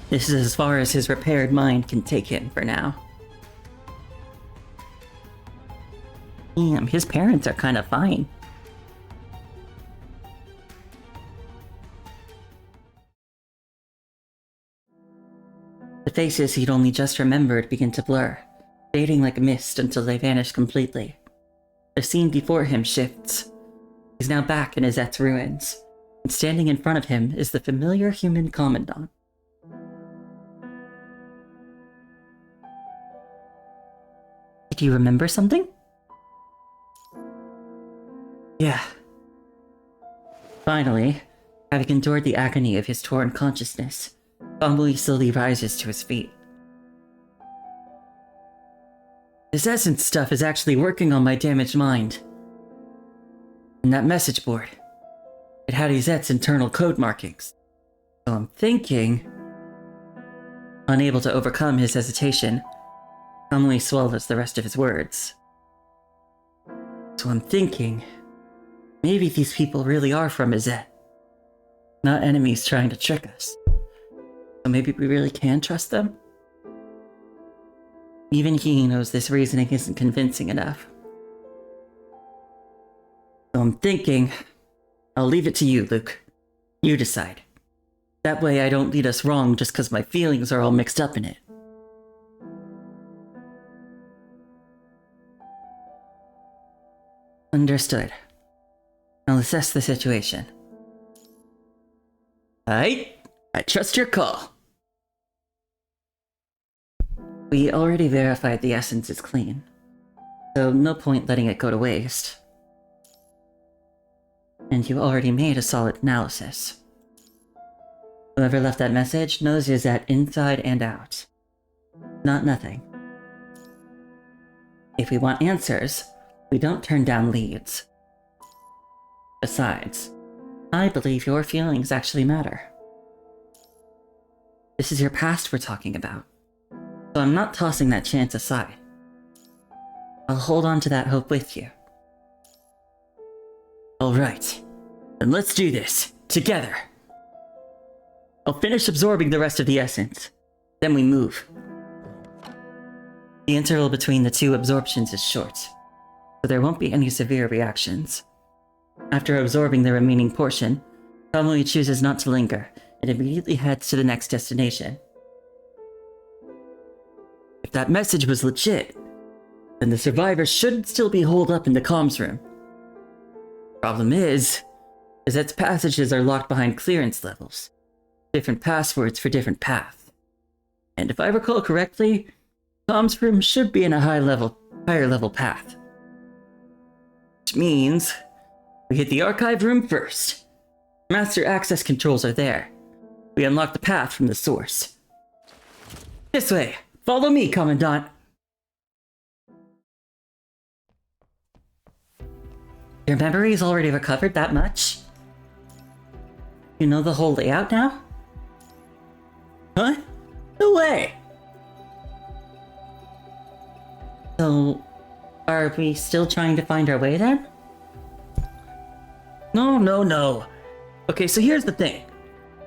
This is as far as his repaired mind can take him for now. Damn, his parents are kind of fine. The faces he'd only just remembered begin to blur, fading like mist until they vanish completely. The scene before him shifts. He's now back in Izette's ruins, and standing in front of him is the familiar human commandant. Do you remember something? Yeah. Finally, having endured the agony of his torn consciousness, Kamui slowly rises to his feet. This essence stuff is actually working on my damaged mind. And that message board, it had Izette's internal code markings. So I'm thinking... Unable to overcome his hesitation, Kamui swallows the rest of his words. So I'm thinking... maybe these people really are from Izette. Not enemies trying to trick us. So maybe we really can trust them? Even he knows this reasoning isn't convincing enough. So I'm thinking... I'll leave it to you, Luke. You decide. That way I don't lead us wrong just because my feelings are all mixed up in it. Understood. I'll assess the situation. Aight, I trust your call. We already verified the essence is clean, so no point letting it go to waste. And you already made a solid analysis. Whoever left that message knows Izette inside and out. Not nothing. If we want answers, we don't turn down leads. Besides, I believe your feelings actually matter. This is your past we're talking about, so I'm not tossing that chance aside. I'll hold on to that hope with you. Alright, then let's do this, together. I'll finish absorbing the rest of the essence, then we move. The interval between the two absorptions is short, so there won't be any severe reactions. After absorbing the remaining portion, Kamui chooses not to linger and immediately heads to the next destination. If that message was legit, then the survivors should still be holed up in the comms room. Problem is that passages are locked behind clearance levels. Different passwords for different paths. And if I recall correctly, comms room should be in a higher level path. Which means we hit the archive room first. Master access controls are there. We unlock the path from the source. This way! Follow me, Commandant! Your memory's already recovered that much? You know the whole layout now? Huh? No way! So, are we still trying to find our way then? No. Okay, so here's the thing.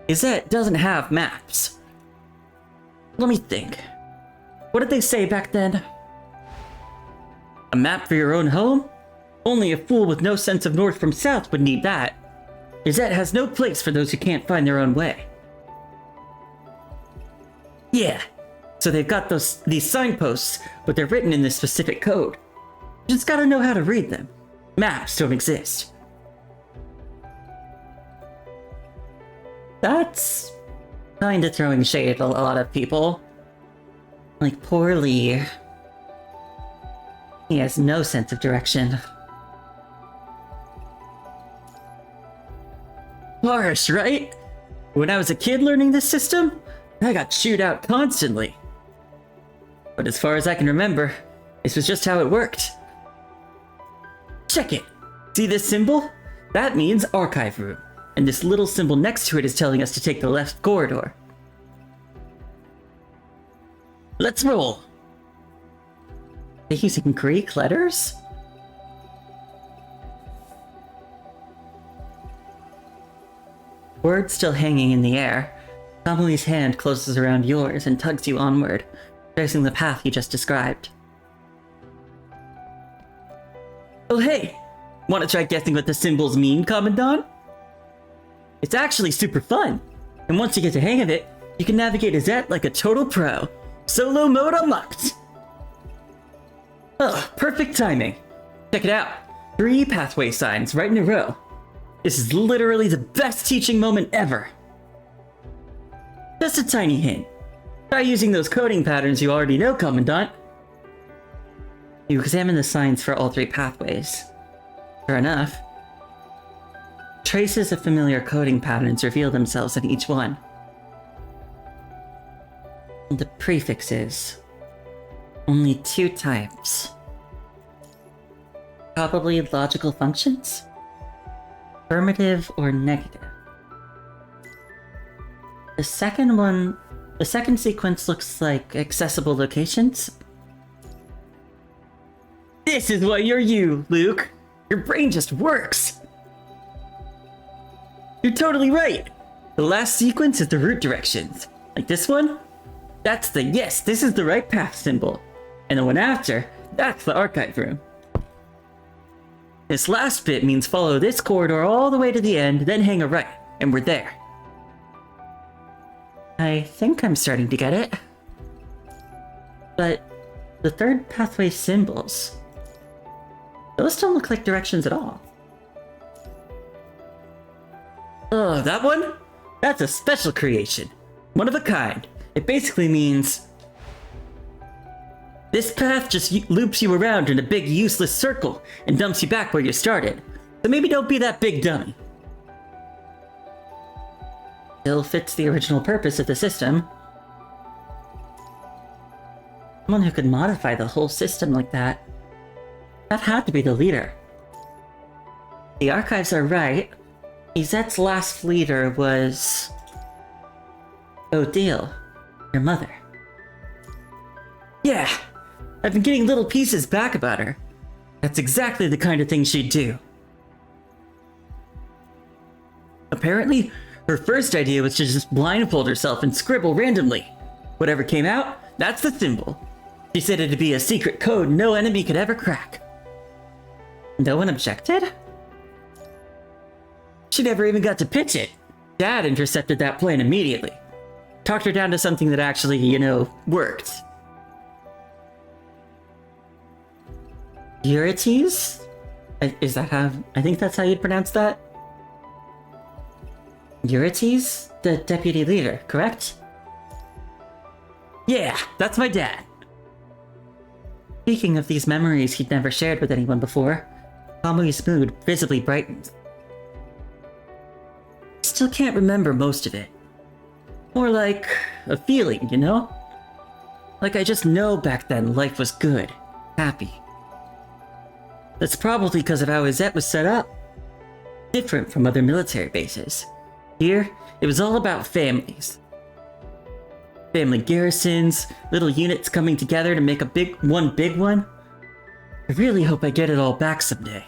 Izette doesn't have maps. Let me think. What did they say back then? A map for your own home? Only a fool with no sense of north from south would need that. Izette has no place for those who can't find their own way. Yeah, so they've got these signposts, but they're written in this specific code. You just gotta know how to read them. Maps don't exist. That's kinda throwing shade at a lot of people. Like, poor Lee. He has no sense of direction. Harsh, right? When I was a kid learning this system, I got chewed out constantly. But as far as I can remember, this was just how it worked. Check it. See this symbol? That means archive room. And this little symbol next to it is telling us to take the left corridor. Let's roll. They're using Greek letters? Words still hanging in the air. Kamui's hand closes around yours and tugs you onward, tracing the path you just described. Oh hey! Want to try guessing what the symbols mean, Commandant? It's actually super fun, and once you get the hang of it, you can navigate Izette like a total pro. Solo mode unlocked! Oh, perfect timing. Check it out. 3 pathway signs right in a row. This is literally the best teaching moment ever. Just a tiny hint. Try using those coding patterns you already know, Commandant. You examine the signs for all 3 pathways. Sure enough, traces of familiar coding patterns reveal themselves in each one. The prefixes. Only 2 types. Probably logical functions? Affirmative or negative. The second sequence looks like accessible locations. This is why you're you, Luke. Your brain just works. You're totally right. The last sequence is the route directions. Like this one? That's the yes, this is the right path symbol. And the one after, that's the archive room. This last bit means follow this corridor all the way to the end, then hang a right, and we're there. I think I'm starting to get it. But the third pathway symbols, those don't look like directions at all. Oh, that one? That's a special creation. One of a kind. It basically means this path just loops you around in a big useless circle and dumps you back where you started. So maybe don't be that big dummy. Still fits the original purpose of the system. Someone who could modify the whole system like that. That had to be the leader. The archives are right. Izette's last leader was Odile, your mother. Yeah, I've been getting little pieces back about her. That's exactly the kind of thing she'd do. Apparently, her first idea was to just blindfold herself and scribble randomly. Whatever came out, that's the symbol. She said it'd be a secret code no enemy could ever crack. No one objected? She never even got to pitch it. Dad intercepted that plan immediately. Talked her down to something that actually, worked. Eurites? Is that how... I think that's how you'd pronounce that? Eurites? The deputy leader, correct? Yeah, that's my dad. Speaking of these memories he'd never shared with anyone before, Kamui's mood visibly brightened. Still can't remember most of it. More like a feeling, Like I just know back then life was good, happy. That's probably because of how his Zet was set up. Different from other military bases. Here, it was all about families. Family garrisons, little units coming together to make a big one. I really hope I get it all back someday.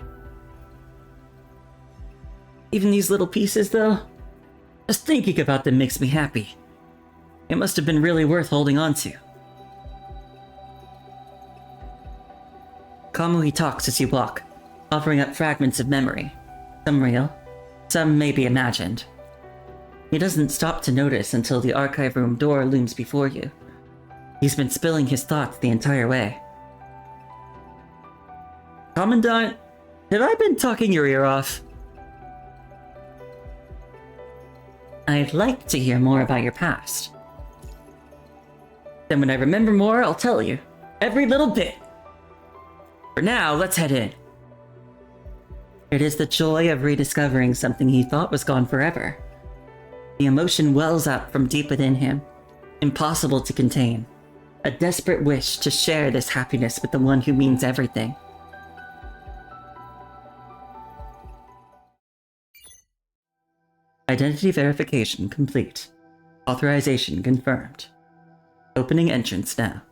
Even these little pieces, though, just thinking about them makes me happy. It must have been really worth holding on to. Kamui talks as you walk, offering up fragments of memory. Some real, some maybe imagined. He doesn't stop to notice until the archive room door looms before you. He's been spilling his thoughts the entire way. Commandant, have I been talking your ear off? I'd like to hear more about your past. Then when I remember more, I'll tell you. Every little bit. For now, let's head in. It is the joy of rediscovering something he thought was gone forever. The emotion wells up from deep within him, impossible to contain. A desperate wish to share this happiness with the one who means everything. Identity verification complete. Authorization confirmed. Opening entrance now.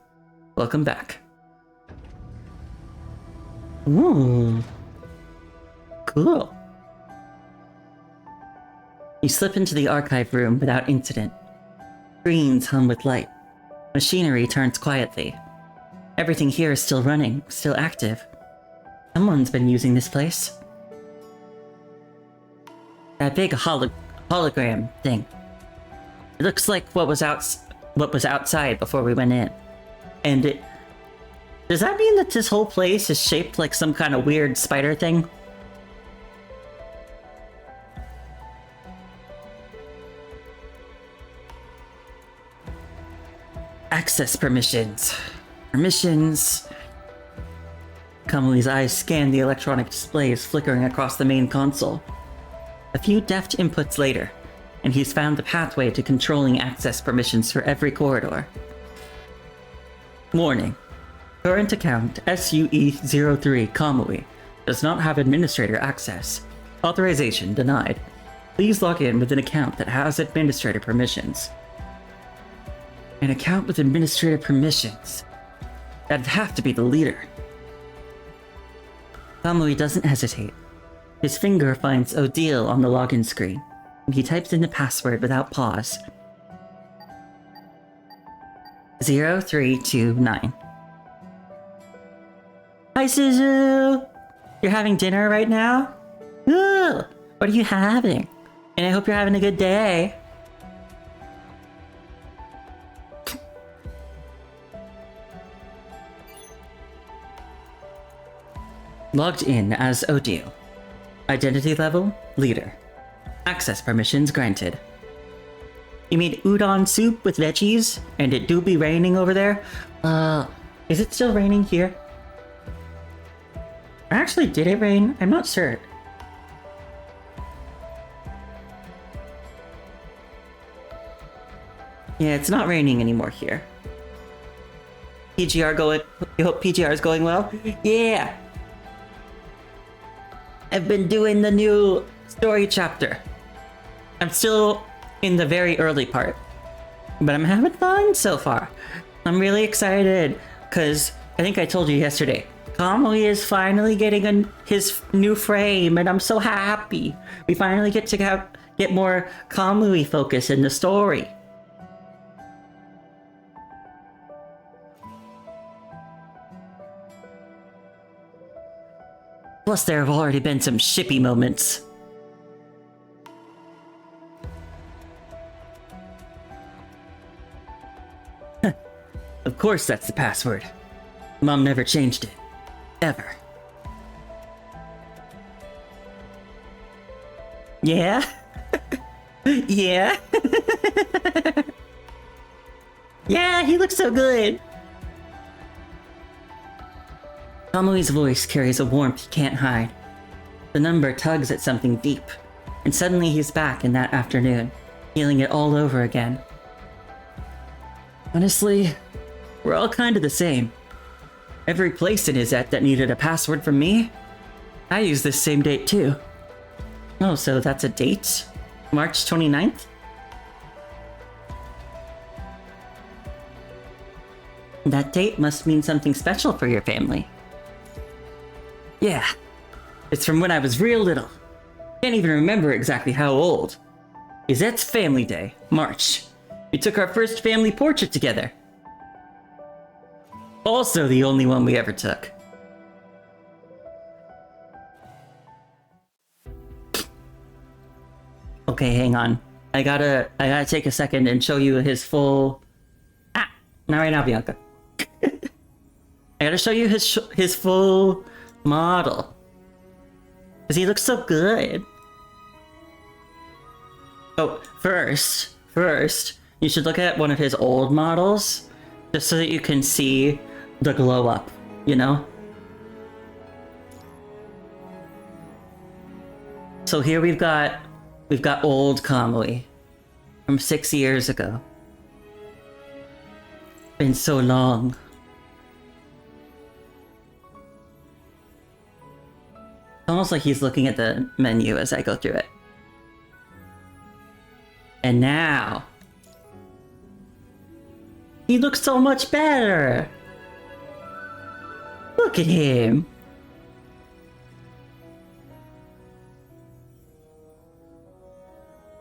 Welcome back. Ooh. Cool. You slip into the archive room without incident. Screens hum with light. Machinery turns quietly. Everything here is still running, still active. Someone's been using this place. That big hologram thing. It looks like what was outside before we went in. And does that mean that this whole place is shaped like some kind of weird spider thing? Access permissions. Kamui's eyes scan the electronic displays flickering across the main console. A few deft inputs later, and he's found the pathway to controlling access permissions for every corridor. Warning. Current account SUE03 Kamui does not have administrator access. Authorization denied. Please log in with an account that has administrator permissions. An account with administrator permissions? That'd have to be the leader. Kamui doesn't hesitate. His finger finds Odile on the login screen, and he types in the password without pause. 0329. Hi, Suzu! You're having dinner right now? Ooh, what are you having? And I hope you're having a good day. Logged in as Odile. Identity level, leader. Access permissions granted. You made udon soup with veggies, and it do be raining over there? Is it still raining here? Actually, did it rain? I'm not sure. Yeah, it's not raining anymore here. PGR going... You hope PGR is going well? Yeah! I've been doing the new story chapter. I'm still in the very early part, but I'm having fun so far. I'm really excited, because I think I told you yesterday, Kamui is finally getting his new frame, and I'm so happy. We finally get to get more Kamui focus in the story. Plus, there have already been some shippy moments. Of course that's the password. Mom never changed it. Ever. Yeah? Yeah? Yeah, he looks so good! Kamui's voice carries a warmth he can't hide. The number tugs at something deep, and suddenly he's back in that afternoon, feeling it all over again. Honestly, we're all kind of the same. Every place in his that needed a password from me, I use this same date too. Oh, so that's a date? March 29th? That date must mean something special for your family. Yeah, it's from when I was real little. Can't even remember exactly how old. Izette's family day, March. We took our first family portrait together. Also the only one we ever took. Okay, hang on. I gotta take a second and show you his full... Not right now, Bianca. I gotta show you his full model. Because he looks so good. Oh, first, you should look at one of his old models, just so that you can see the glow up, you know? So here we've got old Kamui from 6 years ago. Been so long. It's almost like he's looking at the menu as I go through it. And now, he looks so much better. Look at him.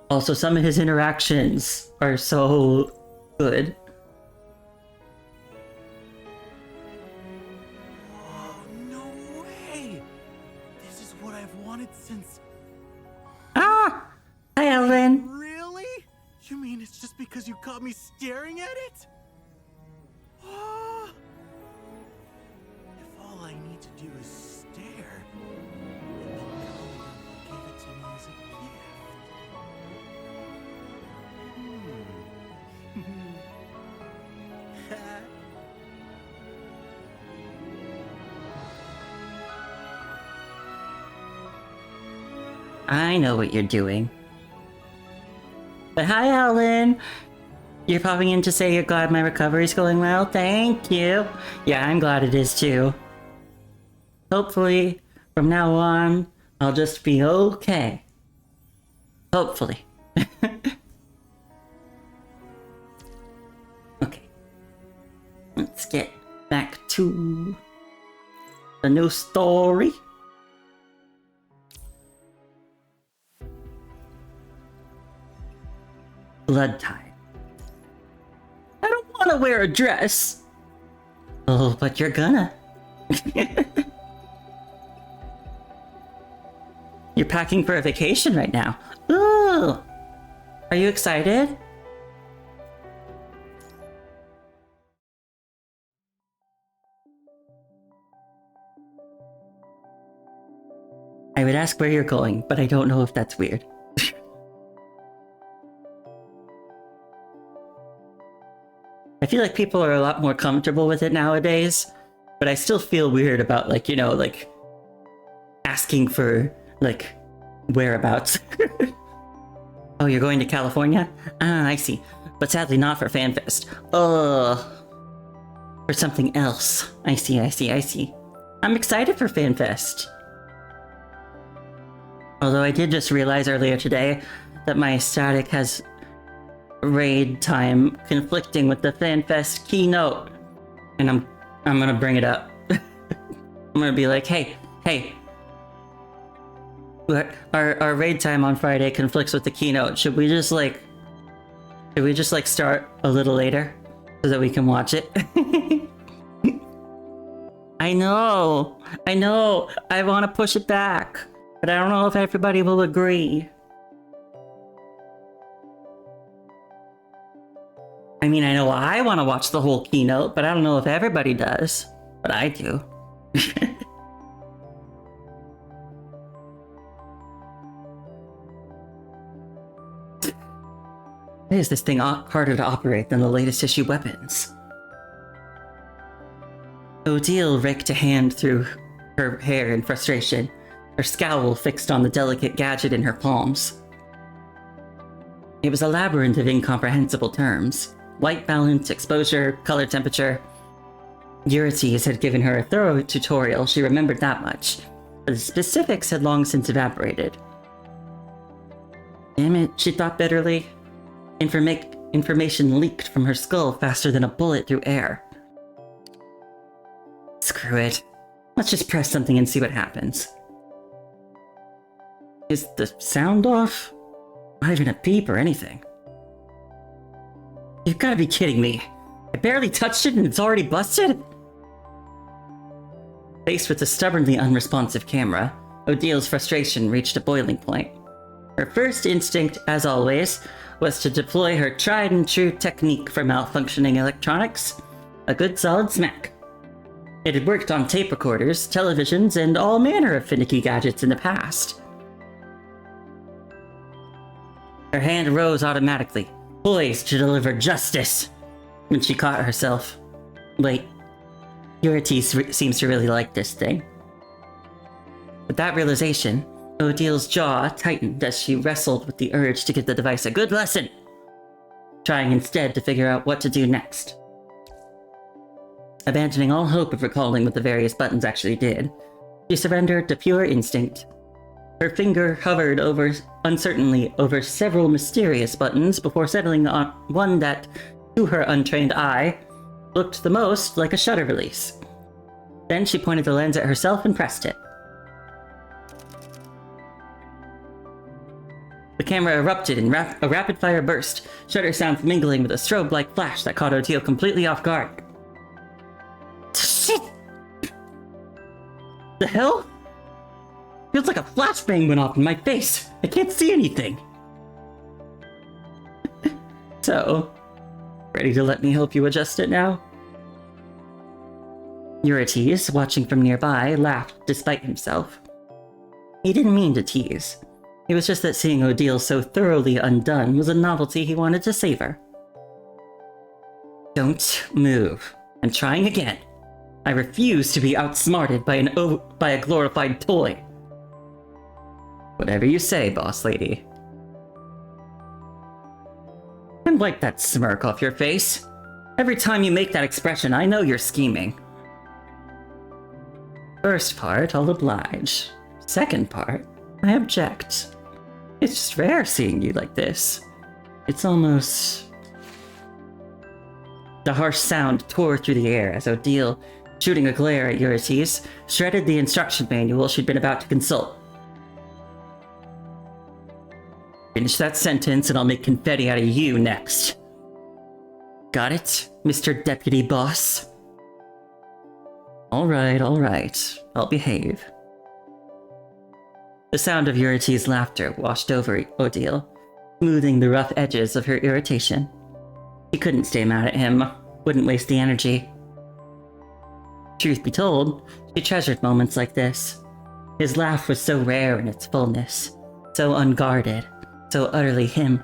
Also, some of his interactions are so good. Oh, no way! This is what I've wanted since... Hi, Ellen. Really? You mean it's just because you caught me staring at it? Ah. If all I need to do is stare, then Kamui gave it to me as a gift. I know what you're doing. But hi, Ellen. You're popping in to say you're glad my recovery's going well? Thank you. Yeah, I'm glad it is too. Hopefully, from now on, I'll just be okay. Hopefully. Okay. Let's get back to the new story. Blood tide. I don't want to wear a dress. Oh, but you're gonna. You're packing for a vacation right now. Ooh. Are you excited? I would ask where you're going, but I don't know if that's weird. I feel like people are a lot more comfortable with it nowadays, but I still feel weird about, like, you know, like, asking for, like, whereabouts. Oh, you're going to California? Ah, I see. But sadly not for FanFest. For something else. I see. I'm excited for FanFest. Although I did just realize earlier today that my static has raid time conflicting with the FanFest keynote. And I'm gonna bring it up. I'm gonna be like, hey, our raid time on Friday conflicts with the keynote. Should we just start a little later so that we can watch it? I know, I want to push it back, but I don't know if everybody will agree. I mean, I know I want to watch the whole keynote, but I don't know if everybody does. But I do. Why is this thing harder to operate than the latest issue weapons? Odile raked a hand through her hair in frustration, her scowl fixed on the delicate gadget in her palms. It was a labyrinth of incomprehensible terms. Light balance, exposure, color temperature. Eurytes had given her a thorough tutorial, she remembered that much. but the specifics had long since evaporated. Damn it, she thought bitterly. Information leaked from her skull faster than a bullet through air. Screw it. Let's just press something and see what happens. Is the sound off? Not even a beep or anything. You've gotta be kidding me. I barely touched it and it's already busted? Faced with a stubbornly unresponsive camera, Odile's frustration reached a boiling point. Her first instinct, as always, was to deploy her tried and true technique for malfunctioning electronics, a good solid smack. It had worked on tape recorders, televisions, and all manner of finicky gadgets in the past. Her hand rose automatically, poised to deliver justice, when she caught herself. Wait, Eurites seems to really like this thing. With that realization, Odile's jaw tightened as she wrestled with the urge to give the device a good lesson, trying instead to figure out what to do next. Abandoning all hope of recalling what the various buttons actually did, she surrendered to pure instinct. Her finger hovered uncertainly over several mysterious buttons before settling on one that, to her untrained eye, looked the most like a shutter release. Then she pointed the lens at herself and pressed it. The camera erupted in a rapid-fire burst, shutter sounds mingling with a strobe-like flash that caught Odile completely off guard. Shit! The hell? Feels like a flashbang went off in my face. I can't see anything. So, ready to let me help you adjust it now? Eurites, watching from nearby, laughed despite himself. He didn't mean to tease. It was just that seeing Odile so thoroughly undone was a novelty he wanted to savor. Don't move. I'm trying again. I refuse to be outsmarted by a glorified toy. Whatever you say, boss lady. And wipe that smirk off your face. Every time you make that expression, I know you're scheming. First part, I'll oblige. Second part, I object. It's just rare seeing you like this. It's almost... The harsh sound tore through the air as Odile, shooting a glare at Eurites, shredded the instruction manual she'd been about to consult. Finish that sentence and I'll make confetti out of you next. Got it, Mr. Deputy Boss? Alright, I'll behave. The sound of Eurites' laughter washed over Odile, smoothing the rough edges of her irritation. She couldn't stay mad at him, wouldn't waste the energy. Truth be told, she treasured moments like this. His laugh was so rare in its fullness, so unguarded, so utterly him.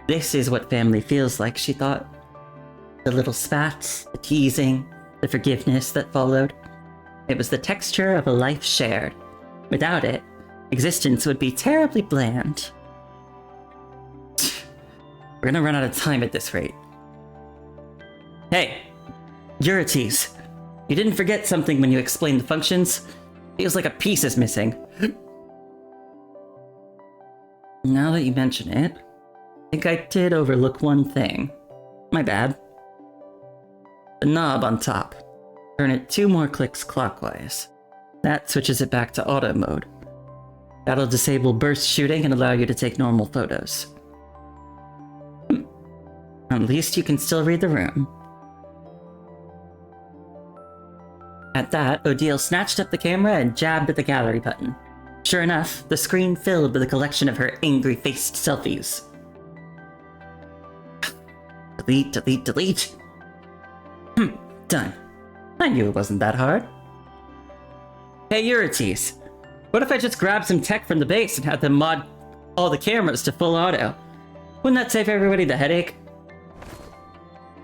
This is what family feels like, she thought. The little spats, the teasing, the forgiveness that followed. It was the texture of a life shared. Without it, existence would be terribly bland. We're gonna run out of time at this rate. Hey, Eurites, you didn't forget something when you explained the functions? Feels like a piece is missing. Now that you mention it, I think I did overlook one thing. My bad. The knob on top. Turn it 2 more clicks clockwise. That switches it back to auto mode. That'll disable burst shooting and allow you to take normal photos. At least you can still read the room. At that, Odile snatched up the camera and jabbed at the gallery button. Sure enough, the screen filled with a collection of her angry-faced selfies. Delete, delete, delete. Done. I knew it wasn't that hard. Hey Eurites, what if I just grabbed some tech from the base and had them mod all the cameras to full auto? Wouldn't that save everybody the headache?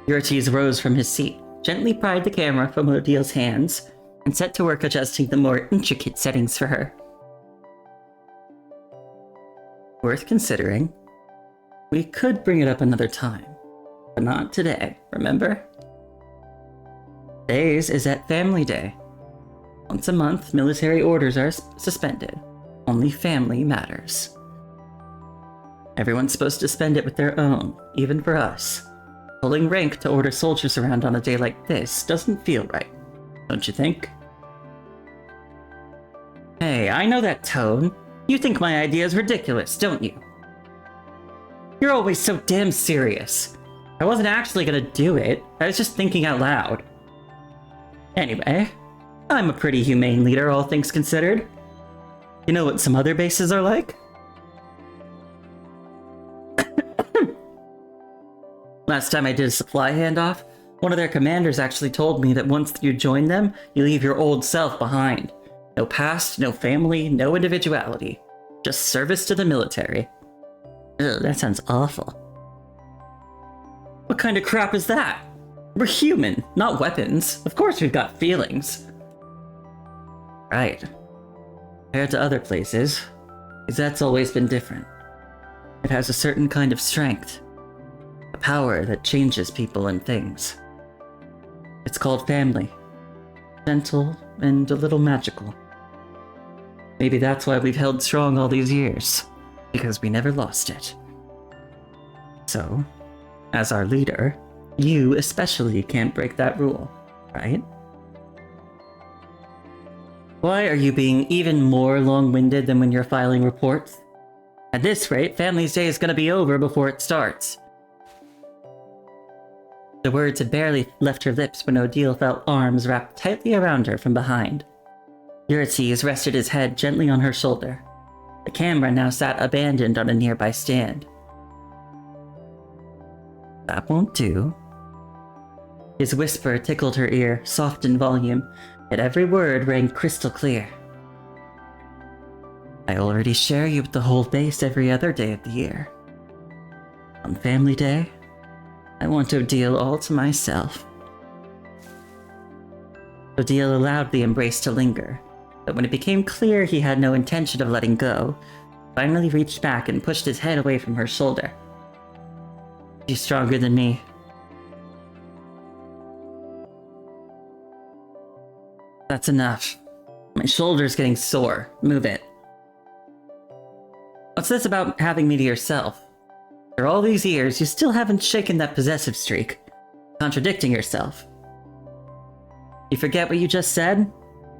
Eurites rose from his seat, gently pried the camera from Odile's hands, and set to work adjusting the more intricate settings for her. Worth considering. We could bring it up another time, but not today, remember? Today's is at Family Day. Once a month, military orders are suspended. Only family matters. Everyone's supposed to spend it with their own, even for us. Pulling rank to order soldiers around on a day like this doesn't feel right, don't you think? Hey, I know that tone. You think my idea is ridiculous, don't you? You're always so damn serious. I wasn't actually gonna do it, I was just thinking out loud. Anyway, I'm a pretty humane leader, all things considered. You know what some other bases are like? Last time I did a supply handoff, one of their commanders actually told me that once you join them, you leave your old self behind. No past, no family, no individuality. Just service to the military. Ugh, that sounds awful. What kind of crap is that? We're human, not weapons. Of course we've got feelings. Right. Compared to other places, because that's always been different. It has a certain kind of strength. A power that changes people and things. It's called family. Gentle and a little magical. Maybe that's why we've held strong all these years. Because we never lost it. So, as our leader, you especially can't break that rule, right? Why are you being even more long-winded than when you're filing reports? At this rate, Family's Day is gonna be over before it starts. The words had barely left her lips when Odile felt arms wrapped tightly around her from behind. Eurytes rested his head gently on her shoulder. The camera now sat abandoned on a nearby stand. That won't do. His whisper tickled her ear, soft in volume, yet every word rang crystal clear. I already share you with the whole base every other day of the year. On Family Day, I want Odile all to myself. Odile allowed the embrace to linger, but when it became clear he had no intention of letting go, finally reached back and pushed his head away from her shoulder. She's stronger than me. That's enough. My shoulder's getting sore. Move it. What's this about having me to yourself? After all these years, you still haven't shaken that possessive streak. Contradicting yourself. You forget what you just said?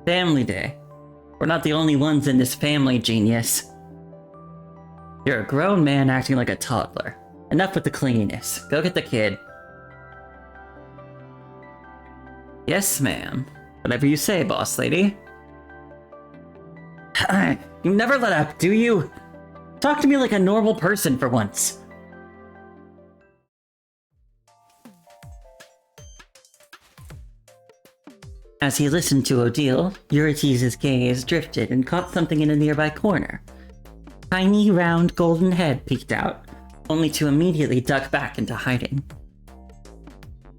Family Day. We're not the only ones in this family, genius. You're a grown man acting like a toddler. Enough with the clinginess. Go get the kid. Yes, ma'am. Whatever you say, boss lady. You never let up, do you? Talk to me like a normal person for once. As he listened to Odile, Eurytes' gaze drifted and caught something in a nearby corner. Tiny, round, golden head peeked out, only to immediately duck back into hiding.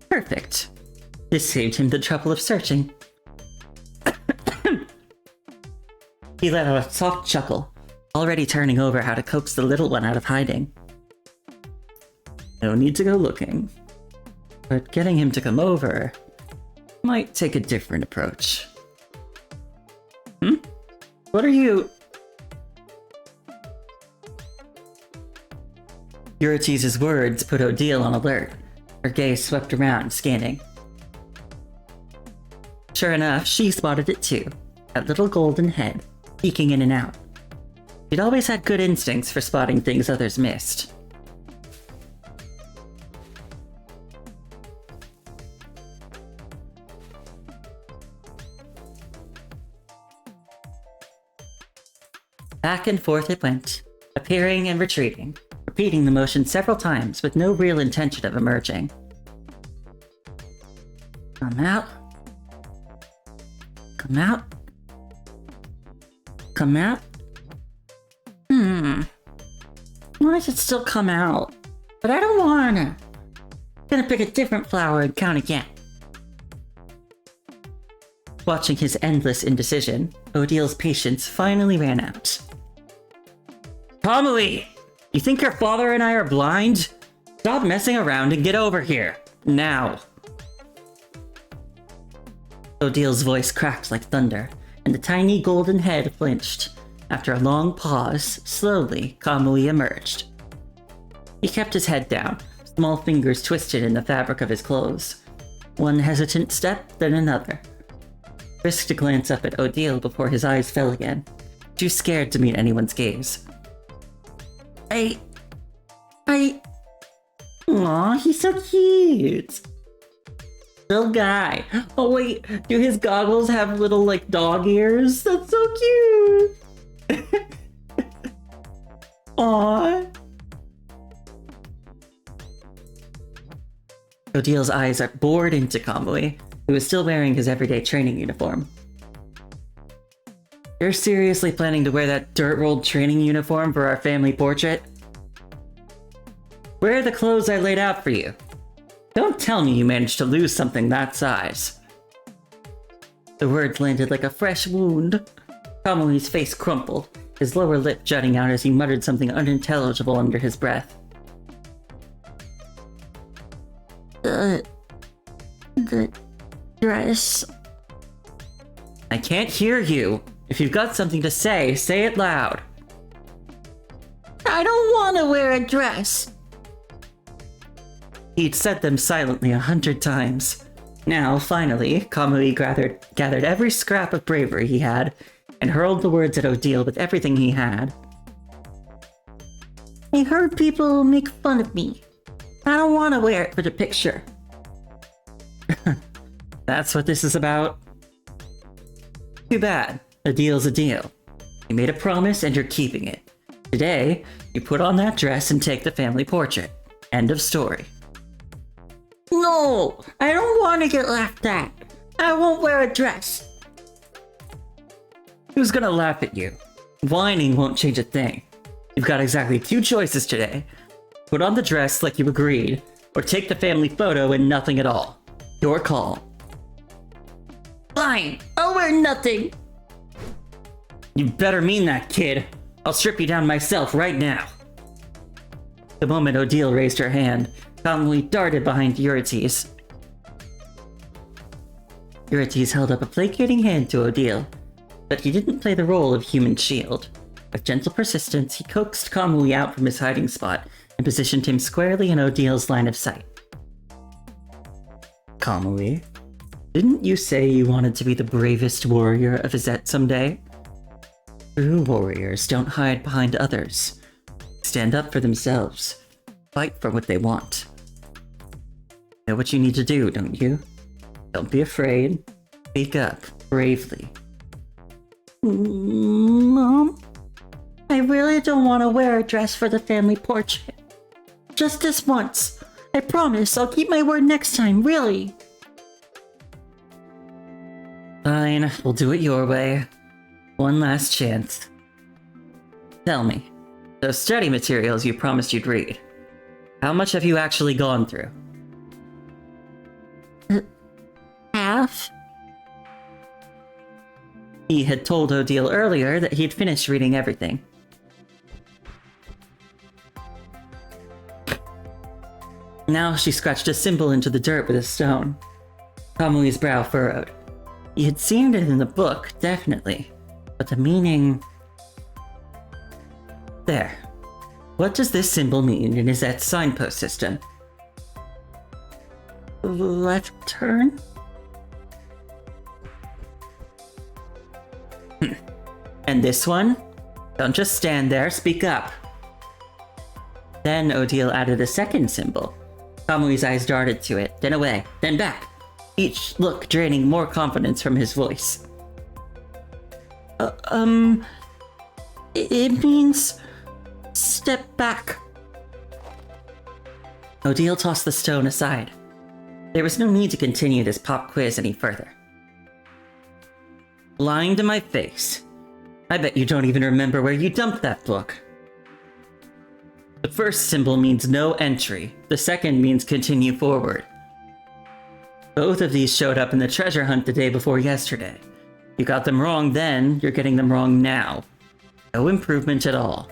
Perfect. This saved him the trouble of searching. He let out a soft chuckle, already turning over how to coax the little one out of hiding. No need to go looking. But getting him to come over might take a different approach. What are you... Eurytes' words put Odile on alert. Her gaze swept around, scanning. Sure enough, she spotted it too. That little golden head, peeking in and out. She'd always had good instincts for spotting things others missed. Back and forth it went, appearing and retreating, repeating the motion several times with no real intention of emerging. Come out. Come out. Come out. Why does it still come out? But I don't wanna. I'm gonna pick a different flower and count again. Watching his endless indecision, Odile's patience finally ran out. Kamui! You think your father and I are blind? Stop messing around and get over here. Now. Odile's voice cracked like thunder, and the tiny golden head flinched. After a long pause, slowly, Kamui emerged. He kept his head down, small fingers twisted in the fabric of his clothes. One hesitant step, then another. Risked a glance up at Odile before his eyes fell again, too scared to meet anyone's gaze. Aw, he's so cute! Little guy. Oh wait, do his goggles have little, like, dog ears? That's so cute! Aww. Odile's eyes are bored into Kamui, who is still wearing his everyday training uniform. You're seriously planning to wear that dirt-rolled training uniform for our family portrait? Where are the clothes I laid out for you? Don't tell me you managed to lose something that size. The words landed like a fresh wound. Kamui's face crumpled, his lower lip jutting out as he muttered something unintelligible under his breath. The dress... I can't hear you. If you've got something to say, say it loud. I don't want to wear a dress. He'd said them silently 100 times. Now, finally, Kamui gathered every scrap of bravery he had and hurled the words at Odile with everything he had. I heard people make fun of me. I don't want to wear it for the picture. That's what this is about. Too bad. A deal's a deal. You made a promise and you're keeping it. Today, you put on that dress and take the family portrait. End of story. No! I don't want to get laughed at. I won't wear a dress. Who's gonna laugh at you? Whining won't change a thing. You've got exactly 2 choices today. Put on the dress like you agreed, or take the family photo and nothing at all. Your call. Fine, I'll wear nothing. You better mean that, kid. I'll strip you down myself right now. The moment Odile raised her hand, Kamui darted behind Eurytes. Eurytes held up a placating hand to Odile, but he didn't play the role of human shield. With gentle persistence, he coaxed Kamui out from his hiding spot and positioned him squarely in Odile's line of sight. Kamui, didn't you say you wanted to be the bravest warrior of Izet someday? True warriors don't hide behind others. Stand up for themselves. Fight for what they want. Know what you need to do, don't you? Don't be afraid. Speak up, bravely. Mom? I really don't want to wear a dress for the family portrait. Just this once. I promise I'll keep my word next time, really. Fine, we'll do it your way. One last chance. Tell me, those study materials you promised you'd read, how much have you actually gone through? Half? He had told Odile earlier that he'd finished reading everything. Now she scratched a symbol into the dirt with a stone. Kamui's brow furrowed. He had seen it in the book, definitely. But the meaning... There. What does this symbol mean in Izette's signpost system? Left turn? And this one? Don't just stand there, speak up. Then Odile added a second symbol. Kamui's eyes darted to it, then away, then back. Each look draining more confidence from his voice. It means... step back. Odile tossed the stone aside. There was no need to continue this pop quiz any further. Lying to my face. I bet you don't even remember where you dumped that book. The first symbol means no entry. The second means continue forward. Both of these showed up in the treasure hunt the day before yesterday. You got them wrong then, you're getting them wrong now. No improvement at all.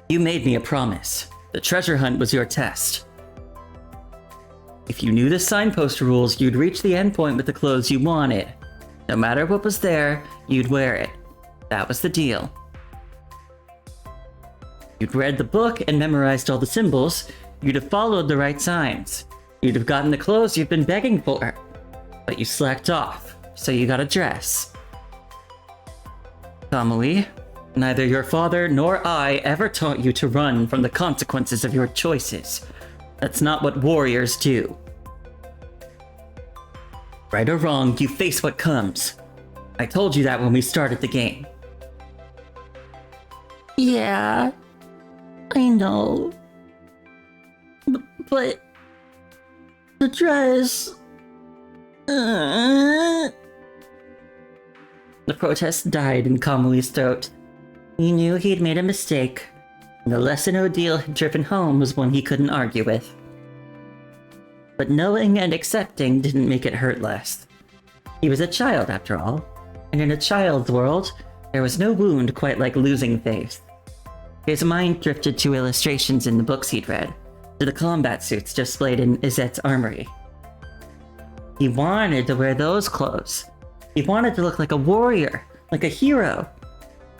You made me a promise. The treasure hunt was your test. If you knew the signpost rules, you'd reach the endpoint with the clothes you wanted. No matter what was there, you'd wear it. That was the deal. You'd read the book and memorized all the symbols. You'd have followed the right signs. You'd have gotten the clothes you've been begging for. But you slacked off, so you got a dress. Kamui, neither your father nor I ever taught you to run from the consequences of your choices. That's not what warriors do. Right or wrong, you face what comes. I told you that when we started the game. Yeah, I know. But the dress... The protest died in Kamui's throat. He knew he'd made a mistake, and the lesson Odile had driven home was one he couldn't argue with. But knowing and accepting didn't make it hurt less. He was a child after all, and in a child's world, there was no wound quite like losing faith. His mind drifted to illustrations in the books he'd read, to the combat suits displayed in Izette's armory. He wanted to wear those clothes. He wanted to look like a warrior, like a hero.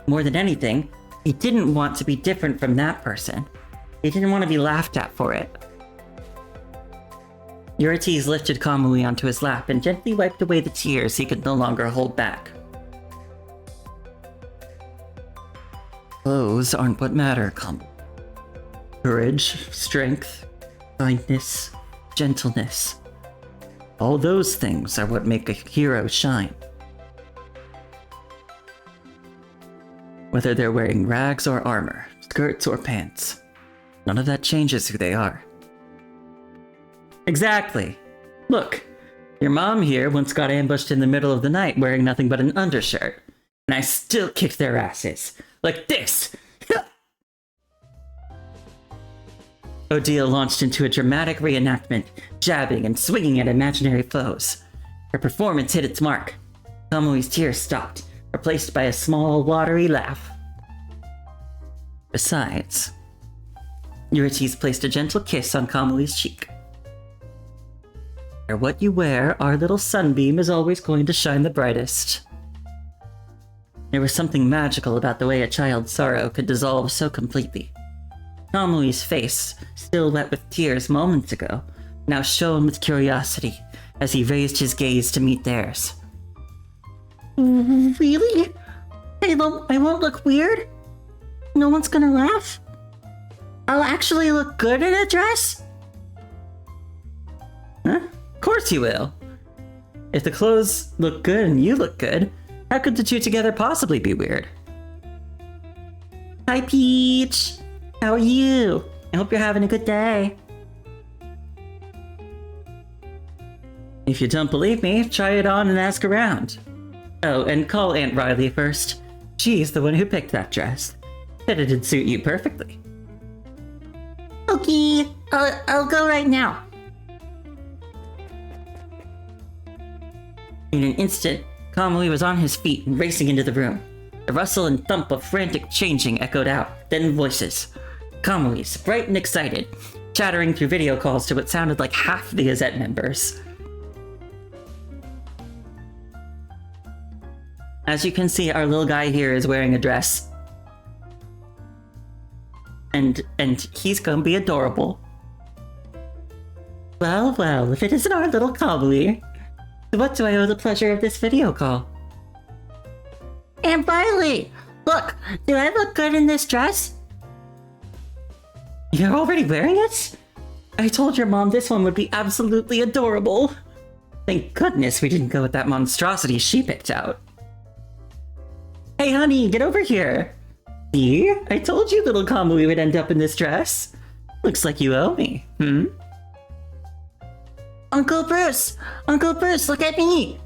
More than anything, he didn't want to be different from that person. He didn't want to be laughed at for it. Eurites lifted Kamui onto his lap and gently wiped away the tears he could no longer hold back. Clothes aren't what matter, Kamui. Courage, strength, kindness, gentleness. All those things are what make a hero shine. Whether they're wearing rags or armor, skirts or pants, none of that changes who they are. Exactly. Look, your mom here once got ambushed in the middle of the night wearing nothing but an undershirt, and I still kicked their asses. Like this! Odile launched into a dramatic reenactment, jabbing and swinging at imaginary foes. Her performance hit its mark. Kamui's tears stopped, replaced by a small, watery laugh. Besides, Eurites placed a gentle kiss on Kamui's cheek. No matter what you wear, our little sunbeam is always going to shine the brightest. There was something magical about the way a child's sorrow could dissolve so completely. Kamui's face, still wet with tears moments ago, now shone with curiosity as he raised his gaze to meet theirs. Really? I won't look weird? No one's gonna laugh? I'll actually look good in a dress? Huh? Of course you will. If the clothes look good and you look good, how could the two together possibly be weird? Hi, Peach. How are you? I hope you're having a good day. If you don't believe me, try it on and ask around. Oh, and call Aunt Riley first. She's the one who picked that dress. Said it'd suit you perfectly. Okay, I'll go right now. In an instant, Kamui was on his feet and racing into the room. The rustle and thump of frantic changing echoed out, then voices. Kamui's, bright and excited, chattering through video calls to what sounded like half the Izzet members. As you can see, our little guy here is wearing a dress. And he's gonna be adorable. Well, well, if it isn't our little Kamui, to what do I owe the pleasure of this video call? Aunt Riley, look, do I look good in this dress? You're already wearing it? I told your mom this one would be absolutely adorable. Thank goodness we didn't go with that monstrosity she picked out. Hey honey, get over here. See? I told you little Kamui would end up in this dress. Looks like you owe me, Uncle Bruce, look at me.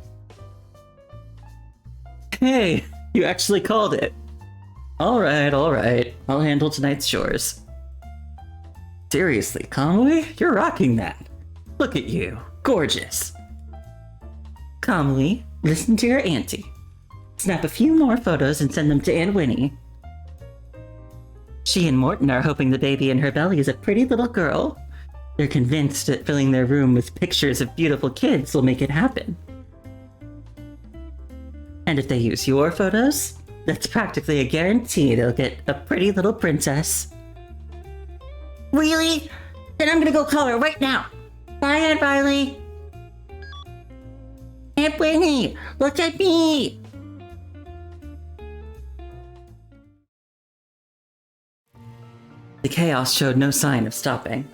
Hey, you actually called it. Alright, I'll handle tonight's chores. Seriously, Kamui, you're rocking that. Look at you, gorgeous. Kamui, listen to your auntie. Snap a few more photos and send them to Aunt Winnie. She and Morton are hoping the baby in her belly is a pretty little girl. They're convinced that filling their room with pictures of beautiful kids will make it happen. And if they use your photos, that's practically a guarantee they'll get a pretty little princess. Really? Then I'm gonna go call her right now. Bye, Aunt Riley. Aunt Winnie, look at me. The chaos showed no sign of stopping.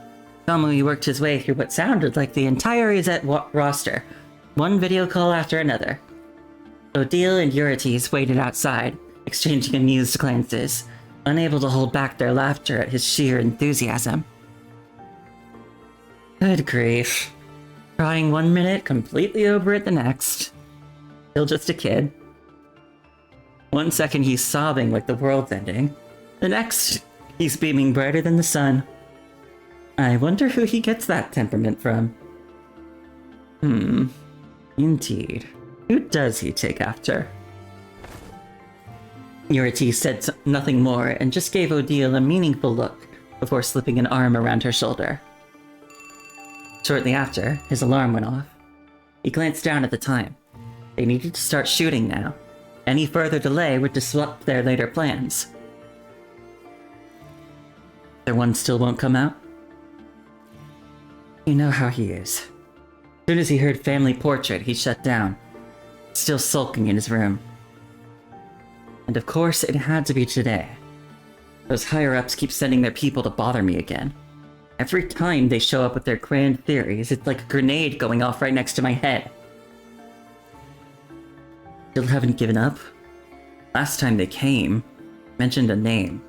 Kamui worked his way through what sounded like the entire Reset roster, one video call after another. Odile and Eurites waited outside, exchanging amused glances, unable to hold back their laughter at his sheer enthusiasm. Good grief. Crying 1 minute, completely over it the next. Still just a kid. 1 second he's sobbing like the world's ending. The next, he's beaming brighter than the sun. I wonder who he gets that temperament from. Indeed. Who does he take after? Eurites said nothing more and just gave Odile a meaningful look before slipping an arm around her shoulder. Shortly after, his alarm went off. He glanced down at the time. They needed to start shooting now. Any further delay would disrupt their later plans. Their one still won't come out? You know how he is. As soon as he heard family portrait, he shut down, still sulking in his room. And of course, it had to be today. Those higher-ups keep sending their people to bother me again. Every time they show up with their grand theories, it's like a grenade going off right next to my head. Still haven't given up? Last time they came, mentioned a name.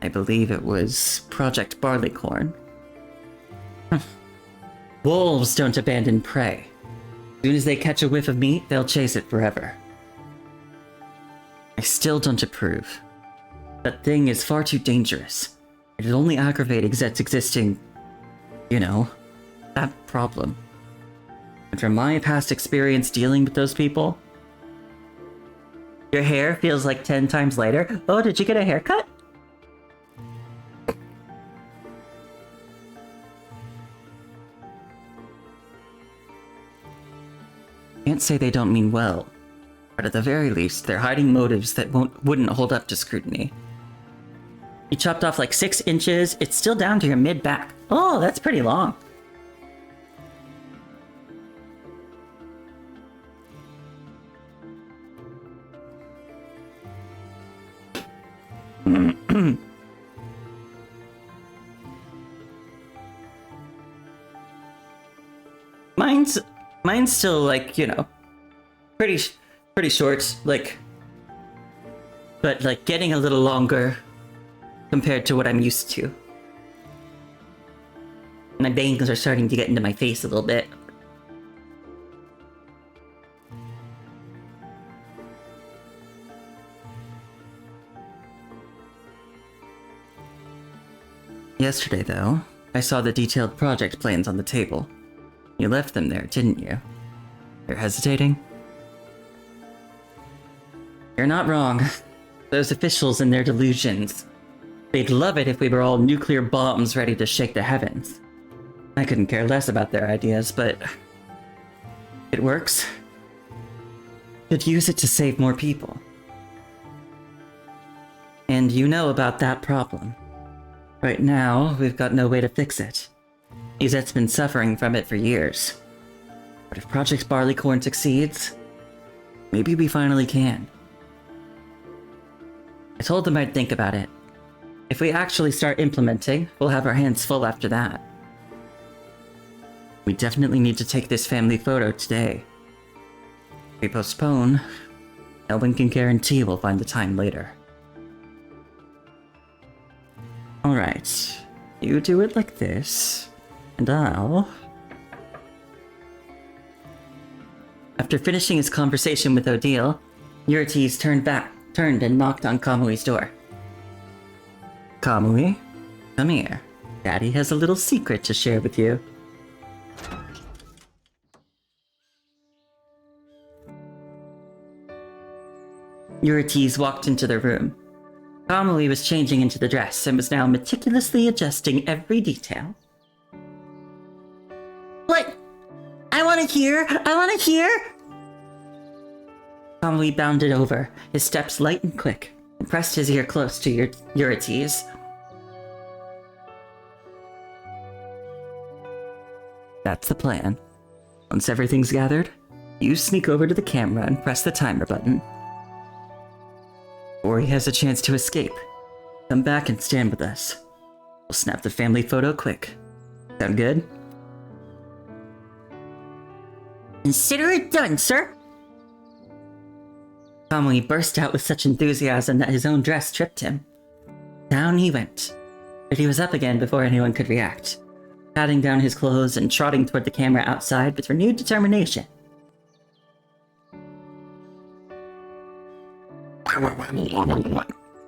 I believe it was Project Barleycorn. Wolves don't abandon prey. As soon as they catch a whiff of meat, they'll chase it forever. I still don't approve. That thing is far too dangerous. It'd only aggravate Exet's existing, that problem. And from my past experience dealing with those people, your hair feels like 10 times lighter. Oh, did you get a haircut? Can't say they don't mean well, but at the very least, they're hiding motives that wouldn't hold up to scrutiny. You chopped off like 6 inches, it's still down to your mid-back. Oh, that's pretty long. Mine's still like, pretty short, but like getting a little longer compared to what I'm used to. My bangs are starting to get into my face a little bit. Yesterday, though, I saw the detailed project plans on the table. You left them there, didn't you? You're hesitating? You're not wrong. Those officials and their delusions. They'd love it if we were all nuclear bombs ready to shake the heavens. I couldn't care less about their ideas, but it works. Could use it to save more people. And you know about that problem. Right now, we've got no way to fix it. Izette's been suffering from it for years. But if Project Barleycorn succeeds, maybe we finally can. I told them I'd think about it. If we actually start implementing, we'll have our hands full after that. We definitely need to take this family photo today. If we postpone, no one can guarantee we'll find the time later. Alright, you do it like this, and I'll... After finishing his conversation with Odile, Eurites turned and knocked on Kamui's door. Kamui, come here. Daddy has a little secret to share with you. Eurites walked into the room. Kamui was changing into the dress and was now meticulously adjusting every detail. What? I want to hear! Kamui bounded over, his steps light and quick, and pressed his ear close to Yuriti's. That's the plan. Once everything's gathered, you sneak over to the camera and press the timer button. Before he has a chance to escape, come back and stand with us. We'll snap the family photo quick. Sound good? Consider it done, sir. Kamui burst out with such enthusiasm that his own dress tripped him. Down he went, but he was up again before anyone could react, patting down his clothes and trotting toward the camera outside with renewed determination.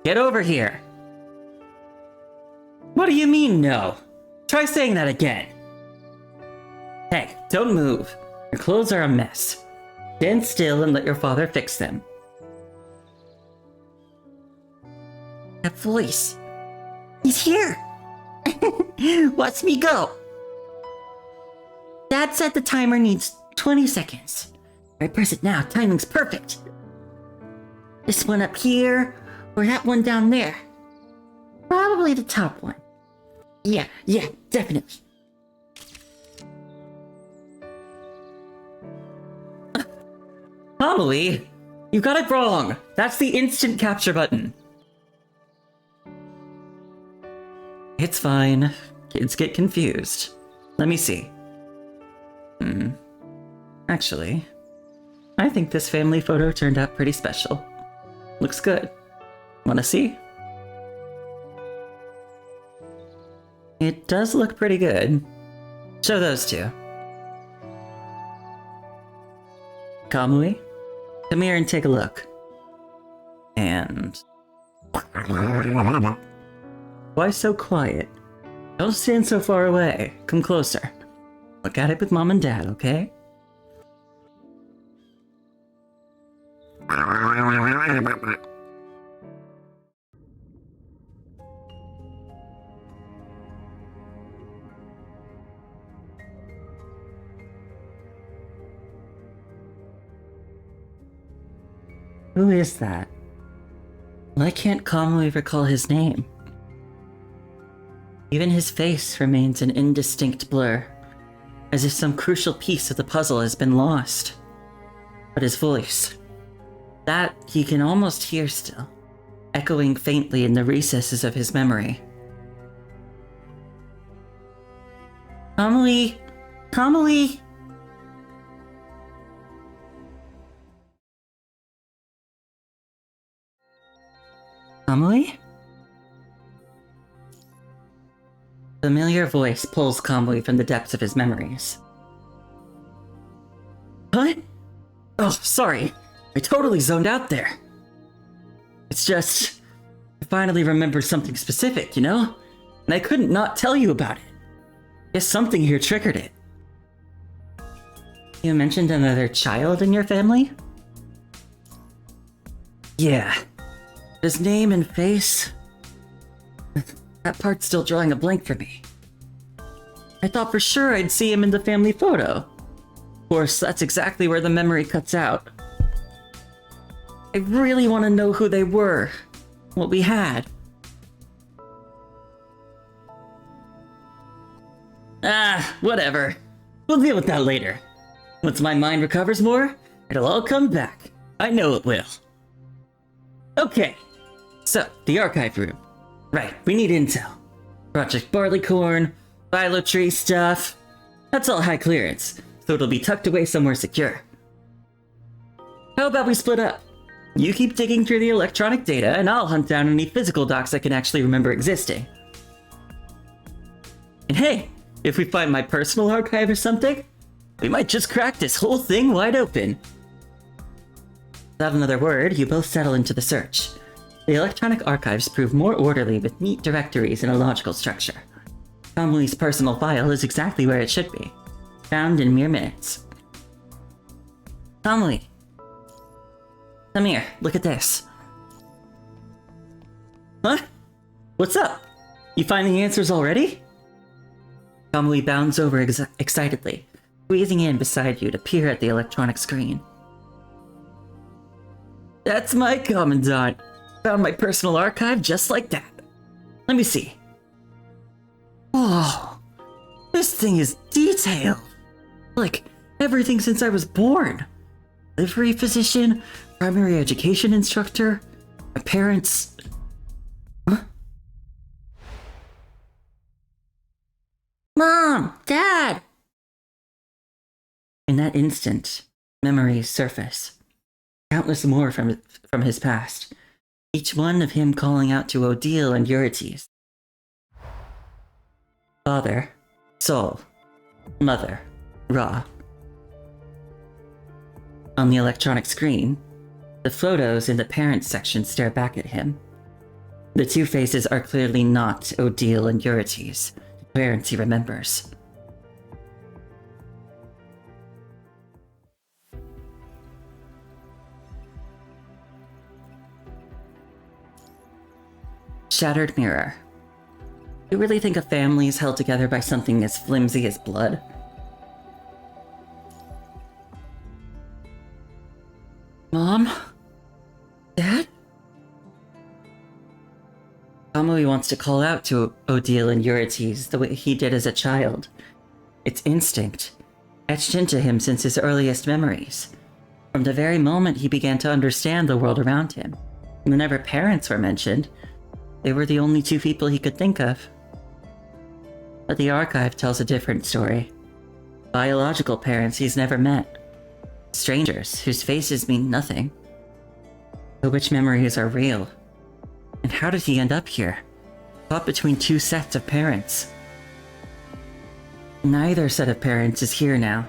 Get over here! What do you mean, no? Try saying that again. Hey, don't move. Your clothes are a mess. Stand still and let your father fix them. That voice. He's here. Watch me go. Dad said the timer needs 20 seconds. I press it now. Timing's perfect. This one up here, or that one down there. Probably the top one. Yeah, definitely. Kamui, you got it wrong. That's the instant capture button. It's fine. Kids get confused. Let me see. Actually, I think this family photo turned out pretty special. Looks good. Wanna see? It does look pretty good. Show those two. Kamui, come here and take a look. And... Why so quiet? Don't stand so far away. Come closer. Look at it with Mom and Dad, okay? Who is that? Why can't Kamui recall his name? Even his face remains an indistinct blur, as if some crucial piece of the puzzle has been lost. But his voice, that he can almost hear still, echoing faintly in the recesses of his memory. Kamui! Kamui! Kamui? Familiar voice pulls Kamui from the depths of his memories. What? Oh, sorry. I totally zoned out there. It's just... I finally remembered something specific, you know? And I couldn't not tell you about it. Guess something here triggered it. You mentioned another child in your family? Yeah. His name and face... That part's still drawing a blank for me. I thought for sure I'd see him in the family photo. Of course, that's exactly where the memory cuts out. I really want to know who they were, what we had. Whatever. We'll deal with that later. Once my mind recovers more, it'll all come back. I know it will. Okay, so the archive room. Right, we need intel. Project Barleycorn, Philo Tree stuff. That's all high clearance, so it'll be tucked away somewhere secure. How about we split up? You keep digging through the electronic data, and I'll hunt down any physical docs I can actually remember existing. And hey, if we find my personal archive or something, we might just crack this whole thing wide open. Without another word, you both settle into the search. The electronic archives prove more orderly with neat directories and a logical structure. Kamui's personal file is exactly where it should be, found in mere minutes. Kamui, come here, look at this. Huh? What's up? You find the answers already? Kamui bounds over excitedly, squeezing in beside you to peer at the electronic screen. That's my commandant. Found my personal archive just like that. Let me see. Oh, this thing is detailed. Like everything since I was born. Livery physician, primary education instructor, my parents. Huh? Mom! Dad! In that instant, memories surface. Countless more from his past. Each one of him calling out to Odile and Eurytes. Father, Sol. Mother, Ra. On the electronic screen, the photos in the parents section stare back at him. The two faces are clearly not Odile and Eurytes, the parents he remembers. Shattered mirror. You really think a family is held together by something as flimsy as blood? Mom? Dad? Kamui wants to call out to Odile and Eurytes the way he did as a child. It's instinct, etched into him since his earliest memories. From the very moment he began to understand the world around him. Whenever parents were mentioned, they were the only two people he could think of. But the archive tells a different story. Biological parents he's never met. Strangers whose faces mean nothing. So which memories are real? And how did he end up here? Caught between two sets of parents. Neither set of parents is here now.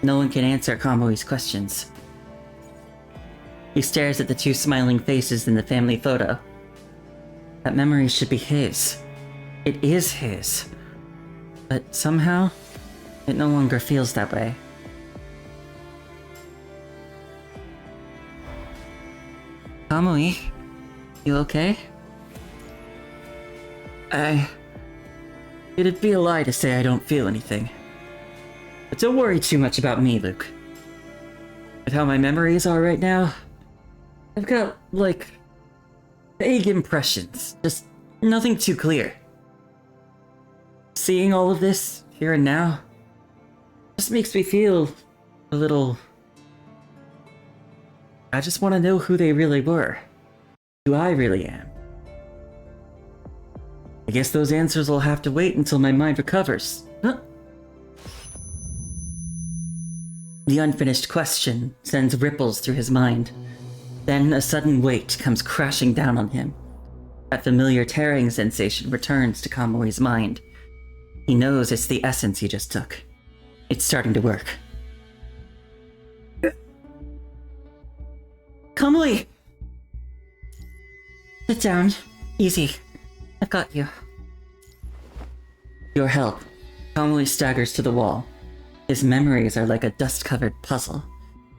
No one can answer Kamui's questions. He stares at the two smiling faces in the family photo. That memory should be his. It is his. But somehow, it no longer feels that way. Kamui, you okay? It'd be a lie to say I don't feel anything. But don't worry too much about me, Luke. With how my memories are right now, I've got, like, vague impressions. Just nothing too clear. Seeing all of this, here and now, just makes me feel a little... I just want to know who they really were. Who I really am. I guess those answers will have to wait until my mind recovers. Huh? The unfinished question sends ripples through his mind. Then a sudden weight comes crashing down on him. That familiar tearing sensation returns to Kamui's mind. He knows it's the essence he just took. It's starting to work. Kamui! Sit down. Easy. I've got you. Your help. Kamui staggers to the wall. His memories are like a dust-covered puzzle.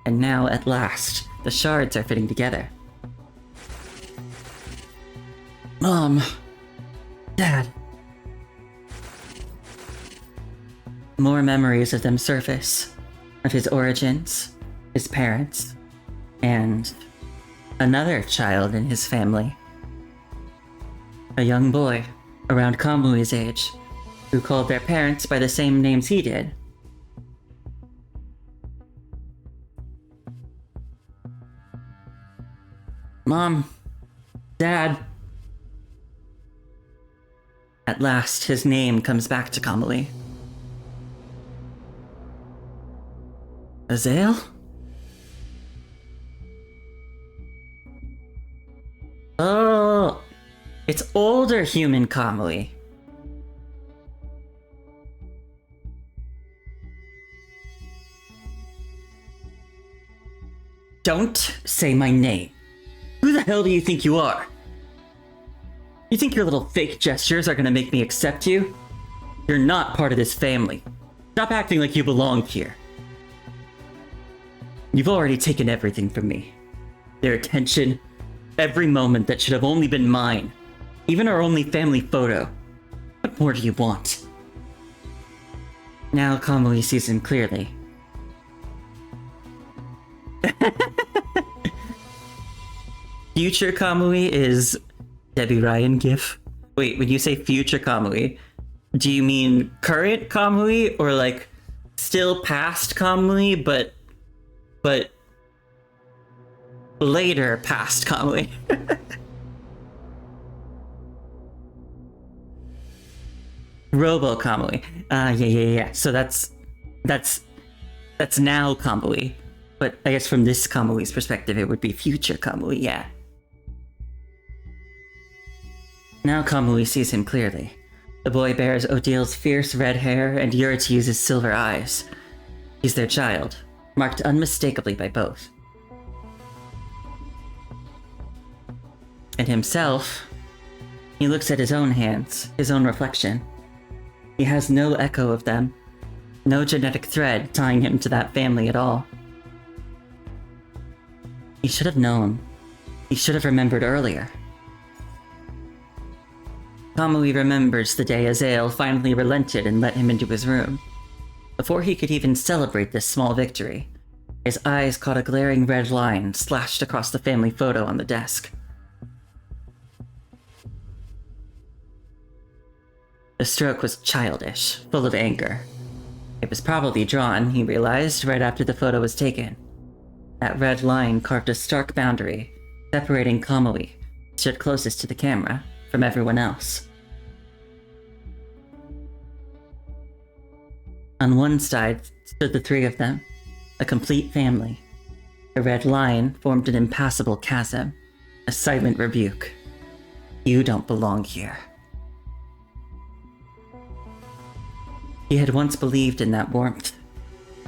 And now, at last, the shards are fitting together. Mom. Dad. More memories of them surface. Of his origins, his parents, and another child in his family. A young boy, around Kamui's age, who called their parents by the same names he did. Mom. Dad. At last, his name comes back to Kamui. Azael? Oh, it's older human Kamui. Don't say my name. Who the hell do you think you are? You think your little fake gestures are gonna make me accept you? You're not part of this family. Stop acting like you belong here. You've already taken everything from me. Their attention, every moment that should have only been mine. Even our only family photo. What more do you want? Now Kamui sees him clearly. future Kamui is Debbie Ryan gif. Wait, when you say future Kamui, do you mean current Kamui or like still past Kamui, but later past Kamui? Robo Kamui. Yeah. So that's now Kamui. But I guess from this Kamui's perspective, it would be future Kamui, yeah. Now Kamui sees him clearly. The boy bears Odil's fierce red hair and Yuriti's silver eyes. He's their child, marked unmistakably by both. And himself, he looks at his own hands, his own reflection. He has no echo of them, no genetic thread tying him to that family at all. He should have known. He should have remembered earlier. Kamui remembers the day Azael finally relented and let him into his room. Before he could even celebrate this small victory, his eyes caught a glaring red line slashed across the family photo on the desk. The stroke was childish, full of anger. It was probably drawn, he realized, right after the photo was taken. That red line carved a stark boundary, separating Kamui, stood closest to the camera, from everyone else. On one side stood the three of them, a complete family. The red line formed an impassable chasm, a silent rebuke. You don't belong here. He had once believed in that warmth,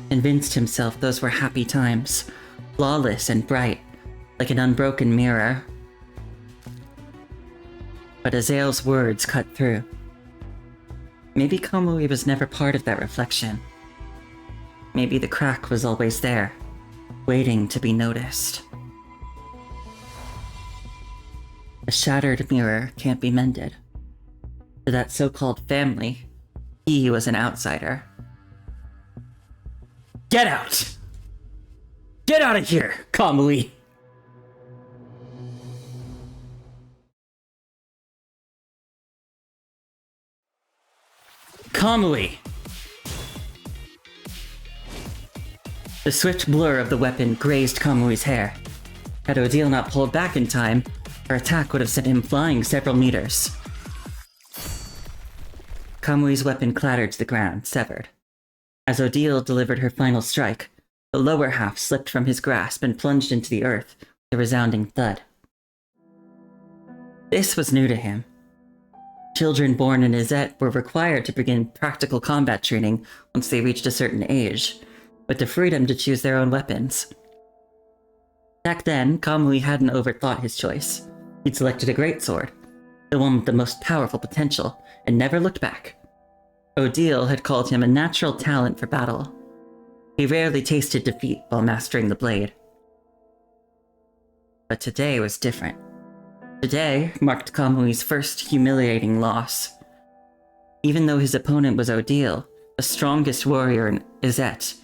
convinced himself those were happy times, flawless and bright, like an unbroken mirror. But Azael's words cut through. Maybe Kamui was never part of that reflection. Maybe the crack was always there, waiting to be noticed. A shattered mirror can't be mended. To that so-called family, he was an outsider. Get out! Get out of here, Kamui! Kamui! The swift blur of the weapon grazed Kamui's hair. Had Odile not pulled back in time, her attack would have sent him flying several meters. Kamui's weapon clattered to the ground, severed. As Odile delivered her final strike, the lower half slipped from his grasp and plunged into the earth with a resounding thud. This was new to him. Children born in Izette were required to begin practical combat training once they reached a certain age, with the freedom to choose their own weapons. Back then, Kamui hadn't overthought his choice. He'd selected a greatsword, the one with the most powerful potential, and never looked back. Odile had called him a natural talent for battle. He rarely tasted defeat while mastering the blade. But today was different. Today marked Kamui's first humiliating loss. Even though his opponent was Odile, the strongest warrior in Izette,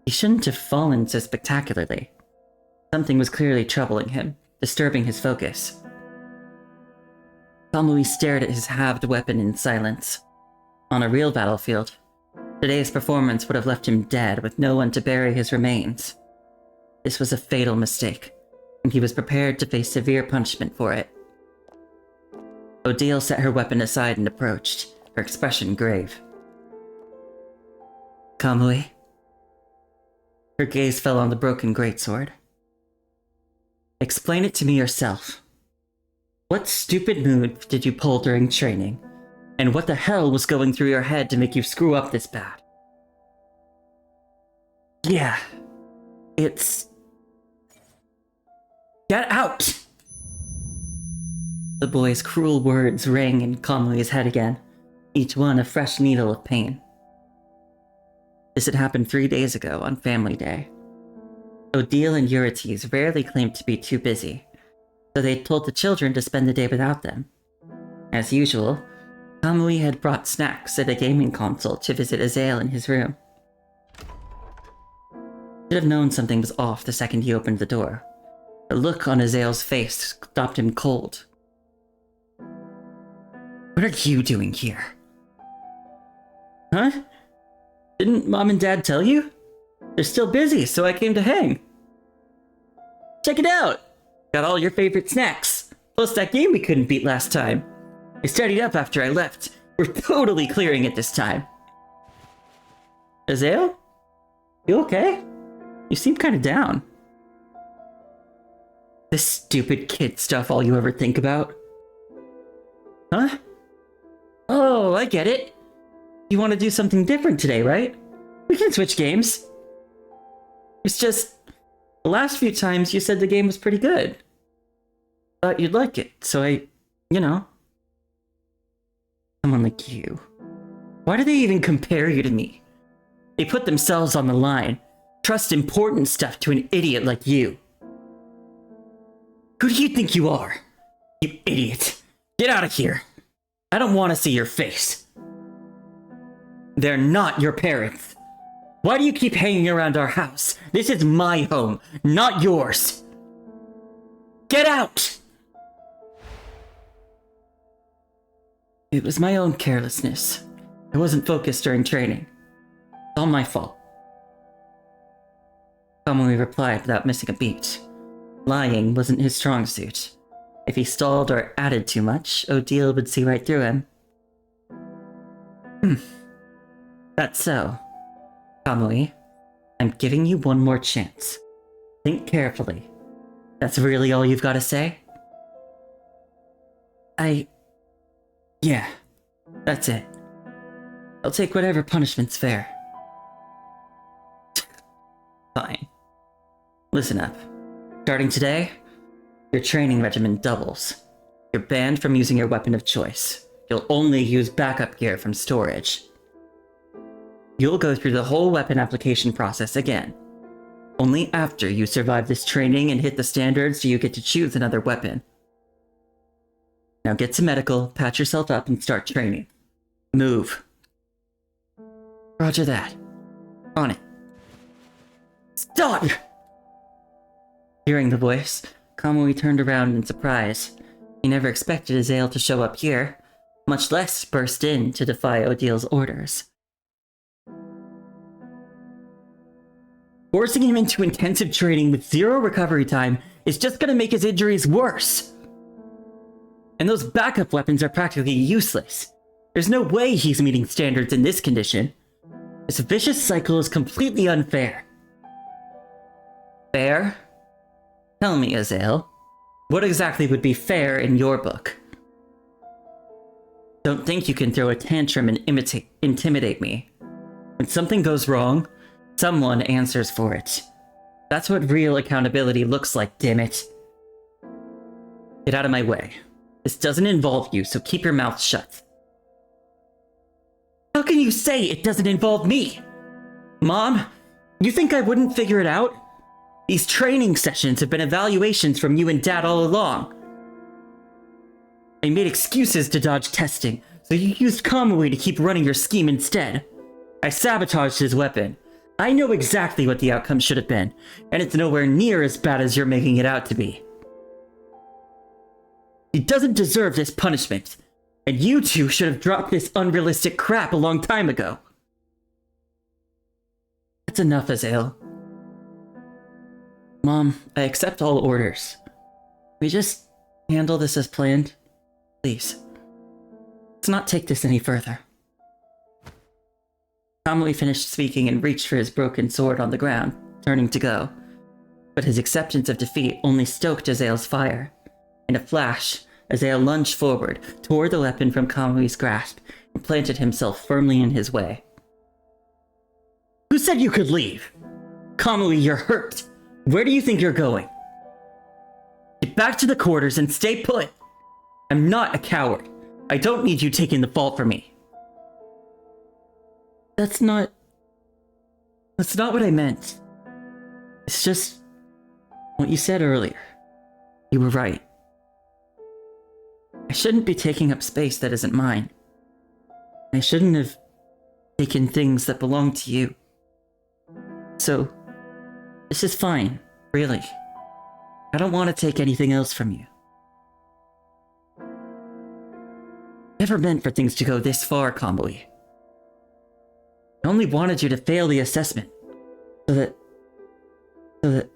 he shouldn't have fallen so spectacularly. Something was clearly troubling him, disturbing his focus. Kamui stared at his halved weapon in silence. On a real battlefield, today's performance would have left him dead with no one to bury his remains. This was a fatal mistake, and he was prepared to face severe punishment for it. Odile set her weapon aside and approached, her expression grave. Kamui? Her gaze fell on the broken greatsword. Explain it to me yourself. What stupid move did you pull during training? And what the hell was going through your head to make you screw up this bad? Yeah, it's... Get out! The boy's cruel words rang in Kamui's head again, each one a fresh needle of pain. This had happened 3 days ago on Family Day. Odile and Eurites rarely claimed to be too busy, so they told the children to spend the day without them. As usual, Kamui had brought snacks and a gaming console to visit Azael in his room. Should have known something was off the second he opened the door. The look on Azale's face stopped him cold. What are you doing here? Huh? Didn't Mom and Dad tell you? They're still busy, so I came to hang. Check it out! Got all your favorite snacks. Plus that game we couldn't beat last time. I studied up after I left. We're totally clearing it this time. Azale? You okay? You seem kind of down. This stupid kid stuff all you ever think about? Huh? Oh, I get it. You want to do something different today, right? We can switch games. It's just, the last few times you said the game was pretty good. Thought you'd like it, so someone like you. Why do they even compare you to me? They put themselves on the line. Trust important stuff to an idiot like you. Who do you think you are? You idiot. Get out of here. I don't want to see your face. They're not your parents. Why do you keep hanging around our house? This is my home, not yours. Get out! It was my own carelessness. I wasn't focused during training. It's all my fault. Kamui replied without missing a beat. Lying wasn't his strong suit. If he stalled or added too much, Odile would see right through him. That's so. Kamui, I'm giving you one more chance. Think carefully. That's really all you've got to say? Yeah, that's it. I'll take whatever punishment's fair. Fine. Listen up. Starting today, your training regimen doubles. You're banned from using your weapon of choice. You'll only use backup gear from storage. You'll go through the whole weapon application process again. Only after you survive this training and hit the standards do you get to choose another weapon. Now get to medical, patch yourself up, and start training. Move. Roger that. On it. Stop! Hearing the voice, Kamui turned around in surprise. He never expected Azale to show up here, much less burst in to defy Odile's orders. Forcing him into intensive training with zero recovery time is just gonna make his injuries worse. And those backup weapons are practically useless. There's no way he's meeting standards in this condition. This vicious cycle is completely unfair. Fair? Tell me, Azale, what exactly would be fair in your book? Don't think you can throw a tantrum and intimidate me. When something goes wrong, someone answers for it. That's what real accountability looks like, damn it. Get out of my way. This doesn't involve you, so keep your mouth shut. How can you say it doesn't involve me? Mom, you think I wouldn't figure it out? These training sessions have been evaluations from you and Dad all along. I made excuses to dodge testing, so you used Kamui to keep running your scheme instead. I sabotaged his weapon. I know exactly what the outcome should have been, and it's nowhere near as bad as you're making it out to be. He doesn't deserve this punishment, and you two should have dropped this unrealistic crap a long time ago. That's enough, Azale. Mom, I accept all orders. We just handle this as planned? Please. Let's not take this any further. Kamui finished speaking and reached for his broken sword on the ground, turning to go. But his acceptance of defeat only stoked Azale's fire. In a flash, Azale lunged forward, tore the weapon from Kamui's grasp, and planted himself firmly in his way. Who said you could leave? Kamui, you're hurt. Where do you think you're going? Get back to the quarters and stay put. I'm not a coward. I don't need you taking the fall for me. That's not what I meant. It's just what you said earlier. You were right. I shouldn't be taking up space that isn't mine. I shouldn't have taken things that belong to you. So, this is fine, really. I don't want to take anything else from you. Never meant for things to go this far, Kamui. I only wanted you to fail the assessment. So that...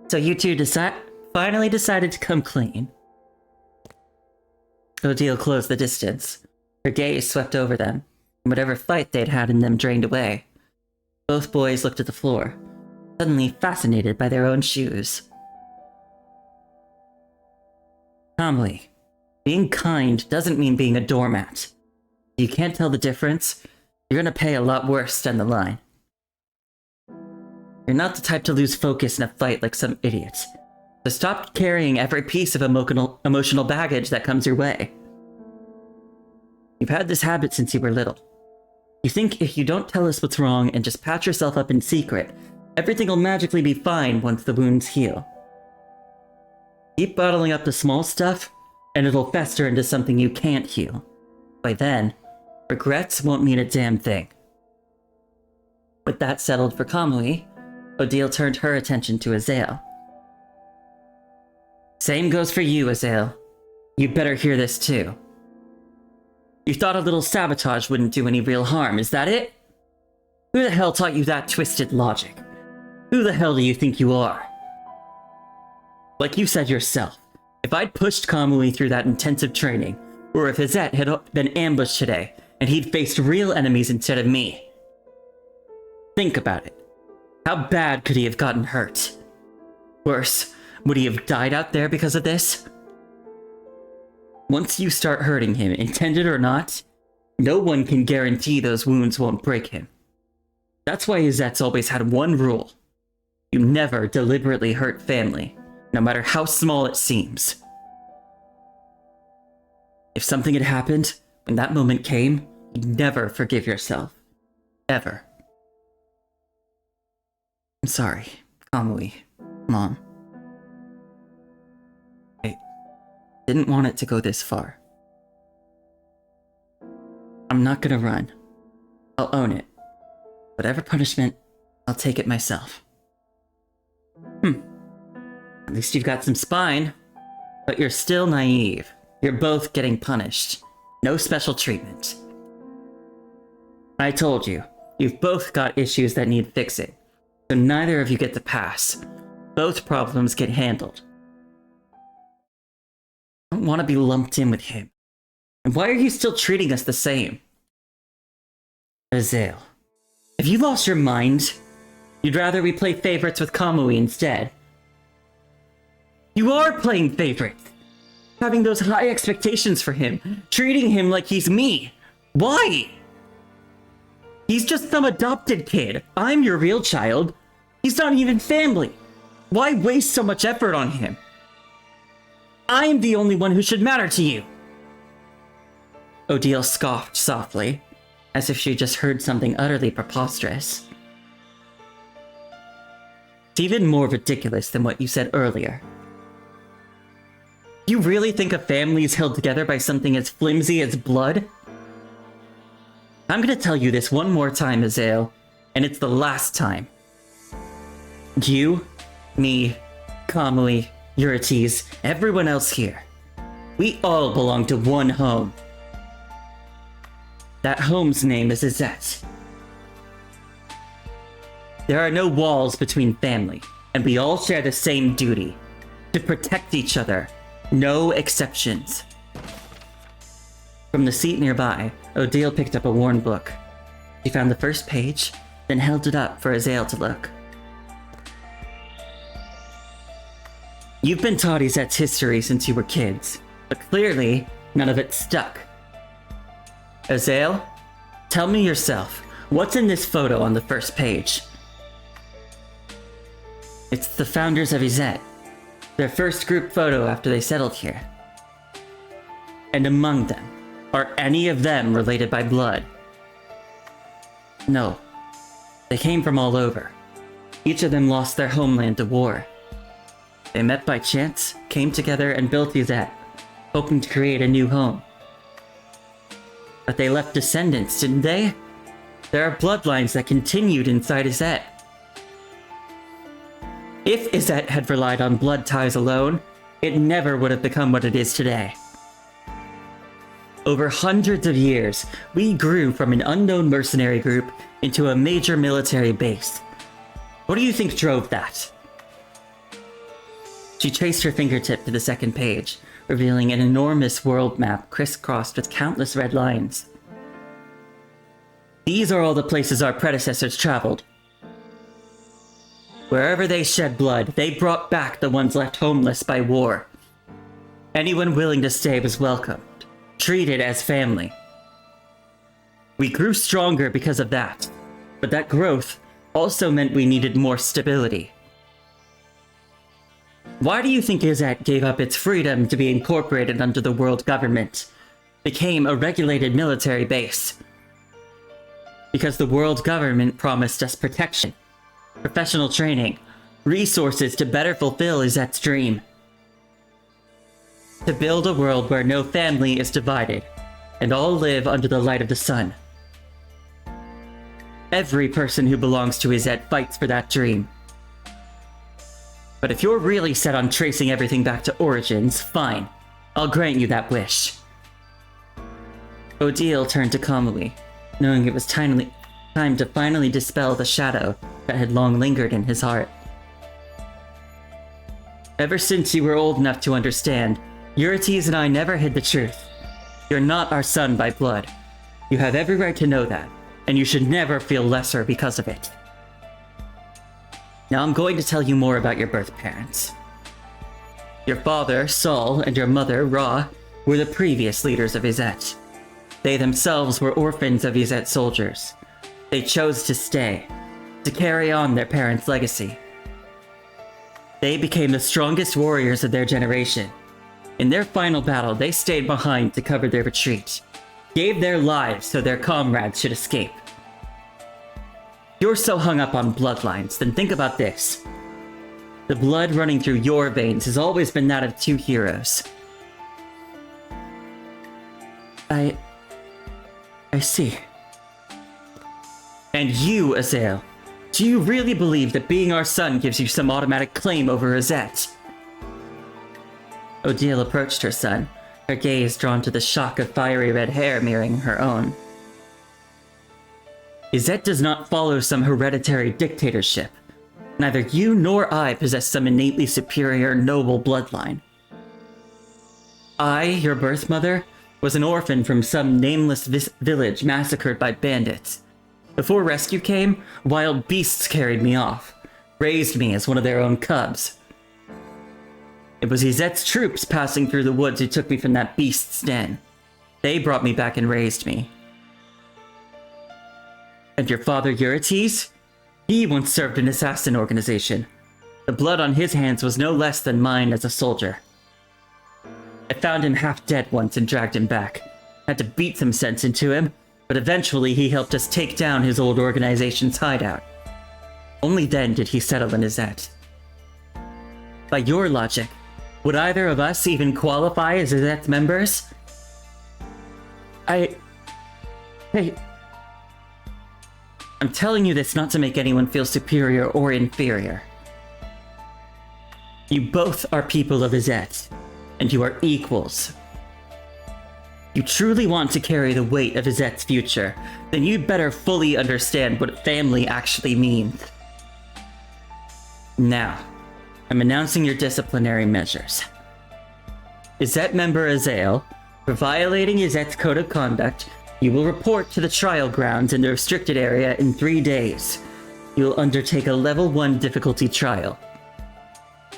So you two finally decided to come clean. Odile closed the distance. Her gaze swept over them, and whatever fight they'd had in them drained away. Both boys looked at the floor, suddenly fascinated by their own shoes. Kamui, being kind doesn't mean being a doormat. If you can't tell the difference, you're gonna pay a lot worse down the line. You're not the type to lose focus in a fight like some idiots. So stop carrying every piece of emotional baggage that comes your way. You've had this habit since you were little. You think if you don't tell us what's wrong and just patch yourself up in secret, everything will magically be fine once the wounds heal. Keep bottling up the small stuff, and it'll fester into something you can't heal. By then, regrets won't mean a damn thing. With that settled for Kamui, Odile turned her attention to Azael. Same goes for you, Azael. You better hear this too. You thought a little sabotage wouldn't do any real harm, is that it? Who the hell taught you that twisted logic? Who the hell do you think you are? Like you said yourself, if I'd pushed Kamui through that intensive training, or if Izette had been ambushed today, and he'd faced real enemies instead of me. Think about it. How bad could he have gotten hurt? Worse, would he have died out there because of this? Once you start hurting him, intended or not, no one can guarantee those wounds won't break him. That's why Izette's always had one rule. You never deliberately hurt family, no matter how small it seems. If something had happened, when that moment came, you'd never forgive yourself. Ever. I'm sorry, Kamui, Mom. I didn't want it to go this far. I'm not gonna run. I'll own it. Whatever punishment, I'll take it myself. At least you've got some spine. But you're still naive. You're both getting punished. No special treatment. I told you, you've both got issues that need fixing. So neither of you get the pass. Both problems get handled. I don't want to be lumped in with him. And why are you still treating us the same? Azael, have you lost your mind? You'd rather we play favorites with Kamui instead. You are playing favorites! Having those high expectations for him, treating him like he's me. Why? He's just some adopted kid. I'm your real child. He's not even family. Why waste so much effort on him? I'm the only one who should matter to you. Odile scoffed softly, as if she just heard something utterly preposterous. It's even more ridiculous than what you said earlier. You really think a family is held together by something as flimsy as blood? I'm gonna tell you this one more time, Azael, and it's the last time. You, me, Kamui, Eurytes, everyone else here. We all belong to one home. That home's name is Izette. There are no walls between family, and we all share the same duty. To protect each other. No exceptions. From the seat nearby, Odile picked up a worn book. She found the first page, then held it up for Azael to look. You've been taught Izette's history since you were kids, but clearly, none of it stuck. Azael, tell me yourself, what's in this photo on the first page? It's the founders of Izette. Their first group photo after they settled here. And among them, are any of them related by blood? No. They came from all over. Each of them lost their homeland to war. They met by chance, came together, and built Izette, hoping to create a new home. But they left descendants, didn't they? There are bloodlines that continued inside Izette. If Izet had relied on blood ties alone, it never would have become what it is today. Over hundreds of years, we grew from an unknown mercenary group into a major military base. What do you think drove that? She traced her fingertip to the second page, revealing an enormous world map crisscrossed with countless red lines. These are all the places our predecessors traveled. Wherever they shed blood, they brought back the ones left homeless by war. Anyone willing to stay was welcomed, treated as family. We grew stronger because of that, but that growth also meant we needed more stability. Why do you think Izet gave up its freedom to be incorporated under the world government, became a regulated military base? Because the world government promised us protection, professional training, resources to better fulfill Izet's dream. To build a world where no family is divided, and all live under the light of the sun. Every person who belongs to Izet fights for that dream. But if you're really set on tracing everything back to origins, fine. I'll grant you that wish. Odile turned to Kamui, knowing it was time to finally dispel the shadow that had long lingered in his heart. Ever since you were old enough to understand, Eurytes and I never hid the truth. You're not our son by blood. You have every right to know that, and you should never feel lesser because of it. Now I'm going to tell you more about your birth parents. Your father, Saul, and your mother, Ra, were the previous leaders of Izet. They themselves were orphans of Izet soldiers. They chose to stay, to carry on their parents' legacy. They became the strongest warriors of their generation. In their final battle, they stayed behind to cover their retreat, gave their lives so their comrades should escape. You're so hung up on bloodlines, then think about this. The blood running through your veins has always been that of two heroes. I see. And you, Azael, do you really believe that being our son gives you some automatic claim over Izet? Odile approached her son, her gaze drawn to the shock of fiery red hair mirroring her own. Izet does not follow some hereditary dictatorship. Neither you nor I possess some innately superior, noble bloodline. I, your birth mother, was an orphan from some nameless village massacred by bandits. Before rescue came, wild beasts carried me off, raised me as one of their own cubs. It was Izet's troops passing through the woods who took me from that beast's den. They brought me back and raised me. And your father, Eurytes? He once served an assassin organization. The blood on his hands was no less than mine as a soldier. I found him half dead once and dragged him back. Had to beat some sense into him, but eventually he helped us take down his old organization's hideout. Only then did he settle in Izet. By your logic, would either of us even qualify as Izet's members? Hey, I'm telling you this not to make anyone feel superior or inferior. You both are people of Izet, and you are equals. You truly want to carry the weight of Izet's future, then you'd better fully understand what family actually means. Now, I'm announcing your disciplinary measures. Izet member Azael, for violating Izet's code of conduct, you will report to the trial grounds in the restricted area in 3 days. You will undertake a level 1 difficulty trial.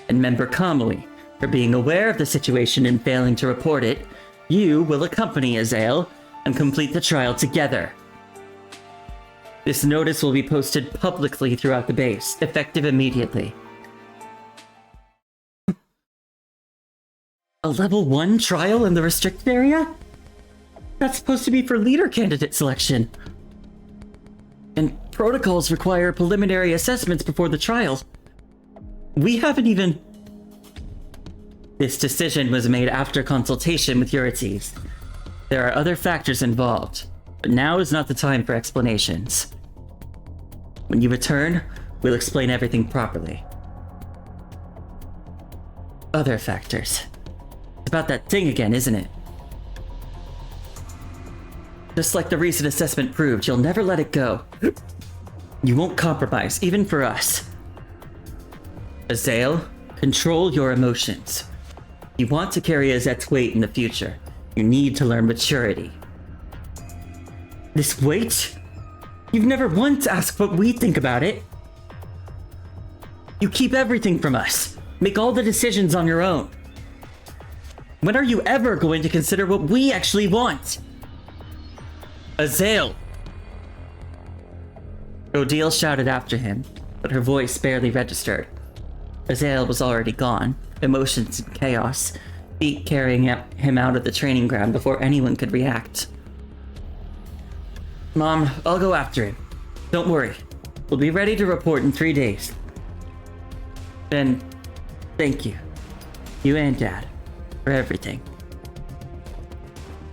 And member Kamui, for being aware of the situation and failing to report it, you will accompany Azael and complete the trial together. This notice will be posted publicly throughout the base, effective immediately. A level 1 trial in the restricted area? That's supposed to be for leader candidate selection. And protocols require preliminary assessments before the trial. We haven't even... This decision was made after consultation with Eurytes. There are other factors involved, but now is not the time for explanations. When you return, we'll explain everything properly. other factors. It's about that thing again, isn't it? Just like the recent assessment proved, you'll never let it go. You won't compromise, even for us. Azael, control your emotions. You want to carry Azet's weight in the future. You need to learn maturity. This weight? You've never once asked what we think about it. You keep everything from us. Make all the decisions on your own. When are you ever going to consider what we actually want? Azael! Odile shouted after him, but her voice barely registered. Azael was already gone, emotions in chaos, feet carrying him out of the training ground before anyone could react. Mom, I'll go after him. Don't worry. We'll be ready to report in 3 days. Then, thank you. You and Dad. For everything.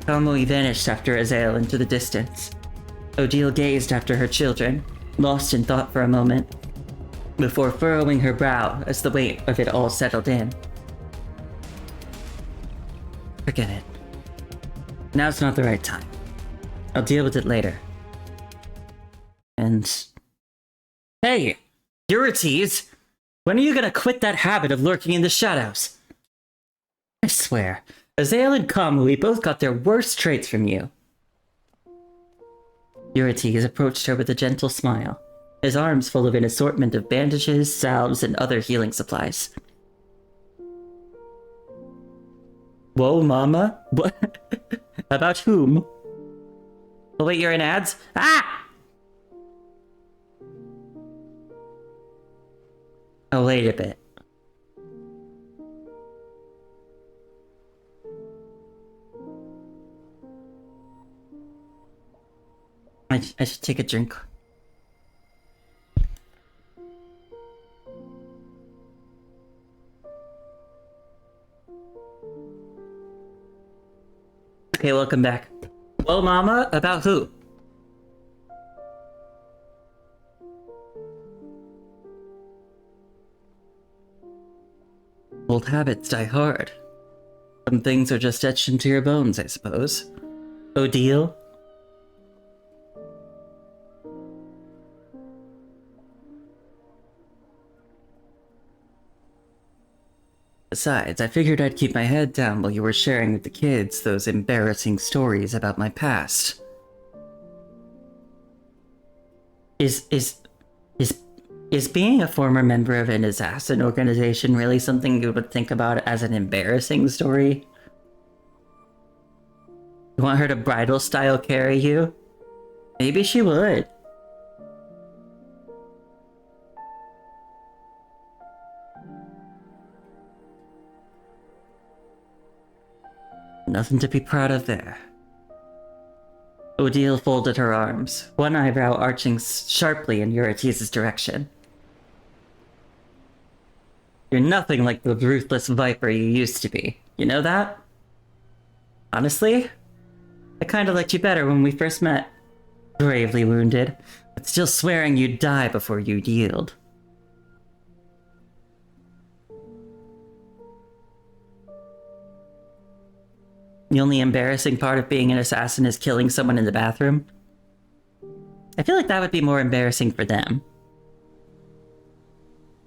Kamui vanished after Azael into the distance. Odile gazed after her children, lost in thought for a moment, before furrowing her brow as the weight of it all settled in. Forget it. Now's not the right time. I'll deal with it later. And... Hey! Eurites! When are you gonna quit that habit of lurking in the shadows? I swear, Azael and Kamui both got their worst traits from you. Eurites approached her with a gentle smile, his arms full of an assortment of bandages, salves, and other healing supplies. Whoa, Mama? What? About whom? Oh wait, you're in ads? Ah! Oh, wait a bit. I should take a drink. Okay, welcome back. Well, Mama, about who? Old habits die hard. Some things are just etched into your bones, I suppose. Odile? Besides, I figured I'd keep my head down while you were sharing with the kids those embarrassing stories about my past. Is being a former member of an assassin organization really something you would think about as an embarrassing story? You want her to bridal style carry you? Maybe she would. Nothing to be proud of there. Odile folded her arms, one eyebrow arching sharply in Eurites' direction. You're nothing like the ruthless viper you used to be. You know that? Honestly, I kinda liked you better when we first met. Gravely wounded, but still swearing you'd die before you'd yield. The only embarrassing part of being an assassin is killing someone in the bathroom. I feel like that would be more embarrassing for them.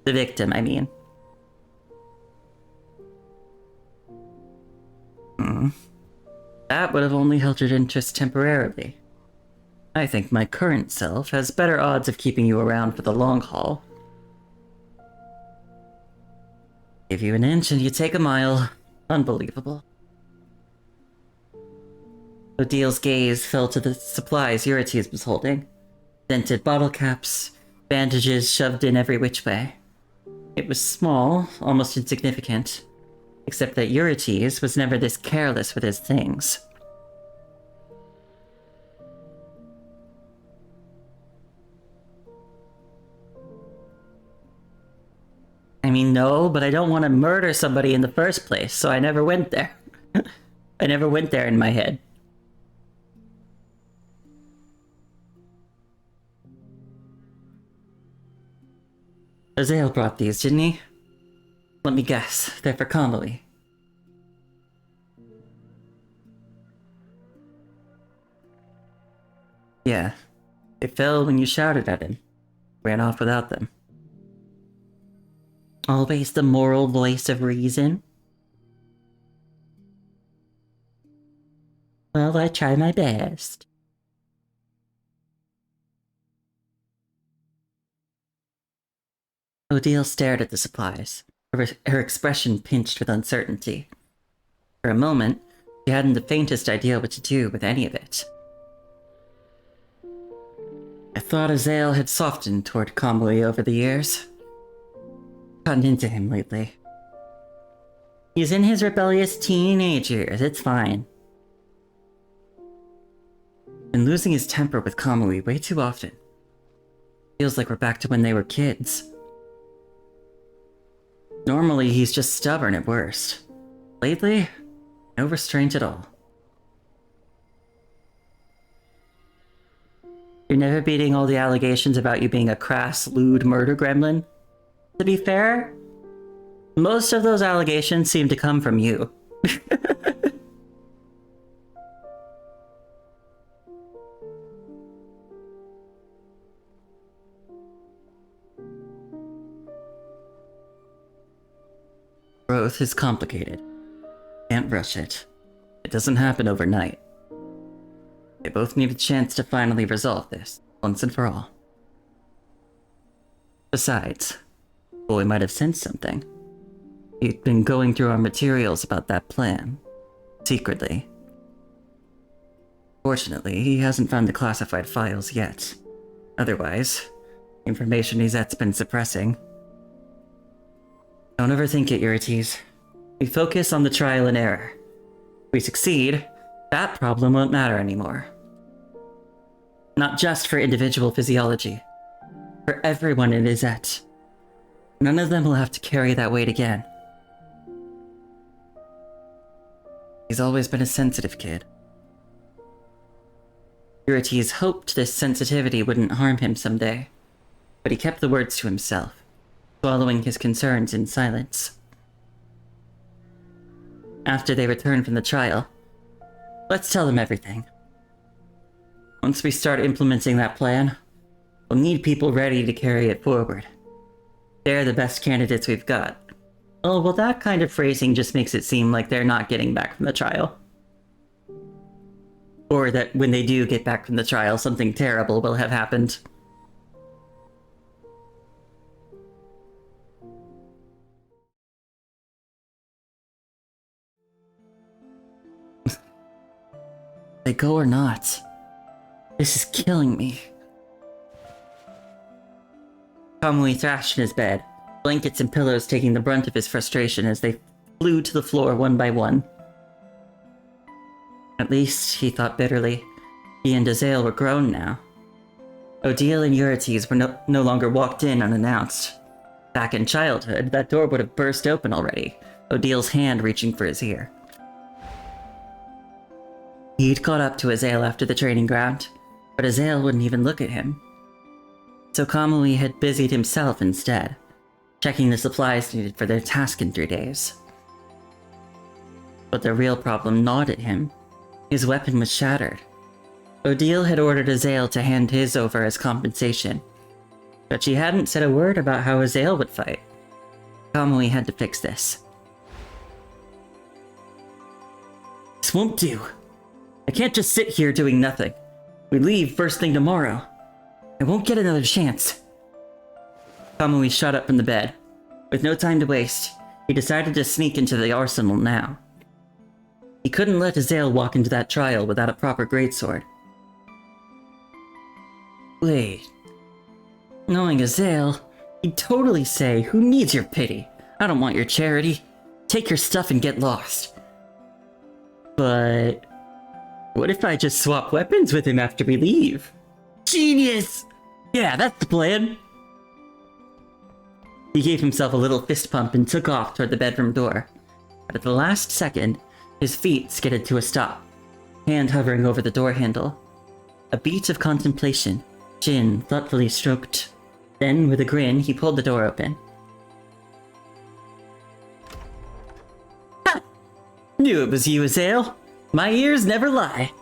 The victim, I mean. That would have only held your interest temporarily. I think my current self has better odds of keeping you around for the long haul. Give you an inch and you take a mile. Unbelievable. Odile's gaze fell to the supplies Eurites was holding. Dented bottle caps, bandages shoved in every which way. It was small, almost insignificant, except that Eurites was never this careless with his things. I mean, no, but I don't want to murder somebody in the first place, so I never went there. I never went there in my head. Azael brought these, didn't he? Let me guess, they're for Kamui. Yeah, they fell when you shouted at him. Ran off without them. Always the moral voice of reason? Well, I try my best. Odile stared at the supplies, her expression pinched with uncertainty. For a moment, she hadn't the faintest idea what to do with any of it. I thought Azael had softened toward Kamui over the years. Gotten into him lately. He's in his rebellious teenage years, it's fine. Been losing his temper with Kamui way too often. Feels like we're back to when they were kids. Normally, he's just stubborn at worst. Lately, no restraint at all. You're never beating all the allegations about you being a crass, lewd murder gremlin? To be fair, most of those allegations seem to come from you. Growth is complicated. Can't rush it. It doesn't happen overnight. They both need a chance to finally resolve this, once and for all. Besides, boy might have sensed something. He'd been going through our materials about that plan, secretly. Fortunately, he hasn't found the classified files yet. Otherwise, information Izette's been suppressing. Don't overthink it, Eurites. We focus on the trial and error. If we succeed, that problem won't matter anymore. Not just for individual physiology. For everyone in Izette. None of them will have to carry that weight again. He's always been a sensitive kid. Eurites hoped this sensitivity wouldn't harm him someday, but he kept the words to himself, swallowing his concerns in silence. After they return from the trial, let's tell them everything. Once we start implementing that plan, we'll need people ready to carry it forward. They're the best candidates we've got. Oh, well, that kind of phrasing just makes it seem like they're not getting back from the trial. Or that when they do get back from the trial, something terrible will have happened. They go or not. This is killing me. Kamui thrashed in his bed, blankets and pillows taking the brunt of his frustration as they flew to the floor one by one. At least, he thought bitterly, he and Azael were grown now. Odile and Eurites were no longer walked in unannounced. Back in childhood, that door would have burst open already, Odile's hand reaching for his ear. He'd caught up to Azael after the training ground, but Azael wouldn't even look at him. So Kamui had busied himself instead, checking the supplies needed for their task in 3 days. But the real problem gnawed at him. His weapon was shattered. Odile had ordered Azael to hand his over as compensation, but she hadn't said a word about how Azael would fight. Kamui had to fix this. This won't do. I can't just sit here doing nothing. We leave first thing tomorrow. I won't get another chance. Kamui shot up from the bed. With no time to waste, he decided to sneak into the arsenal now. He couldn't let Azael walk into that trial without a proper greatsword. Wait. Knowing Azael, he'd totally say, "Who needs your pity? I don't want your charity. Take your stuff and get lost." But what if I just swap weapons with him after we leave? Genius! Yeah, that's the plan. He gave himself a little fist pump and took off toward the bedroom door. But at the last second, his feet skidded to a stop, hand hovering over the door handle. A beat of contemplation, chin thoughtfully stroked. Then, with a grin, he pulled the door open. knew it was you, Azale. My ears never lie.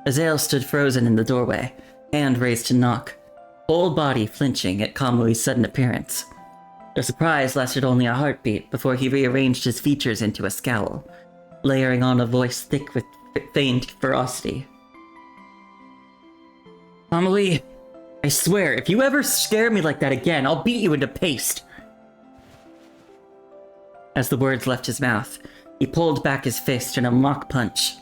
Azale stood frozen in the doorway, hand raised to knock, whole body flinching at Kamui's sudden appearance. The surprise lasted only a heartbeat before he rearranged his features into a scowl, layering on a voice thick with feigned ferocity. Kamui, I swear, if you ever scare me like that again, I'll beat you into paste. As the words left his mouth, he pulled back his fist in a mock punch.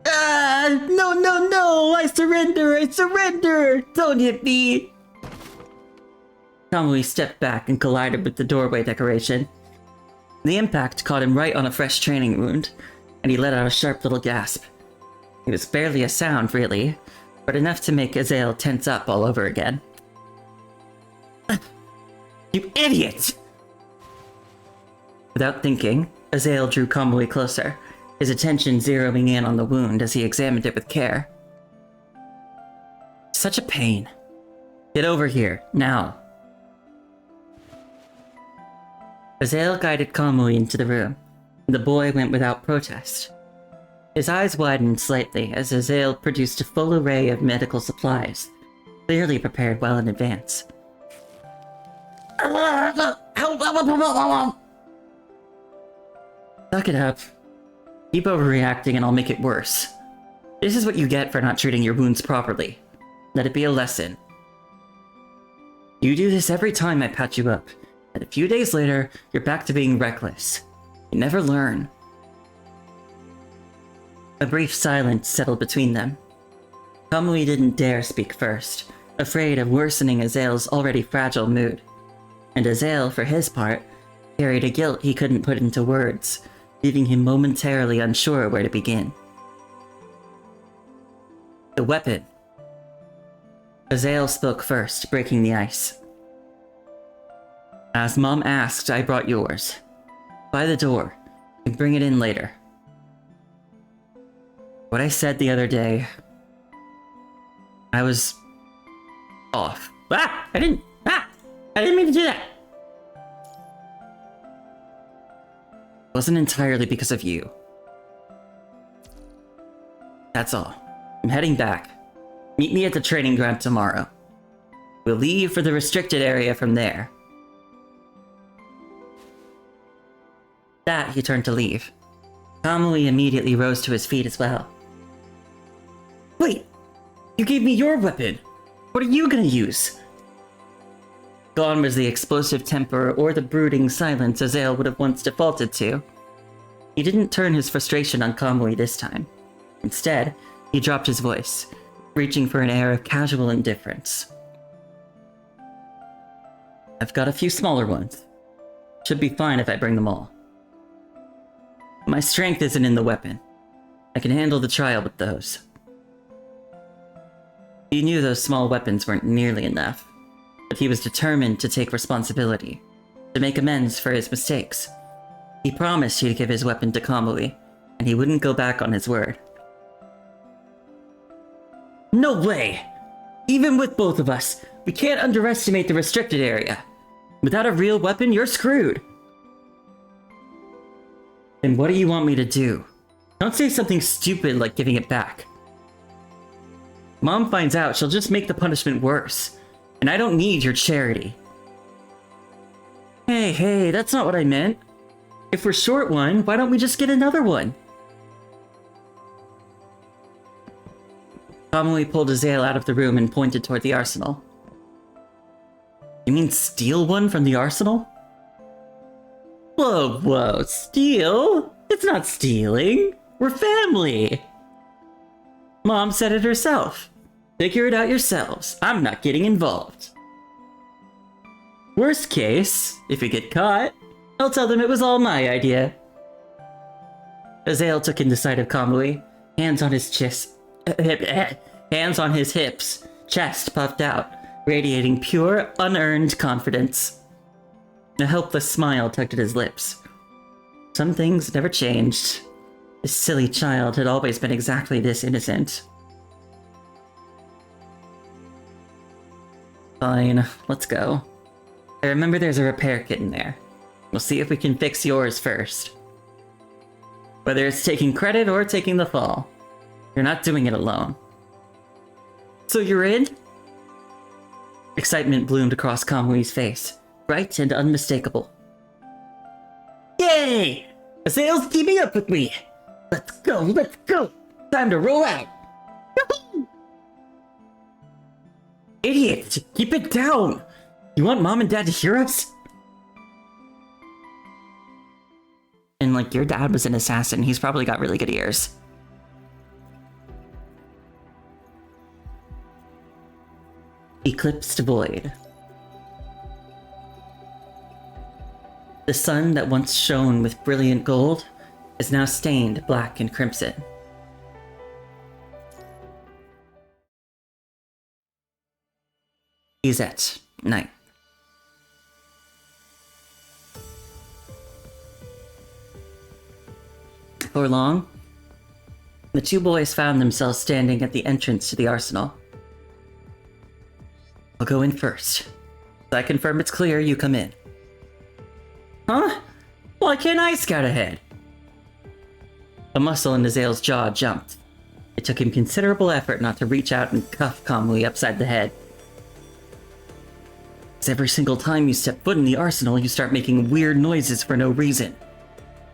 Ah! No, no, no! I surrender! Don't hit me! Kamui stepped back and collided with the doorway decoration. The impact caught him right on a fresh training wound, and he let out a sharp little gasp. It was barely a sound, really, but enough to make Azale tense up all over again. You idiot! Without thinking, Azale drew Kamui closer, his attention zeroing in on the wound as he examined it with care. Such a pain. Get over here, now. Azale guided Kamui into the room, and the boy went without protest. His eyes widened slightly as Azale produced a full array of medical supplies, clearly prepared well in advance. Suck it up. Keep overreacting and I'll make it worse. This is what you get for not treating your wounds properly. Let it be a lesson. You do this every time I patch you up, and a few days later, you're back to being reckless. You never learn. A brief silence settled between them. Kamui didn't dare speak first, afraid of worsening Azale's already fragile mood. And Azale, for his part, carried a guilt he couldn't put into words, leaving him momentarily unsure where to begin. The weapon. Azale spoke first, breaking the ice. As Mom asked, I brought yours. By the door. You can bring it in later. What I said the other day... I was... off. I didn't mean to do that! It wasn't entirely because of you. That's all. I'm heading back. Meet me at the training ground tomorrow. We'll leave for the restricted area from there. That he turned to leave. Kamui immediately rose to his feet as well. Wait! You gave me your weapon! What are you gonna use? Gone was the explosive temper or the brooding silence Azale would have once defaulted to. He didn't turn his frustration on Kamui this time. Instead, he dropped his voice, reaching for an air of casual indifference. I've got a few smaller ones. Should be fine if I bring them all. My strength isn't in the weapon. I can handle the trial with those. He knew those small weapons weren't nearly enough, but he was determined to take responsibility, to make amends for his mistakes. He promised he'd give his weapon to Kamui, and he wouldn't go back on his word. No way! Even with both of us, we can't underestimate the restricted area. Without a real weapon, you're screwed. Then what do you want me to do? Don't say something stupid like giving it back. Mom finds out, she'll just make the punishment worse. And I don't need your charity. Hey, that's not what I meant. If we're short one, why don't we just get another one? Kamui pulled Azale out of the room and pointed toward the arsenal. You mean steal one from the arsenal? Whoa, steal? It's not stealing. We're family. Mom said it herself. Figure it out yourselves. I'm not getting involved. Worst case, if we get caught, I'll tell them it was all my idea. Azale took in the sight of Kamui, hands on his hips, chest puffed out, radiating pure, unearned confidence. A helpless smile tugged at his lips. Some things never changed. This silly child had always been exactly this innocent. Fine, let's go. I remember there's a repair kit in there. We'll see if we can fix yours first. Whether it's taking credit or taking the fall, you're not doing it alone. So you're in? Excitement bloomed across Kamui's face, bright and unmistakable. Yay! Azael's teaming up with me! Let's go, let's go! Time to roll out! Yahoo! Idiot! Keep it down! You want Mom and Dad to hear us? And like, your dad was an assassin, he's probably got really good ears. Eclipsed void. The sun that once shone with brilliant gold is now stained black and crimson. Izet, night. Before long, the two boys found themselves standing at the entrance to the arsenal. I'll go in first. So I confirm it's clear, you come in. Huh? Why can't I scout ahead? A muscle in Azael's jaw jumped. It took him considerable effort not to reach out and cuff Kamui upside the head. As every single time you step foot in the arsenal, you start making weird noises for no reason.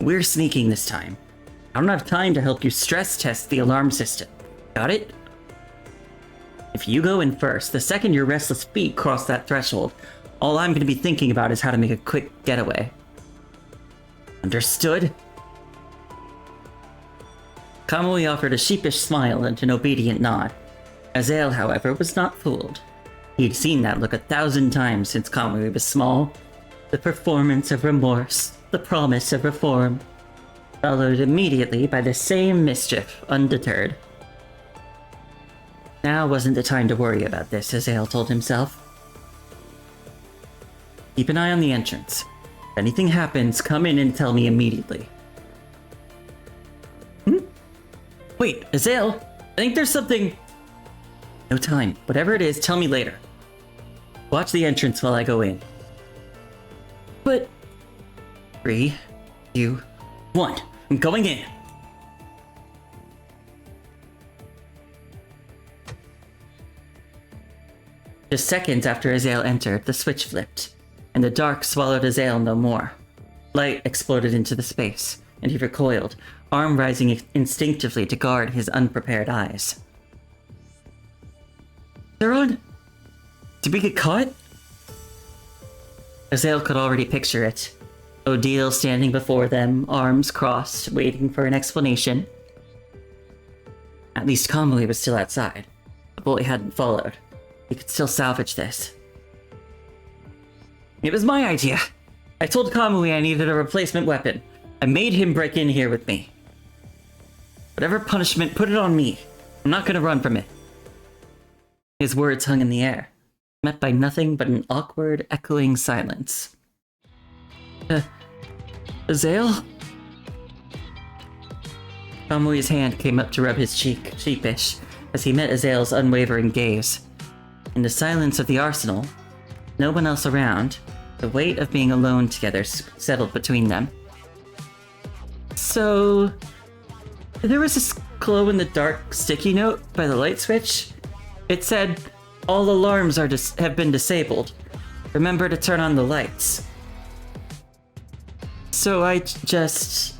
We're sneaking this time. I don't have time to help you stress test the alarm system. Got it? If you go in first, the second your restless feet cross that threshold, all I'm going to be thinking about is how to make a quick getaway. Understood? Kamui offered a sheepish smile and an obedient nod. Azael, however, was not fooled. He'd seen that look 1,000 times since Kamui was small. The performance of remorse, the promise of reform, followed immediately by the same mischief, undeterred. Now wasn't the time to worry about this, Azael told himself. Keep an eye on the entrance. If anything happens, come in and tell me immediately. Wait, Azael, I think there's something... No time. Whatever it is, tell me later. Watch the entrance while I go in. But... 3, 2, 1. I'm going in. Just seconds after Azael entered, the switch flipped, and the dark swallowed Azael no more. Light exploded into the space, and he recoiled, arm rising instinctively to guard his unprepared eyes. They're on? Did we get caught? Azael could already picture it. Odile standing before them, arms crossed, waiting for an explanation. At least Kamui was still outside. The boy hadn't followed. We could still salvage this. It was my idea. I told Kamui I needed a replacement weapon. I made him break in here with me. Whatever punishment, put it on me. I'm not gonna run from it. His words hung in the air, met by nothing but an awkward, echoing silence. Azael? Kamui's hand came up to rub his cheek, sheepish, as he met Azael's unwavering gaze. In the silence of the arsenal, no one else around, the weight of being alone together settled between them. So... there was this glow-in-the-dark sticky note by the light switch. It said, all alarms have been disabled. Remember to turn on the lights. So I just...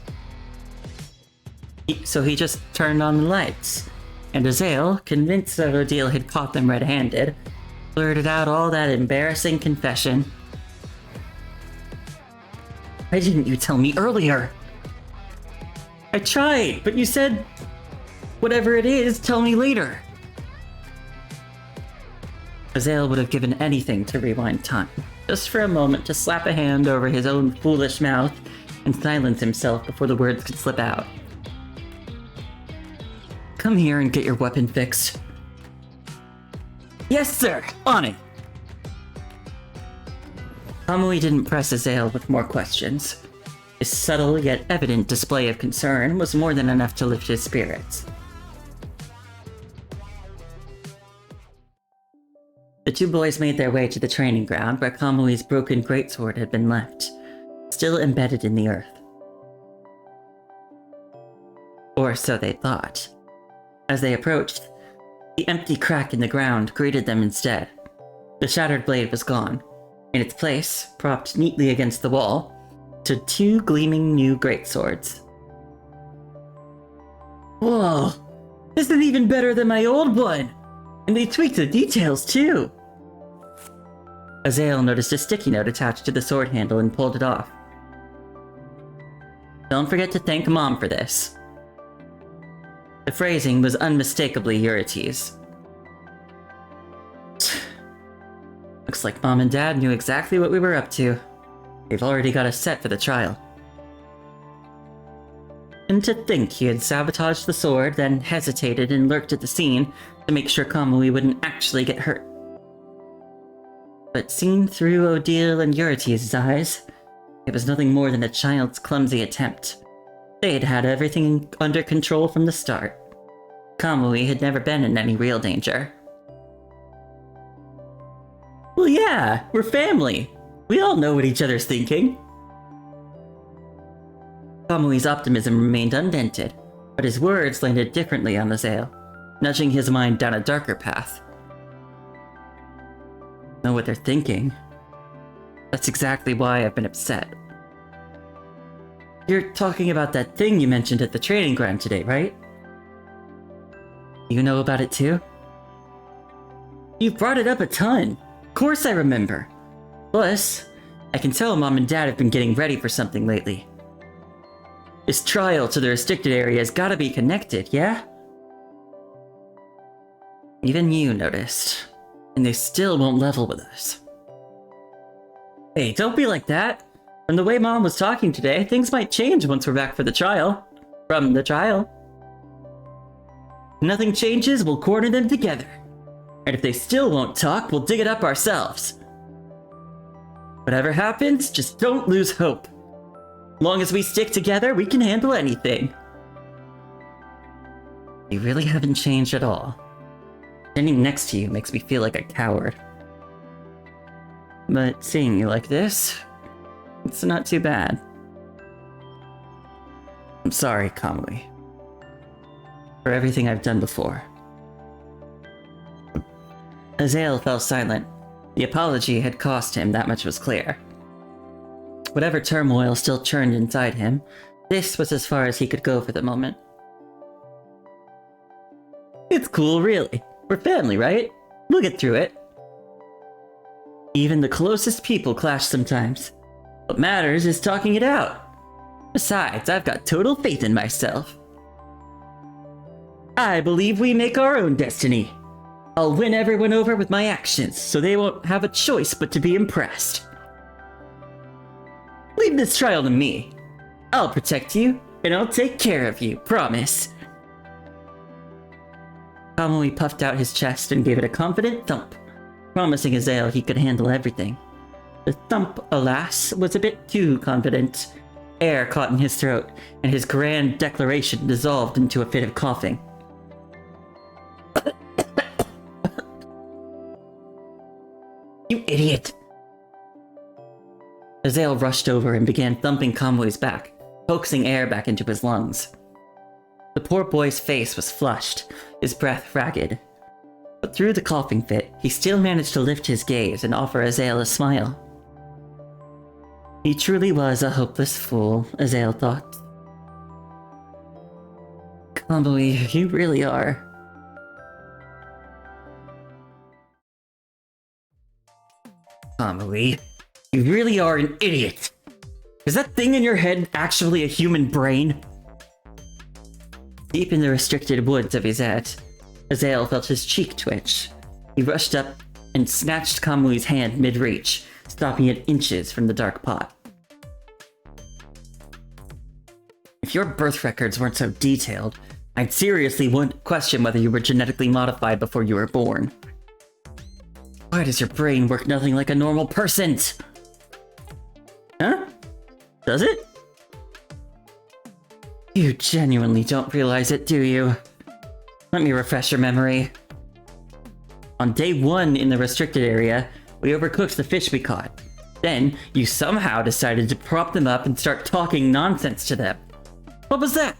So he just turned on the lights. And Azael, convinced that Odile had caught them red-handed, blurted out all that embarrassing confession. Why didn't you tell me earlier? I tried, but you said, whatever it is, tell me later. Azael would have given anything to rewind time, just for a moment to slap a hand over his own foolish mouth and silence himself before the words could slip out. Come here and get your weapon fixed. Yes, sir! On it! Kamui didn't press Azael with more questions. His subtle yet evident display of concern was more than enough to lift his spirits. The two boys made their way to the training ground where Kamui's broken greatsword had been left, still embedded in the earth. Or so they thought. As they approached, the empty crack in the ground greeted them instead. The shattered blade was gone. In its place, propped neatly against the wall, stood two gleaming new greatswords. Whoa! This is even better than my old one! And they tweaked the details too! Azael noticed a sticky note attached to the sword handle and pulled it off. Don't forget to thank Mom for this. The phrasing was unmistakably Yuriti's. Looks like Mom and Dad knew exactly what we were up to. They've already got us set for the trial. And to think he had sabotaged the sword, then hesitated and lurked at the scene to make sure Kamui wouldn't actually get hurt. But seen through Odile and Yuriti's eyes, it was nothing more than a child's clumsy attempt. They had had everything under control from the start. Kamui had never been in any real danger. Well, yeah, we're family. We all know what each other's thinking. Kamui's optimism remained undented, but his words landed differently on Azael, nudging his mind down a darker path. Know what they're thinking. That's exactly why I've been upset. You're talking about that thing you mentioned at the training ground today, right? You know about it too? You've brought it up a ton. Of course I remember. Plus, I can tell Mom and Dad have been getting ready for something lately. This trial to the restricted area has gotta be connected, yeah? Even you noticed. And they still won't level with us. Hey, don't be like that. From the way Mom was talking today, things might change once we're back for the trial. From the trial. If nothing changes, we'll corner them together. And if they still won't talk, we'll dig it up ourselves. Whatever happens, just don't lose hope. As long as we stick together, we can handle anything. You really haven't changed at all. Standing next to you makes me feel like a coward. But seeing you like this, it's not too bad. I'm sorry, Kamui. For everything I've done before. Azael fell silent. The apology had cost him, that much was clear. Whatever turmoil still churned inside him, this was as far as he could go for the moment. It's cool, really. We're family, right? We'll get through it. Even the closest people clash sometimes. What matters is talking it out. Besides, I've got total faith in myself. I believe we make our own destiny. I'll win everyone over with my actions, so they won't have a choice but to be impressed. Leave this trial to me. I'll protect you, and I'll take care of you, promise. Kamui puffed out his chest and gave it a confident thump, promising Azael he could handle everything. The thump, alas, was a bit too confident. Air caught in his throat, and his grand declaration dissolved into a fit of coughing. You idiot! Azael rushed over and began thumping Kamui's back, coaxing air back into his lungs. The poor boy's face was flushed, his breath ragged. But through the coughing fit, he still managed to lift his gaze and offer Azael a smile. He truly was a hopeless fool, Azael thought. Kamui, you really are. Kamui, you really are an idiot! Is that thing in your head actually a human brain? Deep in the restricted woods of Izet, Azael felt his cheek twitch. He rushed up and snatched Kamui's hand mid-reach, stopping it inches from the dark pot. If your birth records weren't so detailed, I'd seriously question whether you were genetically modified before you were born. Why does your brain work nothing like a normal person's? Huh? Does it? You genuinely don't realize it, do you? Let me refresh your memory. On day 1 in the restricted area, we overcooked the fish we caught. Then, you somehow decided to prop them up and start talking nonsense to them. What was that?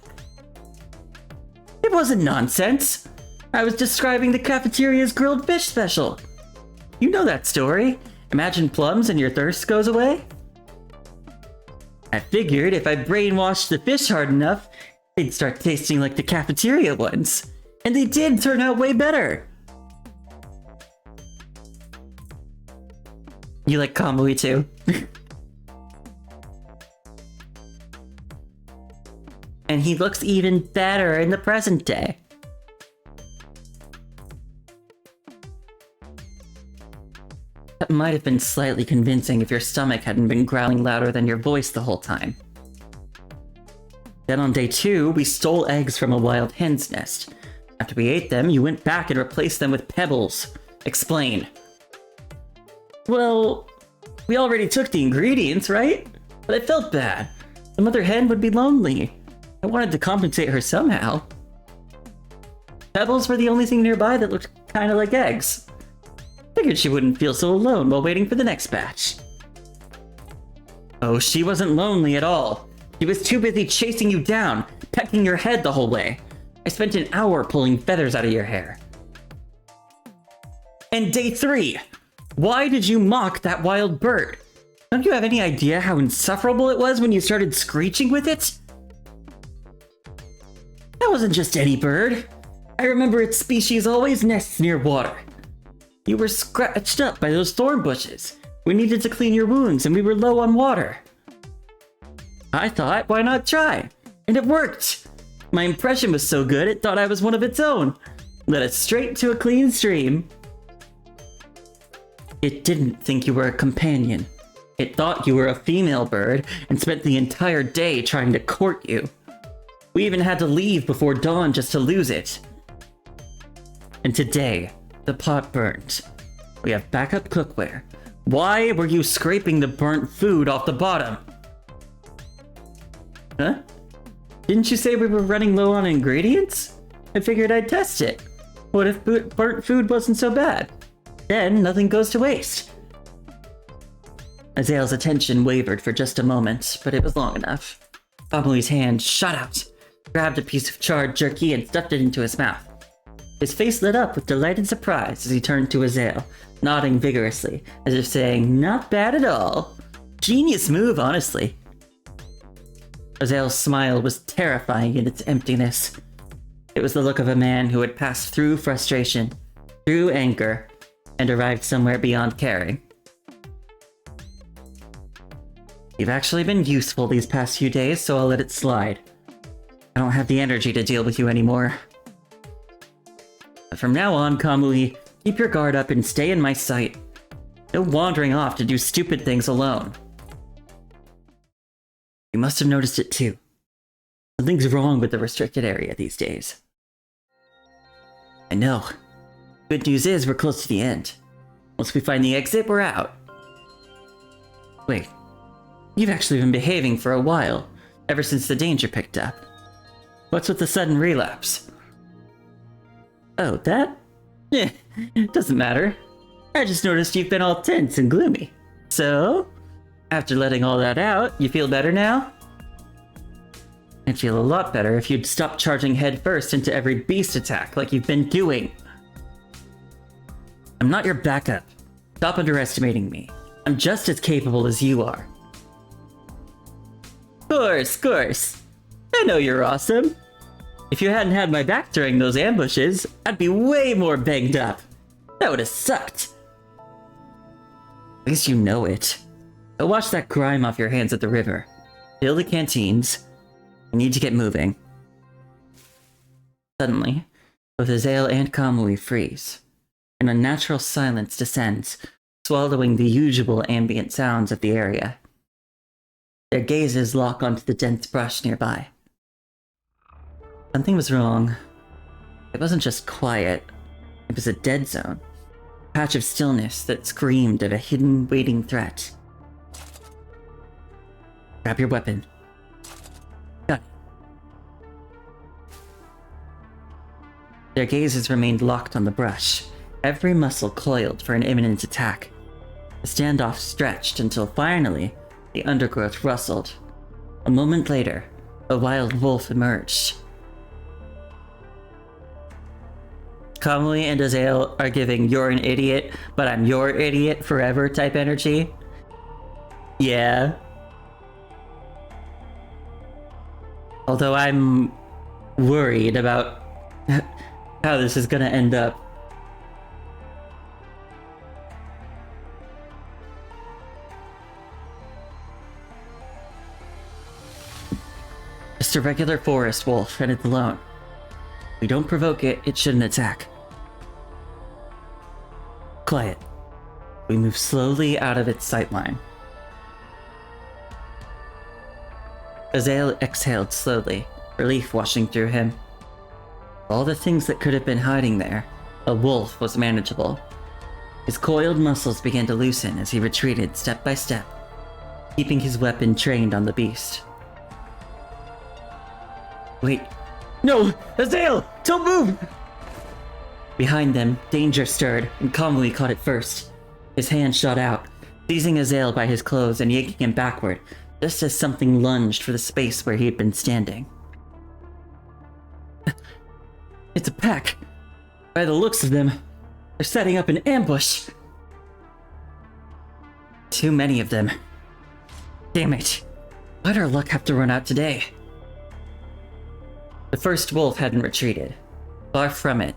It wasn't nonsense. I was describing the cafeteria's grilled fish special. You know that story. Imagine plums and your thirst goes away? I figured if I brainwashed the fish hard enough, they'd start tasting like the cafeteria ones. And they did turn out way better. You like Kamui too? And he looks even better in the present day. That might have been slightly convincing if your stomach hadn't been growling louder than your voice the whole time. Then on day 2, we stole eggs from a wild hen's nest. After we ate them, you went back and replaced them with pebbles. Explain. Well, we already took the ingredients, right? But I felt bad. The mother hen would be lonely. I wanted to compensate her somehow. Pebbles were the only thing nearby that looked kind of like eggs. Figured she wouldn't feel so alone while waiting for the next batch. Oh, she wasn't lonely at all. She was too busy chasing you down, pecking your head the whole way. I spent an hour pulling feathers out of your hair. And day 3. Why did you mock that wild bird? Don't you have any idea how insufferable it was when you started screeching with it? That wasn't just any bird. I remember its species always nests near water. You were scratched up by those thorn bushes. We needed to clean your wounds and we were low on water. I thought, why not try? And it worked. My impression was so good it thought I was one of its own. Led us straight to a clean stream. It didn't think you were a companion. It thought you were a female bird and spent the entire day trying to court you. We even had to leave before dawn just to lose it. And today, the pot burned. We have backup cookware. Why were you scraping the burnt food off the bottom? Huh? Didn't you say we were running low on ingredients? I figured I'd test it. What if burnt food wasn't so bad? Then nothing goes to waste. Azael's attention wavered for just a moment, but it was long enough. Kamui's hand shot out, grabbed a piece of charred jerky and stuffed it into his mouth. His face lit up with delighted surprise as he turned to Azael, nodding vigorously, as if saying, "Not bad at all. Genius move, honestly." Azael's smile was terrifying in its emptiness. It was the look of a man who had passed through frustration, through anger, and arrived somewhere beyond caring. You've actually been useful these past few days, so I'll let it slide. I don't have the energy to deal with you anymore. But from now on, Kamui, keep your guard up and stay in my sight. No wandering off to do stupid things alone. You must have noticed it too. Something's wrong with the restricted area these days. I know. Good news is we're close to the end. Once we find the exit, we're out. Wait. You've actually been behaving for a while, ever since the danger picked up. What's with the sudden relapse? Oh, that? Doesn't matter. I just noticed you've been all tense and gloomy. So, after letting all that out, you feel better now? I'd feel a lot better if you'd stop charging headfirst into every beast attack like you've been doing. I'm not your backup. Stop underestimating me. I'm just as capable as you are. Course. I know you're awesome. If you hadn't had my back during those ambushes, I'd be way more banged up. That would have sucked. At least you know it. Go wash that grime off your hands at the river. Fill the canteens. I need to get moving. Suddenly, both Azael and Kamui freeze. An unnatural silence descends, swallowing the usual ambient sounds of the area. Their gazes lock onto the dense brush nearby. Something was wrong. It wasn't just quiet. It was a dead zone. A patch of stillness that screamed of a hidden, waiting threat. Grab your weapon. Got it. Their gazes remained locked on the brush, every muscle coiled for an imminent attack. The standoff stretched until finally the undergrowth rustled. A moment later, a wild wolf emerged. Kamui and Azael are giving "you're an idiot, but I'm your idiot forever" type energy. Yeah. Although I'm worried about how this is gonna end up. Just a regular forest wolf, and it's alone. If we don't provoke it, it shouldn't attack. Quiet. We move slowly out of its sightline. Azael exhaled slowly, relief washing through him. All the things that could have been hiding there, a wolf was manageable. His coiled muscles began to loosen as he retreated step by step, keeping his weapon trained on the beast. Wait. No! Azael! Don't move! Behind them, danger stirred, and Kamui caught it first. His hand shot out, seizing Azael by his clothes and yanking him backward, just as something lunged for the space where he had been standing. It's a pack. By the looks of them, they're setting up an ambush. Too many of them. Damn it. Why'd our luck have to run out today? The first wolf hadn't retreated. Far from it.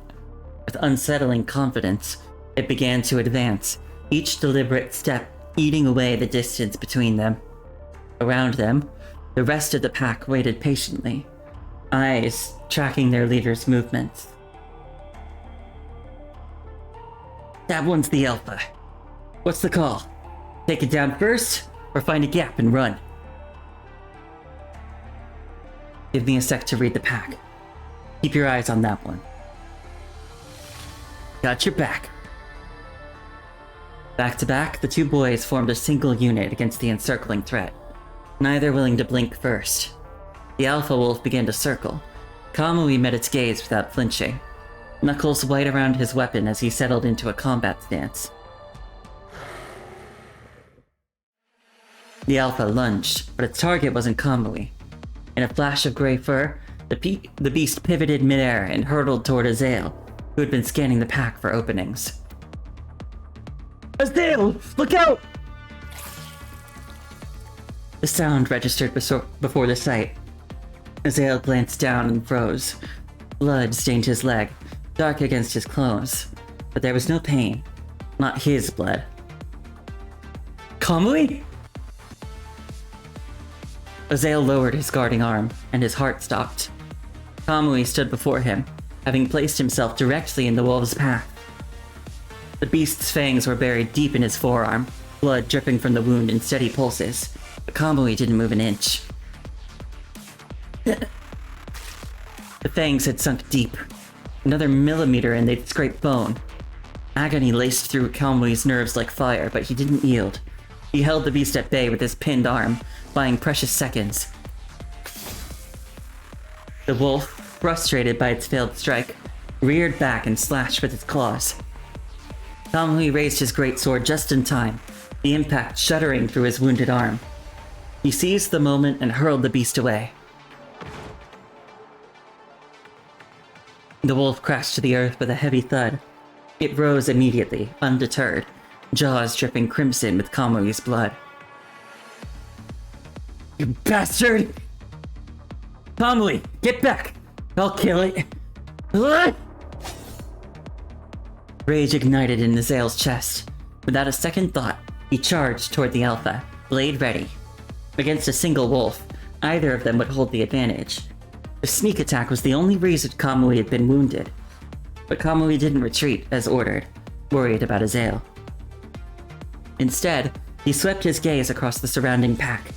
With unsettling confidence, it began to advance, each deliberate step eating away the distance between them. Around them, the rest of the pack waited patiently, eyes tracking their leader's movements. That one's the alpha. What's the call? Take it down first, or find a gap and run? Give me a sec to read the pack. Keep your eyes on that one. Got your back. Back to back, the two boys formed a single unit against the encircling threat, neither willing to blink first. The alpha wolf began to circle. Kamui met its gaze without flinching, knuckles white around his weapon as he settled into a combat stance. The alpha lunged, but its target wasn't Kamui. In a flash of gray fur, the beast pivoted midair and hurtled toward Azael, who had been scanning the pack for openings. Azael! Look out! The sound registered before the sight. Azael glanced down and froze. Blood stained his leg, dark against his clothes. But there was no pain. Not his blood. Kamui? Azael lowered his guarding arm, and his heart stopped. Kamui stood before him, having placed himself directly in the wolf's path. The beast's fangs were buried deep in his forearm, blood dripping from the wound in steady pulses, but Kamui didn't move an inch. The fangs had sunk deep. Another millimeter and they'd scrape bone. Agony laced through Kamui's nerves like fire, but he didn't yield. He held the beast at bay with his pinned arm, buying precious seconds. The wolf, frustrated by its failed strike, reared back and slashed with its claws. Kamui raised his greatsword just in time, the impact shuddering through his wounded arm. He seized the moment and hurled the beast away. The wolf crashed to the earth with a heavy thud. It rose immediately, undeterred, jaws dripping crimson with Kamui's blood. You bastard! Kamui, get back! I'll kill it! Rage ignited in Azael's chest. Without a second thought, he charged toward the alpha, blade ready. Against a single wolf, either of them would hold the advantage. The sneak attack was the only reason Kamui had been wounded. But Kamui didn't retreat as ordered, worried about Azael. Instead, he swept his gaze across the surrounding pack,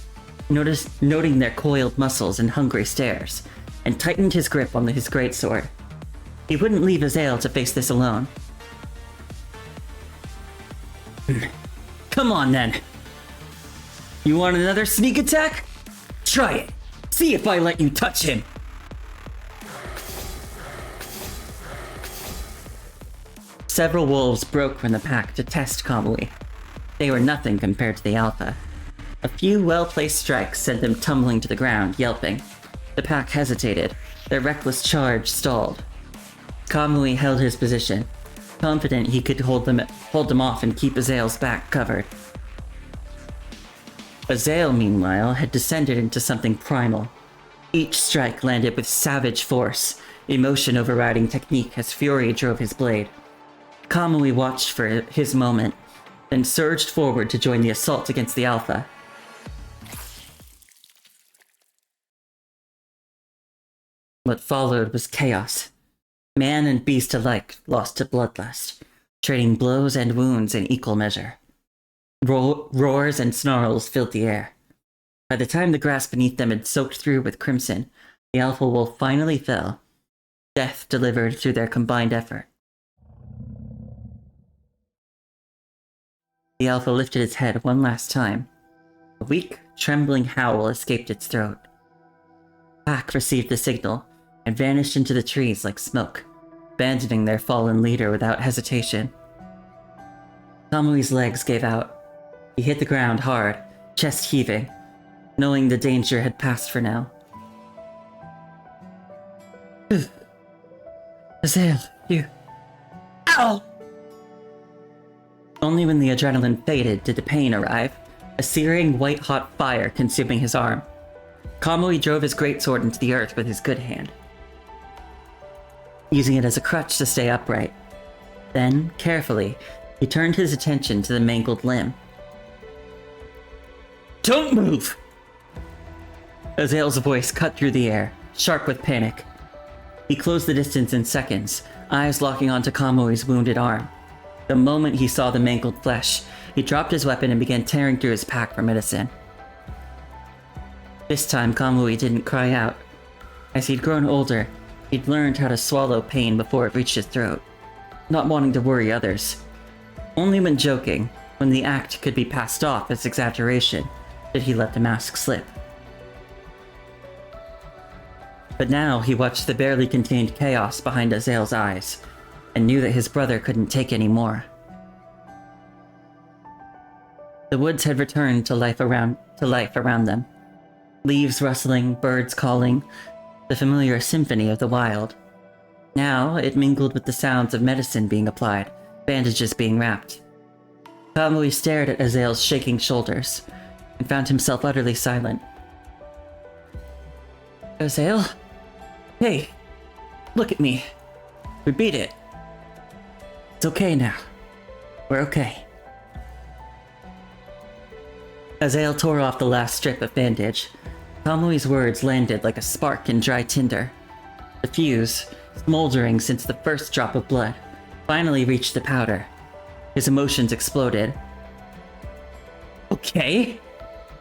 noting their coiled muscles and hungry stares, and tightened his grip on his greatsword. He wouldn't leave Azael to face this alone. Come on then. You want another sneak attack? Try it. See if I let you touch him. Several wolves broke from the pack to test Kamui. They were nothing compared to the Alpha. A few well-placed strikes sent them tumbling to the ground, yelping. The pack hesitated. Their reckless charge stalled. Kamui held his position, confident he could hold them off and keep Azael's back covered. Azael, meanwhile, had descended into something primal. Each strike landed with savage force, emotion overriding technique as fury drove his blade. Kamui watched for his moment, then surged forward to join the assault against the Alpha. What followed was chaos. Man and beast alike lost to bloodlust, trading blows and wounds in equal measure. Roars and snarls filled the air. By the time the grass beneath them had soaked through with crimson, the Alpha Wolf finally fell, death delivered through their combined effort. The Alpha lifted its head one last time. A weak, trembling howl escaped its throat. Pack received the signal and vanished into the trees like smoke, abandoning their fallen leader without hesitation. Kamui's legs gave out. He hit the ground hard, chest heaving, knowing the danger had passed for now. Azael, you... Ow! Only when the adrenaline faded did the pain arrive, a searing white-hot fire consuming his arm. Kamui drove his greatsword into the earth with his good hand, using it as a crutch to stay upright. Then, carefully, he turned his attention to the mangled limb. Don't move! Azael's voice cut through the air, sharp with panic. He closed the distance in seconds, eyes locking onto Kamui's wounded arm. The moment he saw the mangled flesh, he dropped his weapon and began tearing through his pack for medicine. This time, Kamui didn't cry out. As he'd grown older, he'd learned how to swallow pain before it reached his throat, not wanting to worry others. Only when joking, when the act could be passed off as exaggeration, did he let the mask slip. But now he watched the barely contained chaos behind Azael's eyes, and knew that his brother couldn't take any more. The woods had returned to life around them. Leaves rustling, birds calling, the familiar symphony of the wild. Now it mingled with the sounds of medicine being applied, bandages being wrapped. Kamui stared at Azael's shaking shoulders, and found himself utterly silent. Azael? Hey, look at me. We beat it. It's okay now. We're okay. Azael tore off the last strip of bandage. Kamui's words landed like a spark in dry tinder. The fuse, smoldering since the first drop of blood, finally reached the powder. His emotions exploded. Okay.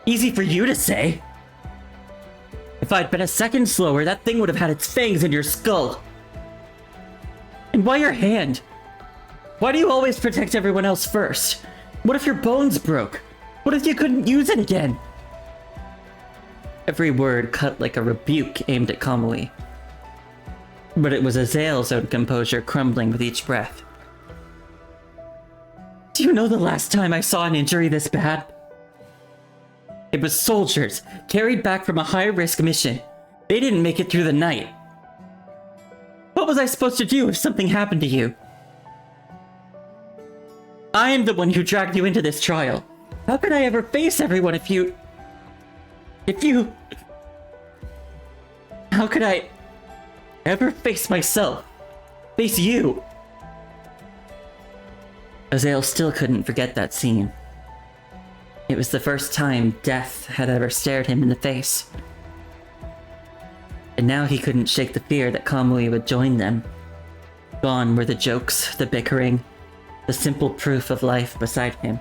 Easy for you to say. If I'd been a second slower, that thing would have had its fangs in your skull. And why your hand? Why do you always protect everyone else first? What if your bones broke? What if you couldn't use it again? Every word cut like a rebuke aimed at Kamui. But it was Azael's own composure crumbling with each breath. Do you know the last time I saw an injury this bad? It was soldiers, carried back from a high-risk mission. They didn't make it through the night. What was I supposed to do if something happened to you? I am the one who dragged you into this trial. How could I ever face everyone if you... How could I ever face myself? Face you? Azael still couldn't forget that scene. It was the first time death had ever stared him in the face. And now he couldn't shake the fear that Kamui would join them. Gone were the jokes, the bickering, the simple proof of life beside him,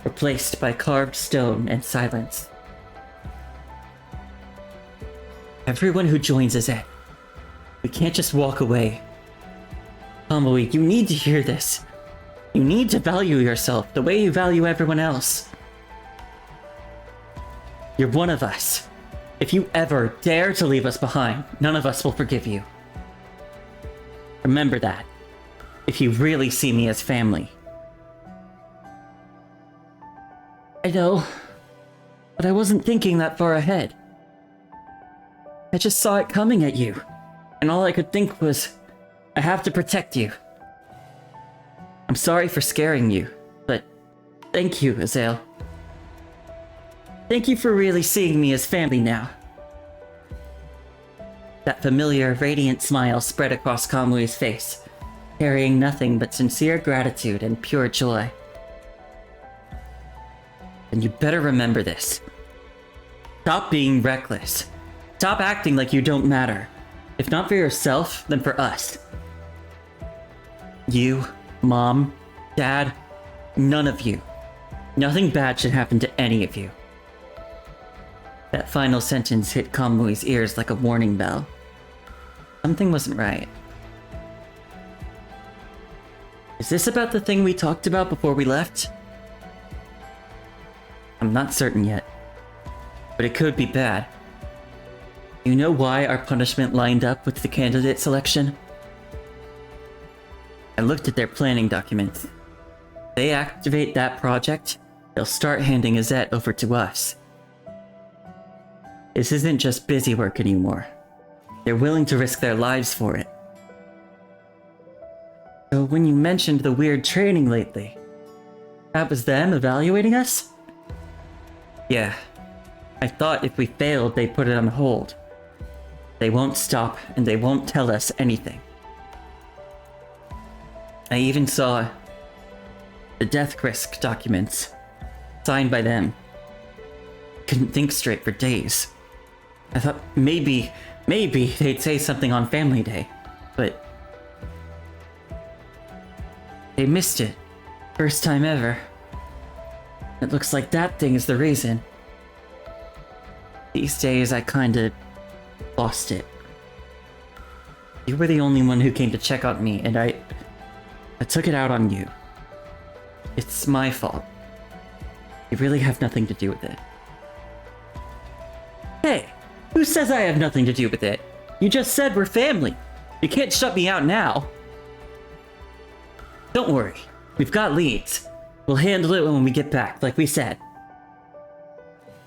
replaced by carved stone and silence. Everyone who joins is it. We can't just walk away. Kamui, you need to hear this. You need to value yourself the way you value everyone else. You're one of us. If you ever dare to leave us behind, none of us will forgive you. Remember that. if you really see me as family. I know, but I wasn't thinking that far ahead. I just saw it coming at you, and all I could think was, I have to protect you. I'm sorry for scaring you, but thank you, Azael. Thank you for really seeing me as family now. That familiar, radiant smile spread across Kamui's face, carrying nothing but sincere gratitude and pure joy. And you better remember this. Stop being reckless. Stop acting like you don't matter. If not for yourself, then for us. You, Mom, Dad, none of you. Nothing bad should happen to any of you. That final sentence hit Kamui's ears like a warning bell. Something wasn't right. Is this about the thing we talked about before we left? I'm not certain yet, but it could be bad. You know why our punishment lined up with the candidate selection? I looked at their planning documents. If they activate that project, they'll start handing Azette over to us. This isn't just busy work anymore. They're willing to risk their lives for it. So when you mentioned the weird training lately, that was them evaluating us? Yeah. I thought if we failed, they'd put it on hold. They won't stop, and they won't tell us anything. I even saw the death risk documents, signed by them. Couldn't think straight for days. I thought maybe they'd say something on Family Day, but they missed it. First time ever. It looks like that thing is the reason. These days I kinda lost it. You were the only one who came to check on me, and I took it out on you. It's my fault. You really have nothing to do with it. Hey, who says I have nothing to do with it? You just said we're family. You can't shut me out now. Don't worry, we've got leads. We'll handle it when we get back, like we said.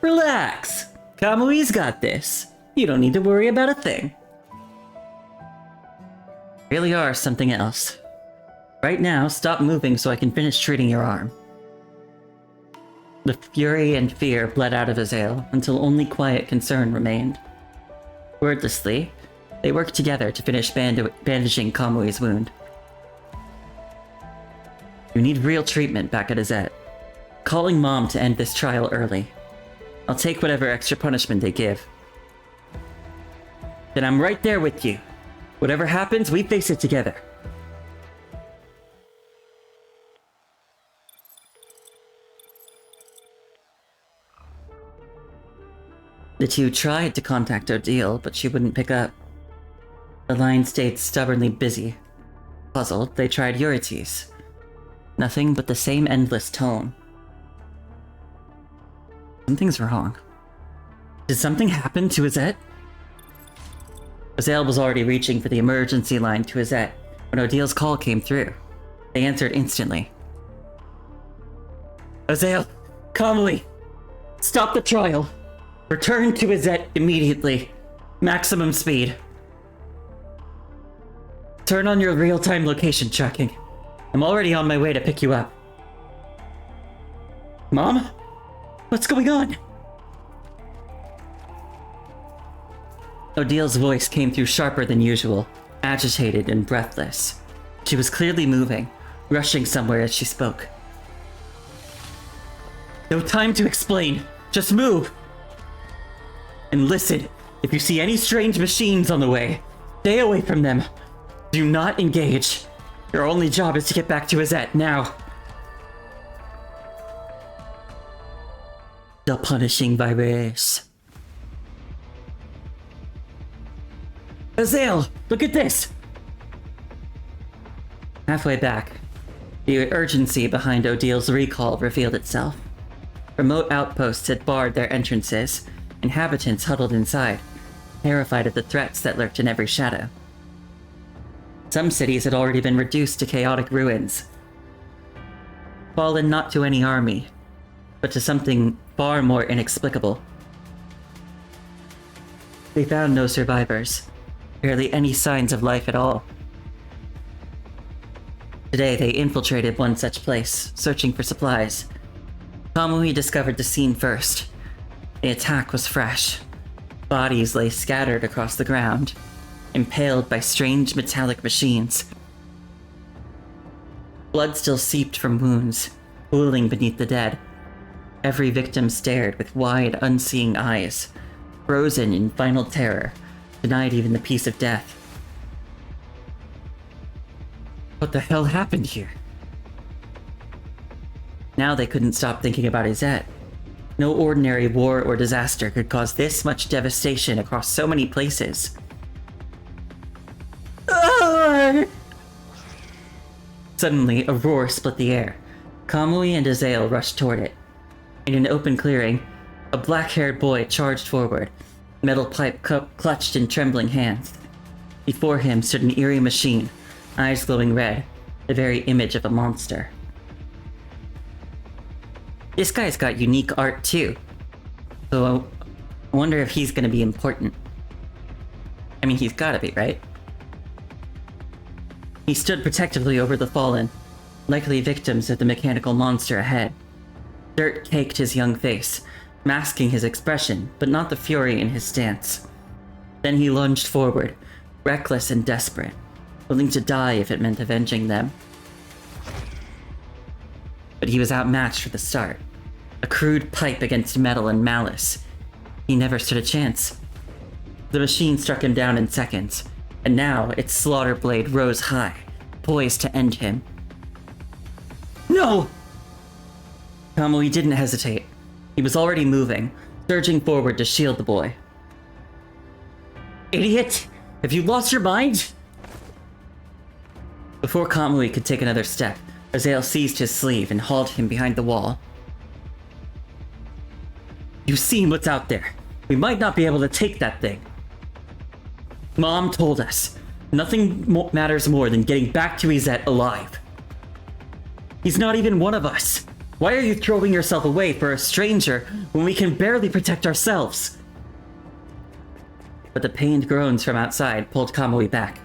Relax. Kamui's got this. You don't need to worry about a thing. Really are something else. Right now, stop moving so I can finish treating your arm. The fury and fear bled out of Azael until only quiet concern remained. Wordlessly, they worked together to finish bandaging Kamui's wound. You need real treatment back at Azette. Calling Mom to end this trial early. I'll take whatever extra punishment they give. Then I'm right there with you. Whatever happens, we face it together. The two tried to contact Odile, but she wouldn't pick up. The line stayed stubbornly busy. Puzzled, they tried Eurytes. Nothing but the same endless tone. Something's wrong. Did something happen to Azette? Azael was already reaching for the emergency line to Azette when Odile's call came through. They answered instantly. Azael, Kamui, stop the trial. Return to Azette immediately. Maximum speed. Turn on your real-time location tracking. I'm already on my way to pick you up. Mom? What's going on? Odile's voice came through sharper than usual, agitated and breathless. She was clearly moving, rushing somewhere as she spoke. No time to explain. Just move. And listen, if you see any strange machines on the way, stay away from them. Do not engage. Your only job is to get back to Azette now. The punishing virus. Azael, look at this! Halfway back, the urgency behind Odile's recall revealed itself. Remote outposts had barred their entrances. Inhabitants huddled inside, terrified of the threats that lurked in every shadow. Some cities had already been reduced to chaotic ruins, fallen not to any army, but to something far more inexplicable. They found no survivors, barely any signs of life at all. Today, they infiltrated one such place, searching for supplies. Kamui discovered the scene first. The attack was fresh. Bodies lay scattered across the ground, impaled by strange metallic machines. Blood still seeped from wounds, pooling beneath the dead. Every victim stared with wide, unseeing eyes, frozen in final terror, denied even the peace of death. What the hell happened here? Now they couldn't stop thinking about Izette. No ordinary war or disaster could cause this much devastation across so many places. Suddenly, a roar split the air. Kamui and Azael rushed toward it. In an open clearing, a black-haired boy charged forward, metal pipe clutched in trembling hands. Before him stood an eerie machine, eyes glowing red, the very image of a monster. This guy's got unique art too, so I wonder if he's gonna be important. I mean, he's gotta be, right? He stood protectively over the fallen, likely victims of the mechanical monster ahead. Dirt caked his young face, masking his expression, but not the fury in his stance. Then he lunged forward, reckless and desperate, willing to die if it meant avenging them. But he was outmatched from the start. A crude pipe against metal and malice. He never stood a chance. The machine struck him down in seconds, and now its slaughter blade rose high, poised to end him. No! Kamui didn't hesitate. He was already moving, surging forward to shield the boy. Idiot! Have you lost your mind? Before Kamui could take another step, Azael seized his sleeve and hauled him behind the wall. You've seen what's out there. We might not be able to take that thing. Mom told us, nothing matters more than getting back to Izette alive. He's not even one of us. Why are you throwing yourself away for a stranger when we can barely protect ourselves? But the pained groans from outside pulled Kamui back.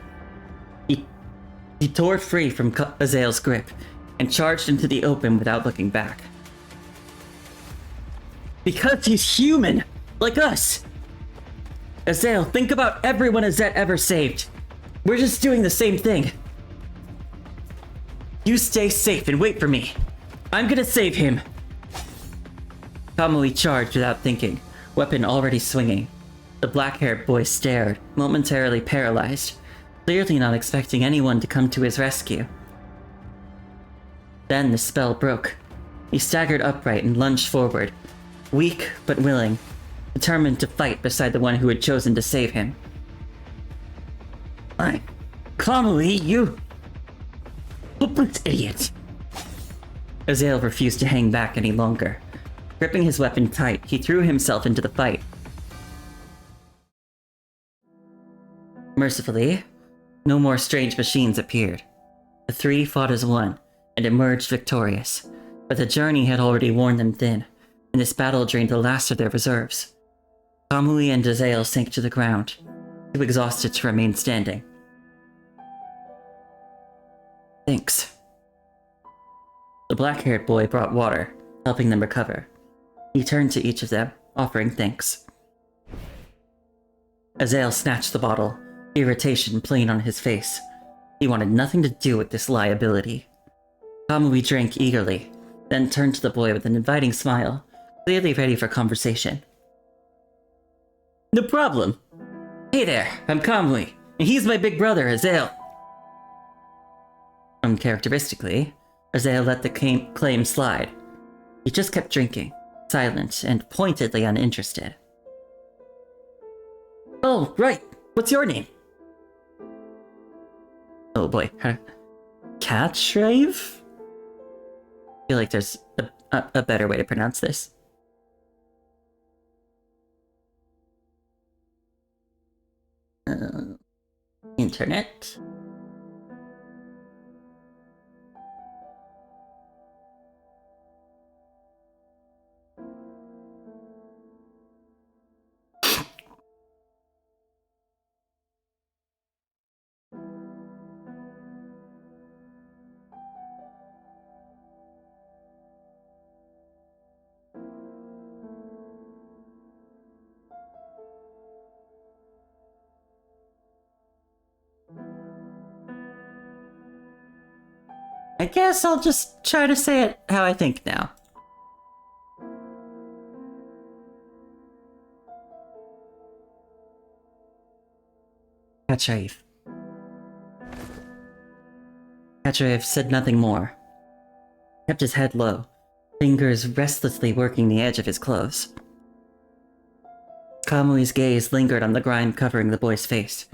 He tore free from Azael's grip and charged into the open without looking back. Because he's human, like us. Azael, think about everyone Izette ever saved. We're just doing the same thing. You stay safe and wait for me. I'm gonna save him. Kamui charged without thinking, weapon already swinging. The black-haired boy stared, momentarily paralyzed, clearly not expecting anyone to come to his rescue. Then the spell broke. He staggered upright and lunged forward, weak but willing, determined to fight beside the one who had chosen to save him. Kamui, you hopeless idiot! Azael refused to hang back any longer. Gripping his weapon tight, he threw himself into the fight. Mercifully, no more strange machines appeared. The three fought as one, and emerged victorious, but the journey had already worn them thin, and this battle drained the last of their reserves. Kamui and Azael sank to the ground, too exhausted to remain standing. Thanks. The black-haired boy brought water, helping them recover. He turned to each of them, offering thanks. Azael snatched the bottle, irritation plain on his face. He wanted nothing to do with this liability. Kamui drank eagerly, then turned to the boy with an inviting smile, clearly ready for conversation. No problem. Hey there, I'm Kamui, and he's my big brother, Azael. Uncharacteristically, Azael let the claim slide. He just kept drinking, silent and pointedly uninterested. Oh, right. What's your name? Oh boy. Catrave? I feel like there's a better way to pronounce this. Internet? guess I'll just try to say it how I think now. Kachaev. Kachaev said nothing more. He kept his head low, fingers restlessly working the edge of his clothes. Kamui's gaze lingered on the grime covering the boy's face.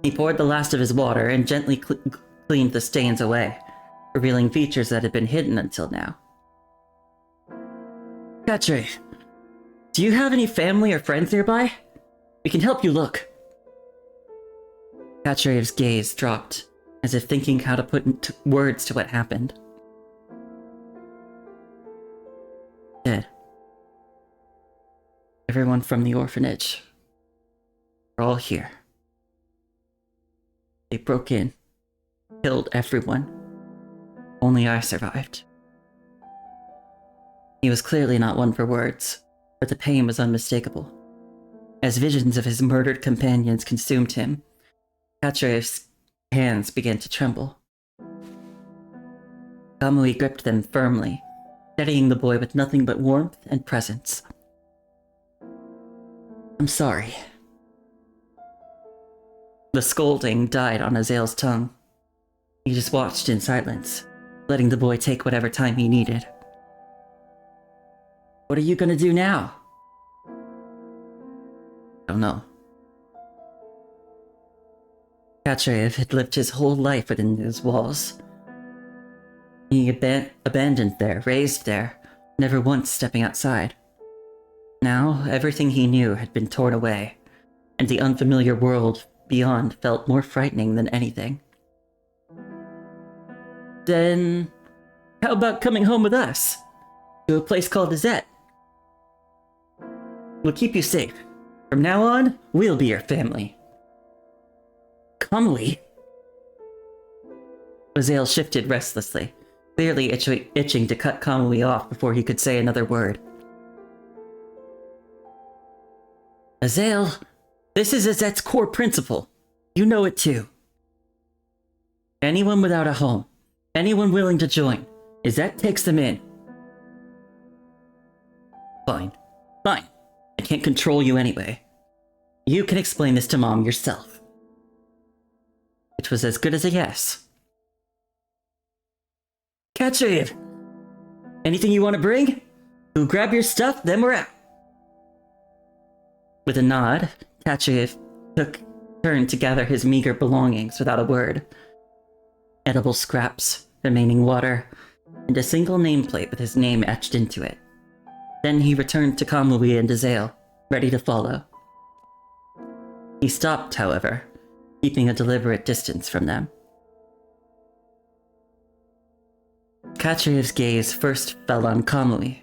He poured the last of his water and gently cleaned the stains away, revealing features that had been hidden until now. Kachaev, do you have any family or friends nearby? We can help you look. Kachaev's gaze dropped, as if thinking how to put into words to what happened. Dead. Everyone from the orphanage. We're all here. They broke in, killed everyone. Only I survived. He was clearly not one for words, but the pain was unmistakable. As visions of his murdered companions consumed him, Kachaev's hands began to tremble. Kamui gripped them firmly, steadying the boy with nothing but warmth and presence. I'm sorry. The scolding died on Azael's tongue. He just watched in silence, letting the boy take whatever time he needed. What are you gonna do now? Don't know. Kachaev had lived his whole life within those walls. He abandoned there, raised there, never once stepping outside. Now, everything he knew had been torn away, and the unfamiliar world beyond felt more frightening than anything. Then, how about coming home with us? To a place called Azet? We'll keep you safe. From now on, we'll be your family. Kamui? Azael shifted restlessly, clearly itching to cut Kamui off before he could say another word. Azael, this is Azet's core principle. You know it too. Anyone without a home, anyone willing to join, Azet takes them in. Fine. Fine. I can't control you anyway. You can explain this to Mom yourself. Which was as good as a yes. Kachaev! Anything you want to bring? Go grab your stuff, then we're out. With a nod, Kachaev turned to gather his meager belongings without a word. Edible scraps, remaining water, and a single nameplate with his name etched into it. Then he returned to Kamui and Azael, ready to follow. He stopped, however, keeping a deliberate distance from them. Kachaev's gaze first fell on Kamui,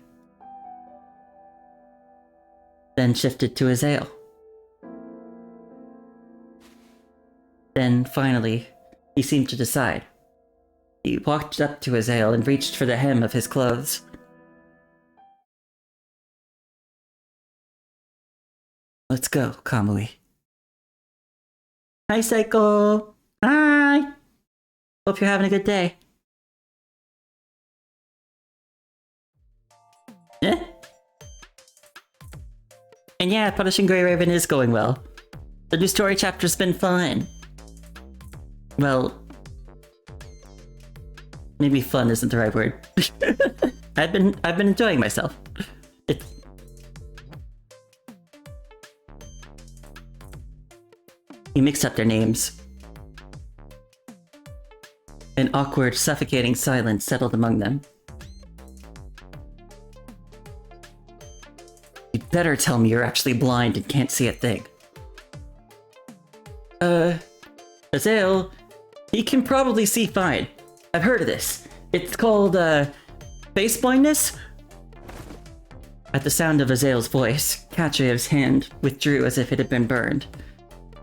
then shifted to Azael. Then, finally, he seemed to decide. He walked up to Azael and reached for the hem of his clothes. Let's go, Kamui. Hi, Seiko! Hi! Hope you're having a good day. Eh? And yeah, Punishing Grey Raven is going well. The new story chapter's been fun. Well, maybe fun isn't the right word. I've been enjoying myself. He mixed up their names. An awkward, suffocating silence settled among them. You'd better tell me you're actually blind and can't see a thing. Azael, he can probably see fine. I've heard of this. It's called, face blindness? At the sound of Azael's voice, Kachaev's hand withdrew as if it had been burned.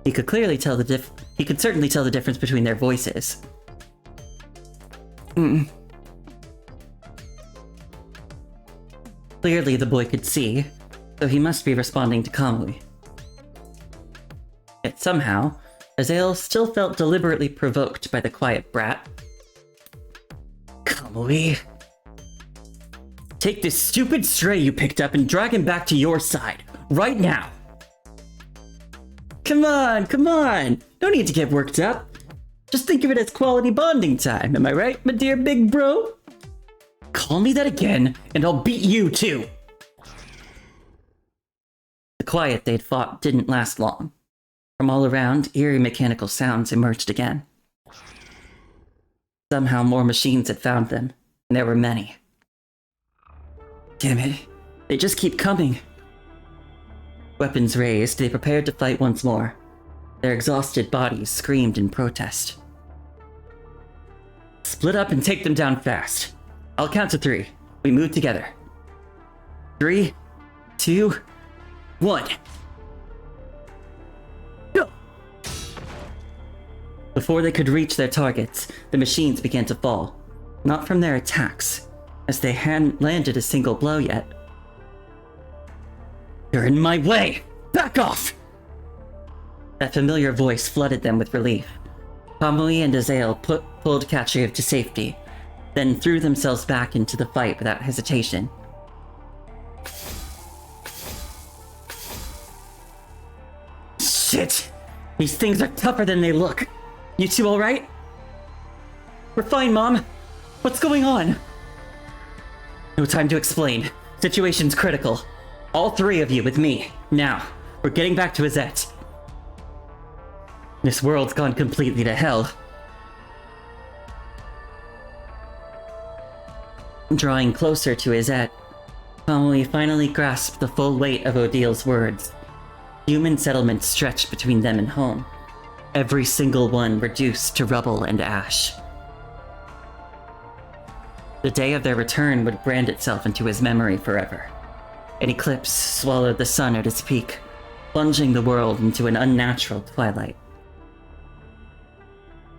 He could clearly tell he could certainly tell the difference between their voices. Clearly the boy could see, so he must be responding to Kamui. Yet somehow, Azael still felt deliberately provoked by the quiet brat. Kamui. Take this stupid stray you picked up and drag him back to your side, right now. Come on, come on. No need to get worked up. Just think of it as quality bonding time, am I right, my dear big bro? Call me that again, and I'll beat you too. The quiet they'd fought didn't last long. From all around, eerie mechanical sounds emerged again. Somehow more machines had found them, and there were many. Damn it, they just keep coming. Weapons raised, they prepared to fight once more. Their exhausted bodies screamed in protest. Split up and take them down fast. I'll count to 3. We move together. 3, 2, 1. Go! Before they could reach their targets, the machines began to fall. Not from their attacks, as they hadn't landed a single blow yet. You're in my way! Back off! That familiar voice flooded them with relief. Kamui and Azael pulled Kachiv to safety, then threw themselves back into the fight without hesitation. Shit! These things are tougher than they look. You two alright? We're fine, Mom. What's going on? No time to explain. Situation's critical. All 3 of you with me. Now, we're getting back to Azette. This world's gone completely to hell. Drawing closer to Azette, Kamui finally grasped the full weight of Odile's words. Human settlements stretched between them and home. Every single one reduced to rubble and ash. The day of their return would brand itself into his memory forever. An eclipse swallowed the sun at its peak, plunging the world into an unnatural twilight.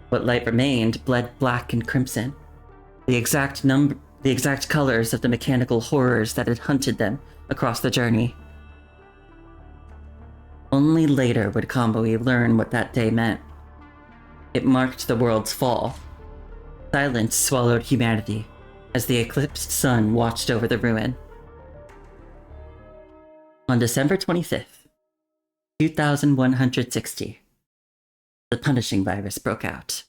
What light remained bled black and crimson, the exact colors of the mechanical horrors that had hunted them across the journey. Only later would Kamui learn what that day meant. It marked the world's fall. Silence swallowed humanity as the eclipsed sun watched over the ruin. On December 25th, 2160, the punishing virus broke out.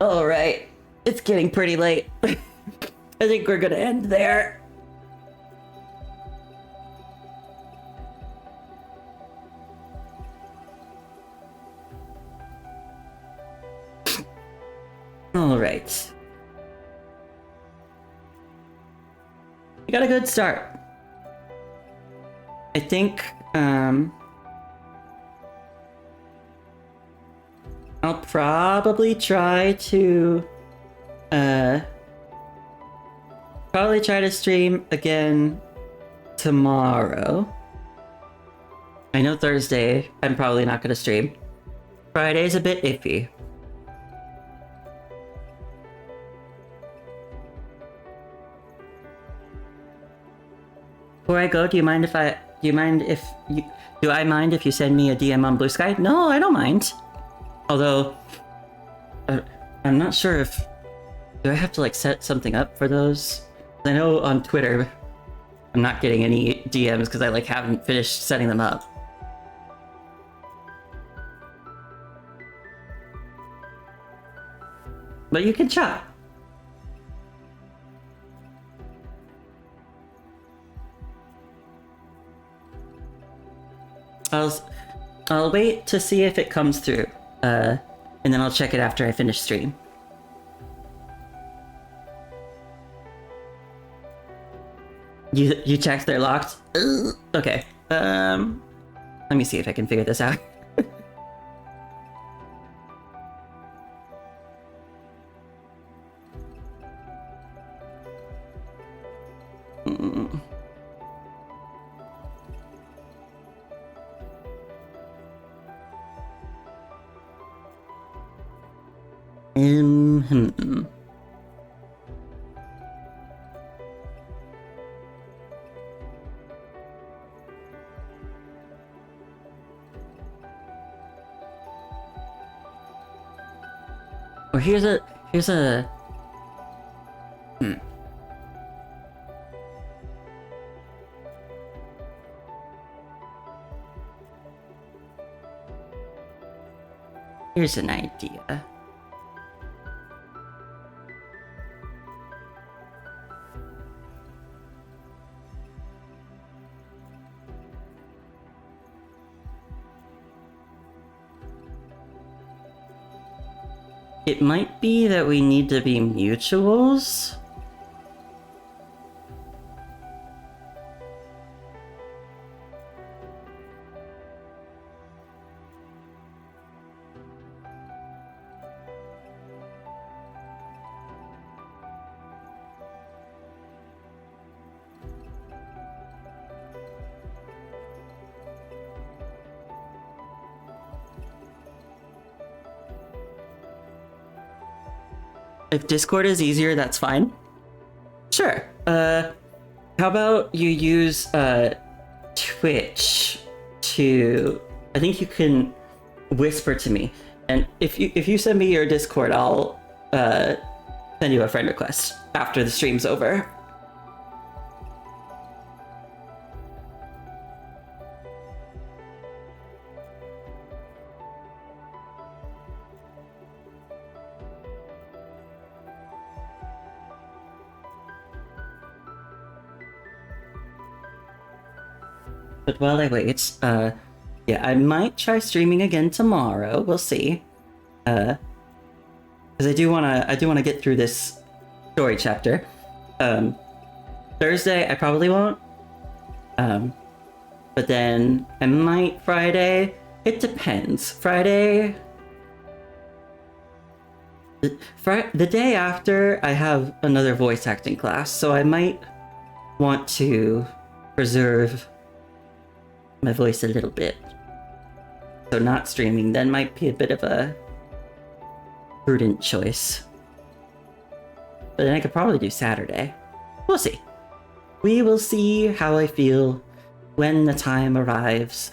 Alright, it's getting pretty late. I think we're gonna end there. Alright. We got a good start. I think, I'll probably try to, stream again tomorrow. I know Thursday, I'm probably not gonna stream. Friday's a bit iffy. Before I go, do I mind if you send me a DM on Blue Sky? No, I don't mind. Although, I'm not sure if, do I have to like set something up for those? I know on Twitter, I'm not getting any DMs because I like haven't finished setting them up. But you can chat. I'll wait to see if it comes through, and then I'll check it after I finish stream. You checked they're locked? Okay. Let me see if I can figure this out. Or here's a here's an idea. It might be that we need to be mutuals. If Discord is easier, that's fine. Sure. How about you use Twitch to? I think you can whisper to me, and if you send me your Discord, I'll send you a friend request after the stream's over. But while I wait, yeah, I might try streaming again tomorrow. We'll see. Because I do wanna get through this story chapter. Thursday I probably won't. But then I might Friday. It depends. Friday. The day after I have another voice acting class, so I might want to preserve my voice a little bit. So not streaming then might be a bit of a prudent choice. But then I could probably do Saturday. We'll see. We will see how I feel when the time arrives.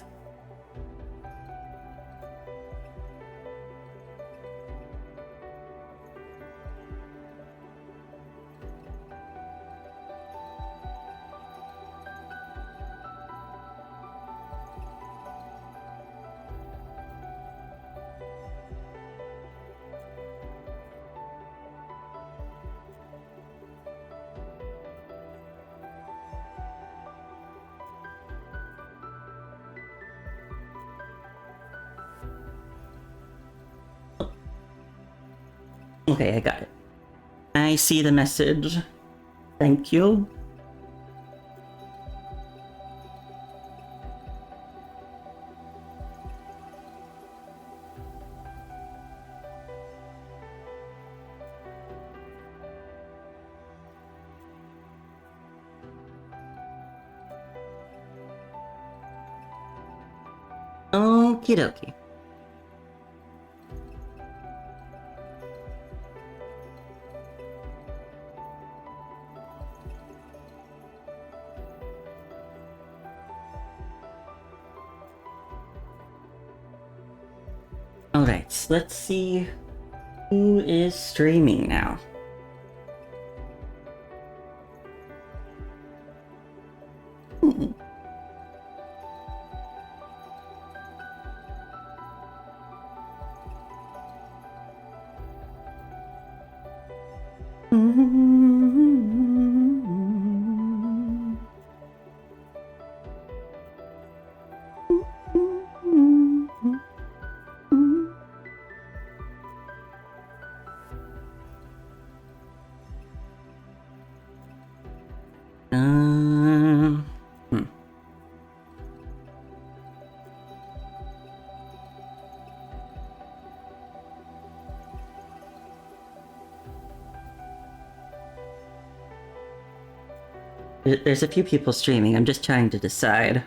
Okay, I got it. I see the message. Thank you. Okie dokie. Alright, let's see who is streaming now. Hmm. There's a few people streaming. I'm just trying to decide.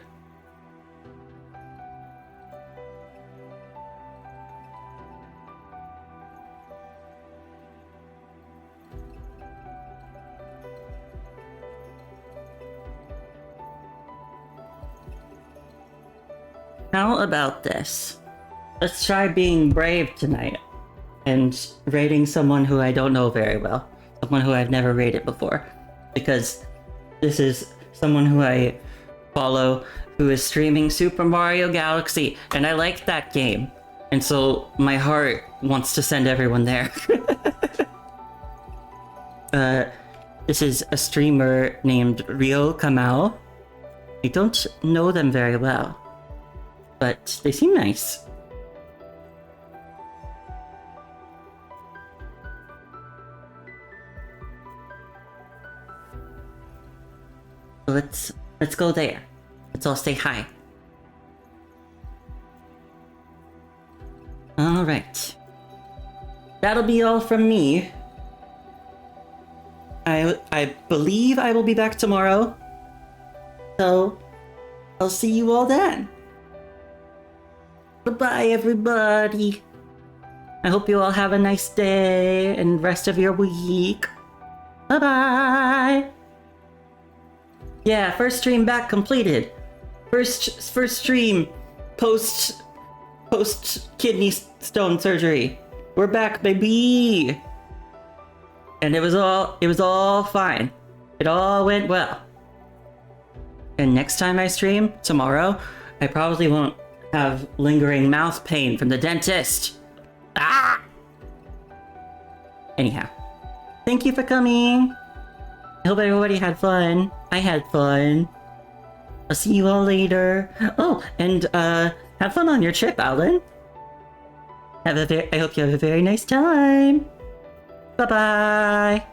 How about this? Let's try being brave tonight. and rating someone who I don't know very well, someone who I've never rated before, because this is someone who I follow who is streaming Super Mario Galaxy, and I like that game, and so my heart wants to send everyone there. This is a streamer named Ryo Kamau. I don't know them very well, but they seem nice. Let's go there. Let's all say hi. All right. That'll be all from me. I believe I will be back tomorrow. So, I'll see you all then. Goodbye, everybody. I hope you all have a nice day and rest of your week. Bye-bye. Yeah, first stream back completed. First stream post kidney stone surgery. We're back, baby. And it was all fine. It all went well. And next time I stream, tomorrow, I probably won't have lingering mouth pain from the dentist. Ah! Anyhow, thank you for coming. I hope everybody had fun. I had fun. I'll see you all later. Oh, and have fun on your trip, Alan. I hope you have a very nice time. Bye-bye.